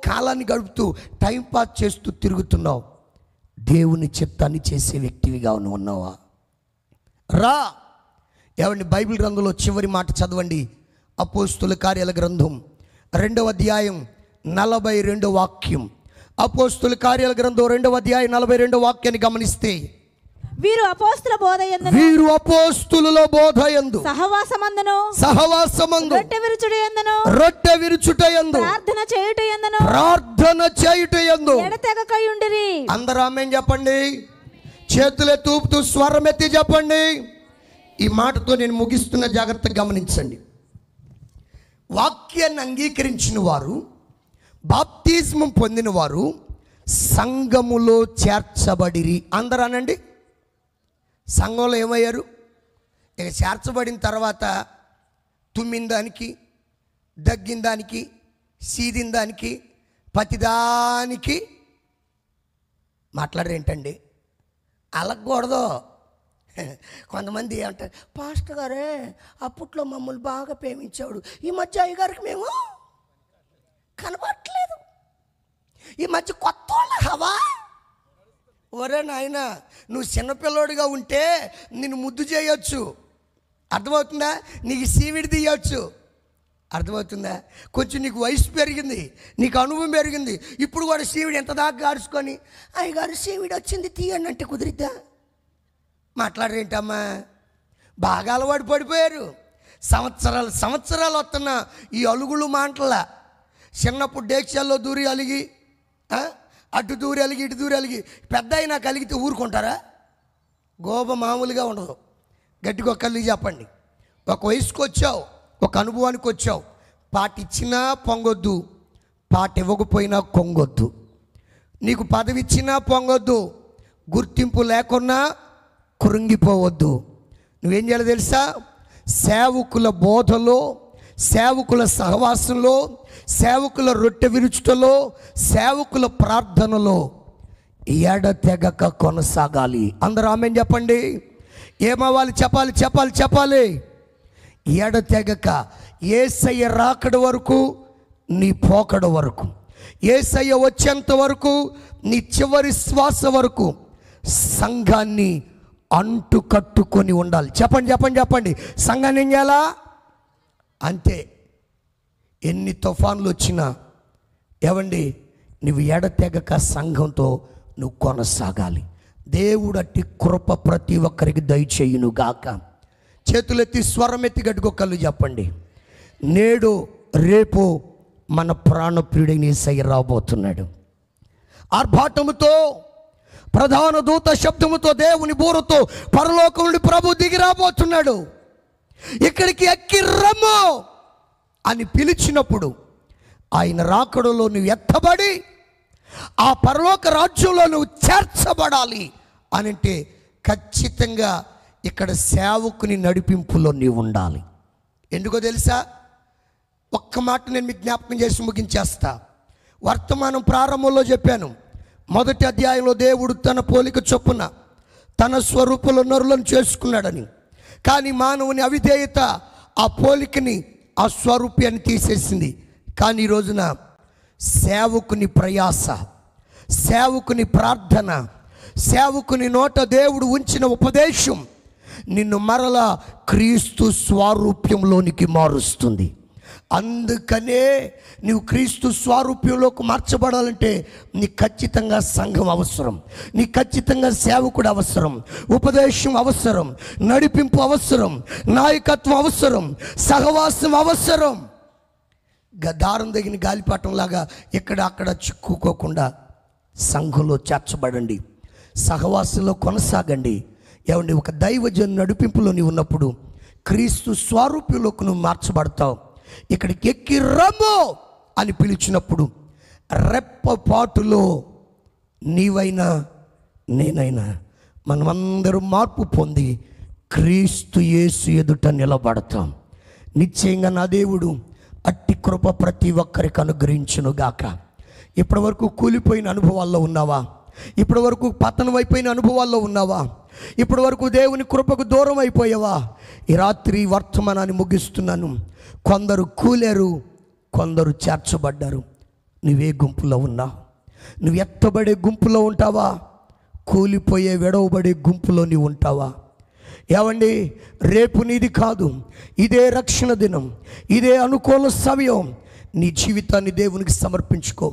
కాలాన్ని గడుపుతూ టైంపాస్ చేస్తూ తిరుగుతున్నావు. దేవుని చిత్తాన్ని చేసే వ్యక్తివిగా ఉన్నావా? రా. ఏమండి, బైబిల్ గ్రంథంలో చివరి మాట చదవండి. అపోస్తుల కార్యాల గ్రంథం 2వ అధ్యాయం 42వ వాక్యం. అపోస్తుల కార్యాల గ్రంథం 2వ అధ్యాయం 42వ వాక్యాన్ని గమనిస్తే, వీరు అపోస్తుల బోధయందు, వీరు అపోస్తుల బోధయందు, సహవాసమందును, రొట్టె విరుచుటయందు, ప్రార్థన చేయుటయందు ఎడతెగక ఉండిరి. అందరూ ఆమేన్ చెప్పండి. చేతులెత్తి ఊపుతూ స్వరమెత్తి చెప్పండి. ఈ మాటతో నేను ముగిస్తున్న, జాగ్రత్తగా గమనించండి. వాక్యాన్ని అంగీకరించిన వారు, బాప్తిస్మం పొందిన వారు సంఘములో చేర్చబడిరి. అందరూ అనండి. సంఘంలో ఏమయ్యారు? ఇక చేర్చబడిన తర్వాత తుమ్మిన దానికి, దగ్గిన దానికి, సీదిన దానికి, ప్రతిదానికి మాట్లాడరేంటండి? అలగకూడదు. కొంతమంది ఏమంటారు, పాస్టర్ గారే అప్పట్లో మమ్మల్ని బాగా ప్రేమించాడు, ఈ మధ్య అయ్యగారికి మేము కనబడట్లేదు, ఈ మధ్య కొత్త వాళ్ళ హవా. ఒరే నాయన, నువ్వు చిన్నపిల్లోడిగా ఉంటే నిన్ను ముద్దు చేయొచ్చు, అర్థమవుతుందా? నీకు సీవిడి తీయవచ్చు, అర్థమవుతుందా? కొంచెం నీకు వయసు పెరిగింది, నీకు అనుభవం పెరిగింది, ఇప్పుడు కూడా సీవిడి ఎంత దాకా గాడుచుకొని అయ్యగారు సీవిడి వచ్చింది తీయండి అంటే కుదిరిద్దా? మాట్లాడరేంటమ్మా? బాగా అలవాటు పడిపోయారు. సంవత్సరాలు సంవత్సరాలు వస్తున్న ఈ అలుగులు మాటల. చిన్నప్పుడు డేక్షల్లో దూరి అలిగి, అటు దూరి అలిగి, ఇటు దూరి అలిగి, పెద్ద అయినా కలిగితే ఊరుకుంటారా? గోబ మామూలుగా ఉండదు. గట్టిగా కలిగి చెప్పండి. ఒక వయసుకు వచ్చావు, ఒక అనుభవానికి వచ్చావు, పాట ఇచ్చినా పొంగొద్దు, పాట ఇవ్వకపోయినా కొంగొద్దు. నీకు పదవి ఇచ్చినా పొంగొద్దు, గుర్తింపు లేకున్నా కృంగిపోవద్దు. నువ్వేం చేయాలో తెలుసా? సేవకుల బోధలో, సేవకుల సహవాసంలో, సేవకుల రొట్టె విరుచుటలో, సేవకుల ప్రార్థనలో ఎడతెగక కొనసాగాలి. అందరూ ఆమేన్ చెప్పండి. ఏమవ్వాలి? చెప్పాలి చెప్పాలి చెప్పాలి. ఎడతెగక యేసయ్య రాకడ వరకు, నీ పోకడ వరకు, యేసయ్య వచ్చేంత వరకు, నీ చివరి శ్వాస వరకు సంఘాన్ని అంటు కట్టుకొని ఉండాలి. చెప్పండి చెప్పండి చెప్పండి. సంఘాన్ని ఏం చేయాలా? అంతే. ఎన్ని తుఫాన్లు వచ్చినా ఏవండి, నువ్వు ఎడతెగక సంఘంతో నువ్వు కొనసాగాలి. దేవుడు అట్టి కృప ప్రతి ఒక్కరికి దయచేయును గాక. చేతులెత్తి స్వరమెత్తి గట్టుకోకళ్ళు చెప్పండి. నేడు రేపు మన ప్రాణప్రియుడైన యేసయ్య రాబోతున్నాడు. ఆర్భాటముతో, ప్రధాన దూత శబ్దముతో, దేవుని బూరతో పరలోకం నుండి ప్రభు దిగి రాబోతున్నాడు. ఇక్కడికి ఎక్కి రమ్ము అని పిలిచినప్పుడు ఆయన రాకడలో నువ్వు ఎత్తబడి ఆ పరలోక రాజ్యంలో నువ్వు చేర్చబడాలి అని అంటే ఖచ్చితంగా ఇక్కడ సేవకుని నడిపింపులో నీవు ఉండాలి. ఎందుకో తెలుసా? ఒక్క మాట నేను మీకు జ్ఞాపకం చేసి ముగించేస్తా. వర్తమానం ప్రారంభంలో చెప్పాను. మొదటి అధ్యాయంలో దేవుడు తన పోలిక చొప్పున తన స్వరూపంలో నరులను చేసుకున్నాడని. కానీ మానవుని అవిధేయత ఆ పోలికని, ఆ స్వరూపాన్ని తీసేసింది. కానీ ఈ రోజున సేవకుని ప్రయాస, సేవకుని ప్రార్థన, సేవకుని నోట దేవుడు ఉంచిన ఉపదేశం నిన్ను మరలా క్రీస్తు స్వారూప్యంలోనికి మారుస్తుంది. అందుకనే నీవు క్రీస్తు స్వారూప్యంలోకి మార్చబడాలంటే నీకు ఖచ్చితంగా సంఘం అవసరం, నీకు ఖచ్చితంగా సేవకుడు అవసరం, ఉపదేశం అవసరం, నడిపింపు అవసరం, నాయకత్వం అవసరం, సహవాసం అవసరం. దారం తగిన గాలిపాటంలాగా ఇక్కడ అక్కడ చిక్కుకోకుండా సంఘంలో చేర్చబడండి, సహవాసంలో కొనసాగండి. ఏమండి, ఒక దైవజన నడిపింపులో నీవు ఉన్నప్పుడు క్రీస్తు స్వారూప్యంలోకి నువ్వు మార్చబడతావు. ఇక్కడికి ఎక్కి రమ్ము అని పిలిచినప్పుడు రెప్పపాటులో నీవైనా నేనైనా మనమందరం మార్పు పొంది క్రీస్తు యేసు ఎదుట నిలబడతాం. నిశ్చయంగా నా దేవుడు అట్టి కృప ప్రతి ఒక్కరికి అనుగ్రహించునుగాక. ఇప్పటి వరకు కూలిపోయిన అనుభవాల్లో ఉన్నావా? ఇప్పటి వరకు పతనం అయిపోయిన అనుభవాల్లో ఉన్నావా? ఇప్పటి వరకు దేవుని కృపకు దూరం అయిపోయావా? ఈ రాత్రి వర్తమానాన్ని ముగిస్తున్నాను. కొందరు కూలారు, కొందరు చేర్చబడ్డారు. నువ్వే గుంపులో ఉన్నావు? నువ్వు ఎత్తబడే గుంపులో ఉంటావా? కూలిపోయే విడవబడే గుంపులో నీవు ఉంటావా? ఏమండి, రేపు నీది కాదు, ఇదే రక్షణ దినం, ఇదే అనుకూల సమయం. నీ జీవితాన్ని దేవునికి సమర్పించుకో.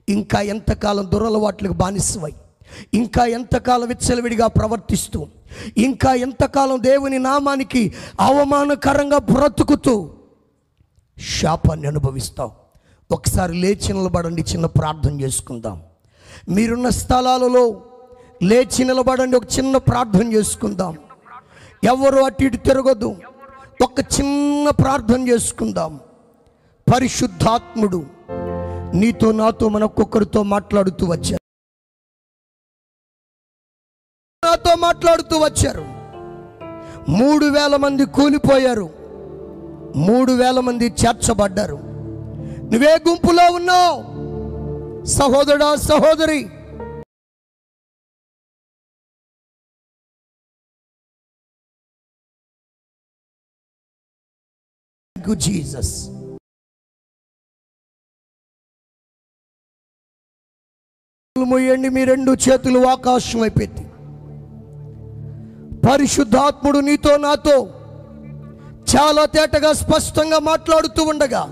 ఇంకా ఎంతకాలం దురలవాట్లకు బానిసవై, ఇంకా ఎంతకాలం విచ్చలవిడిగా ప్రవర్తిస్తూ, ఇంకా ఎంతకాలం దేవుని నామానికి అవమానకరంగా బ్రతుకుతూ శాపాన్ని అనుభవిస్తావు? ఒకసారి లేచి నిలబడండి, చిన్న ప్రార్థన చేసుకుందాం. మీరున్న స్థలాలలో లేచి నిలబడండి, ఒక చిన్న ప్రార్థన చేసుకుందాం. ఎవరు అటు ఇటు తిరగొద్దు, ఒక చిన్న ప్రార్థన చేసుకుందాం. పరిశుద్ధాత్ముడు నీతో నాతో మనకొక్కరితో మాట్లాడుతూ వచ్చారు, నాతో మాట్లాడుతూ వచ్చారు. 3,000 మంది కూలిపోయారు, 3,000 మంది చేర్చబడ్డారు. నువ్వే గుంపులో ఉన్నావు సహోదరుడా, సహోదరి? జీసస్. మొయ్యండి మీ 2 చేతులు ఆకాశం వైపెత్తి. పరిశుద్ధాత్ముడు నీతో నాతో చాలా తేటగా స్పష్టంగా మాట్లాడుతూ ఉండగా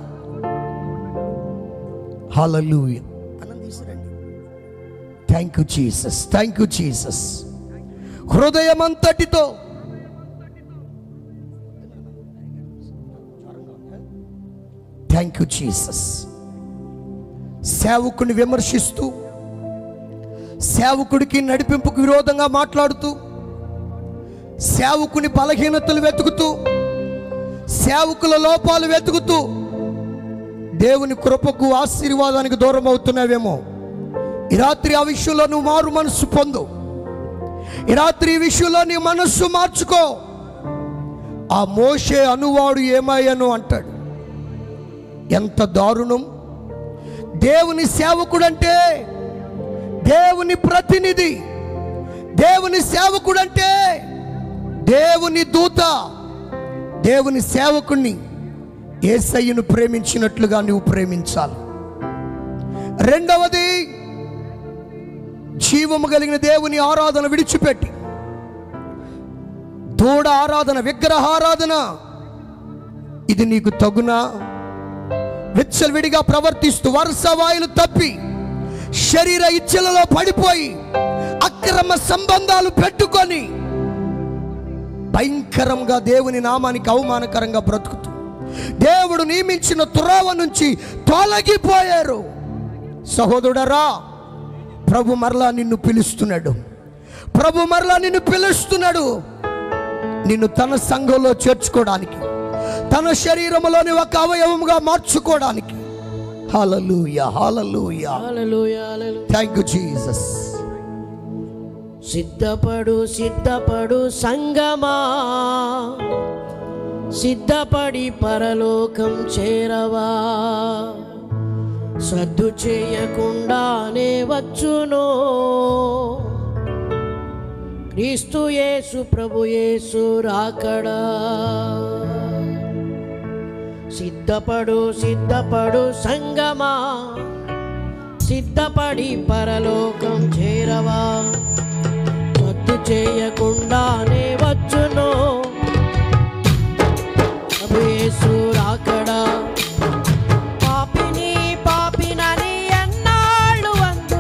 హల్లెలూయా. Thank you Jesus, thank you Jesus. హృదయమంతటితో థ్యాంక్ యూ జీసస్. సేవకుని విమర్శిస్తూ, సేవకుడికి నడిపింపుకు విరోధంగా మాట్లాడుతూ, సేవకుని బలహీనతలు వెతుకుతూ, సేవకుల లోపాలు వెతుకుతూ దేవుని కృపకు ఆశీర్వాదానికి దూరం అవుతున్నావేమో. ఈ రాత్రి ఆ విషయంలో నువ్వు మారు మనస్సు పొందు. ఈ రాత్రి ఈ విషయంలో నీ మనస్సు మార్చుకో. ఆ మోషే అనువాడు ఏమయ్యాను అంటాడు. ఎంత దారుణం! దేవుని సేవకుడంటే, దేవుని ప్రతినిధి, దేవుని సేవకుడంటే దేవుని దూత, దేవుని సేవకుణ్ణి యేసయ్యను ప్రేమించినట్లుగా నువ్వు ప్రేమించాలి. రెండవది, జీవము కలిగిన దేవుని ఆరాధన విడిచిపెట్టి దూడ ఆరాధన, విగ్రహారాధన, ఇది నీకు తగునా? విచ్చలవిడిగా ప్రవర్తిస్తూ వరుసవాయులు తప్పి శరీర ఇచ్చలలో పడిపోయి అక్రమ సంబంధాలు పెట్టుకొని భయంకరంగా దేవుని నామానికి అవమానకరంగా బ్రతుకుతూ దేవుడు నియమించిన త్రోవ నుంచి తొలగిపోయారు. సహోదరుడరా, ప్రభు మరలా నిన్ను పిలుస్తున్నాడు. ప్రభు మరలా నిన్ను పిలుస్తున్నాడు. నిన్ను తన సంఘంలో చేర్చుకోవడానికి, తన శరీరంలోని ఒక అవయవముగా మార్చుకోవడానికి. హల్లెలూయా, హల్లెలూయా, హల్లెలూయా, హల్లెలూయా. Thank you Jesus. సిద్ధపడు, సిద్ధపడు సంగమా, సిద్ధపడి పరలోకం చేరవా. సద్దు చేయకుండానే వచ్చును క్రీస్తు యేసు, ప్రభు యేసు రాకడా. సిద్ధపడు, సిద్ధపడు సంగమా, సిద్ధపడి పరలోకం చేరవా. సద్దు చేయకుండానే వచ్చును ప్రభు యేసు రాకడా. పాపిని పాపినని ఎన్నాళ్ళు వందు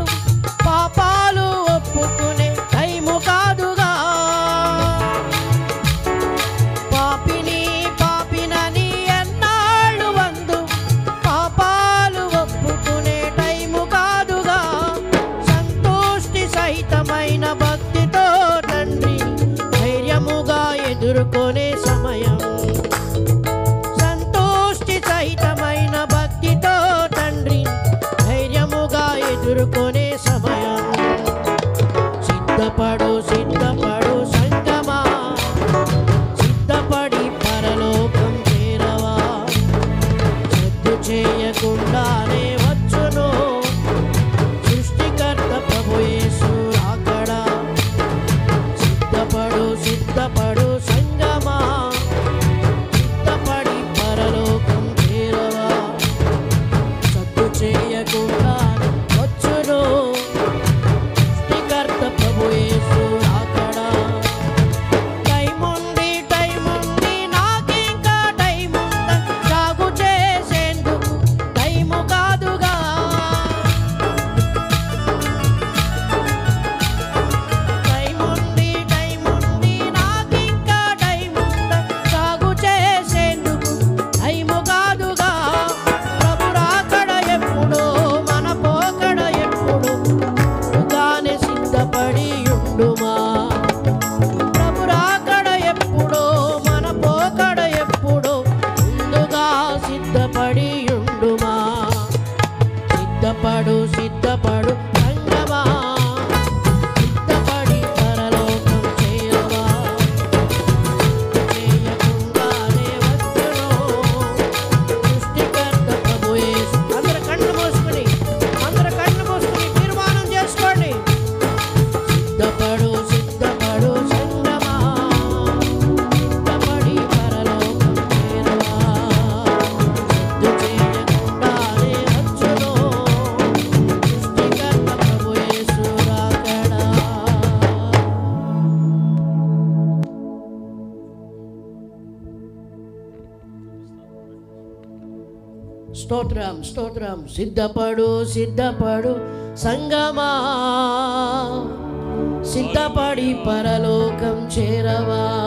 పాపాలు ఒప్పుకునే టైము కాదుగా. పాపిని పాపినని ఎన్నాళ్ళు వందు పాపాలు ఒప్పుకునే టైము కాదుగా. సంతోష్టి సహితమైన భక్తితో తండ్రి ధైర్యముగా ఎదుర్కొనే సమయం. సంతోష్టి సహితమైన భక్తితో తండ్రి ధైర్యముగా ఎదుర్కొనే సమయం. సిద్ధపడు, సిద్ధపడు సంగమా, సిద్ధపడి పరలోకం చేరవా. సద్దు చేయకుండానే వచ్చును సృష్టికర్త ప్రభు యేసు రాకడా. సిద్ధపడు, సిద్ధపడు సంగమా, సిద్ధపడి పరలోకం చేరవా. సద్దు చేయకుండానే వచ్చును స్తోత్రం స్తోత్రం. సిద్ధపడు సిద్ధపడు సంగమా, సిద్ధపడి పరలోకం చేరవా.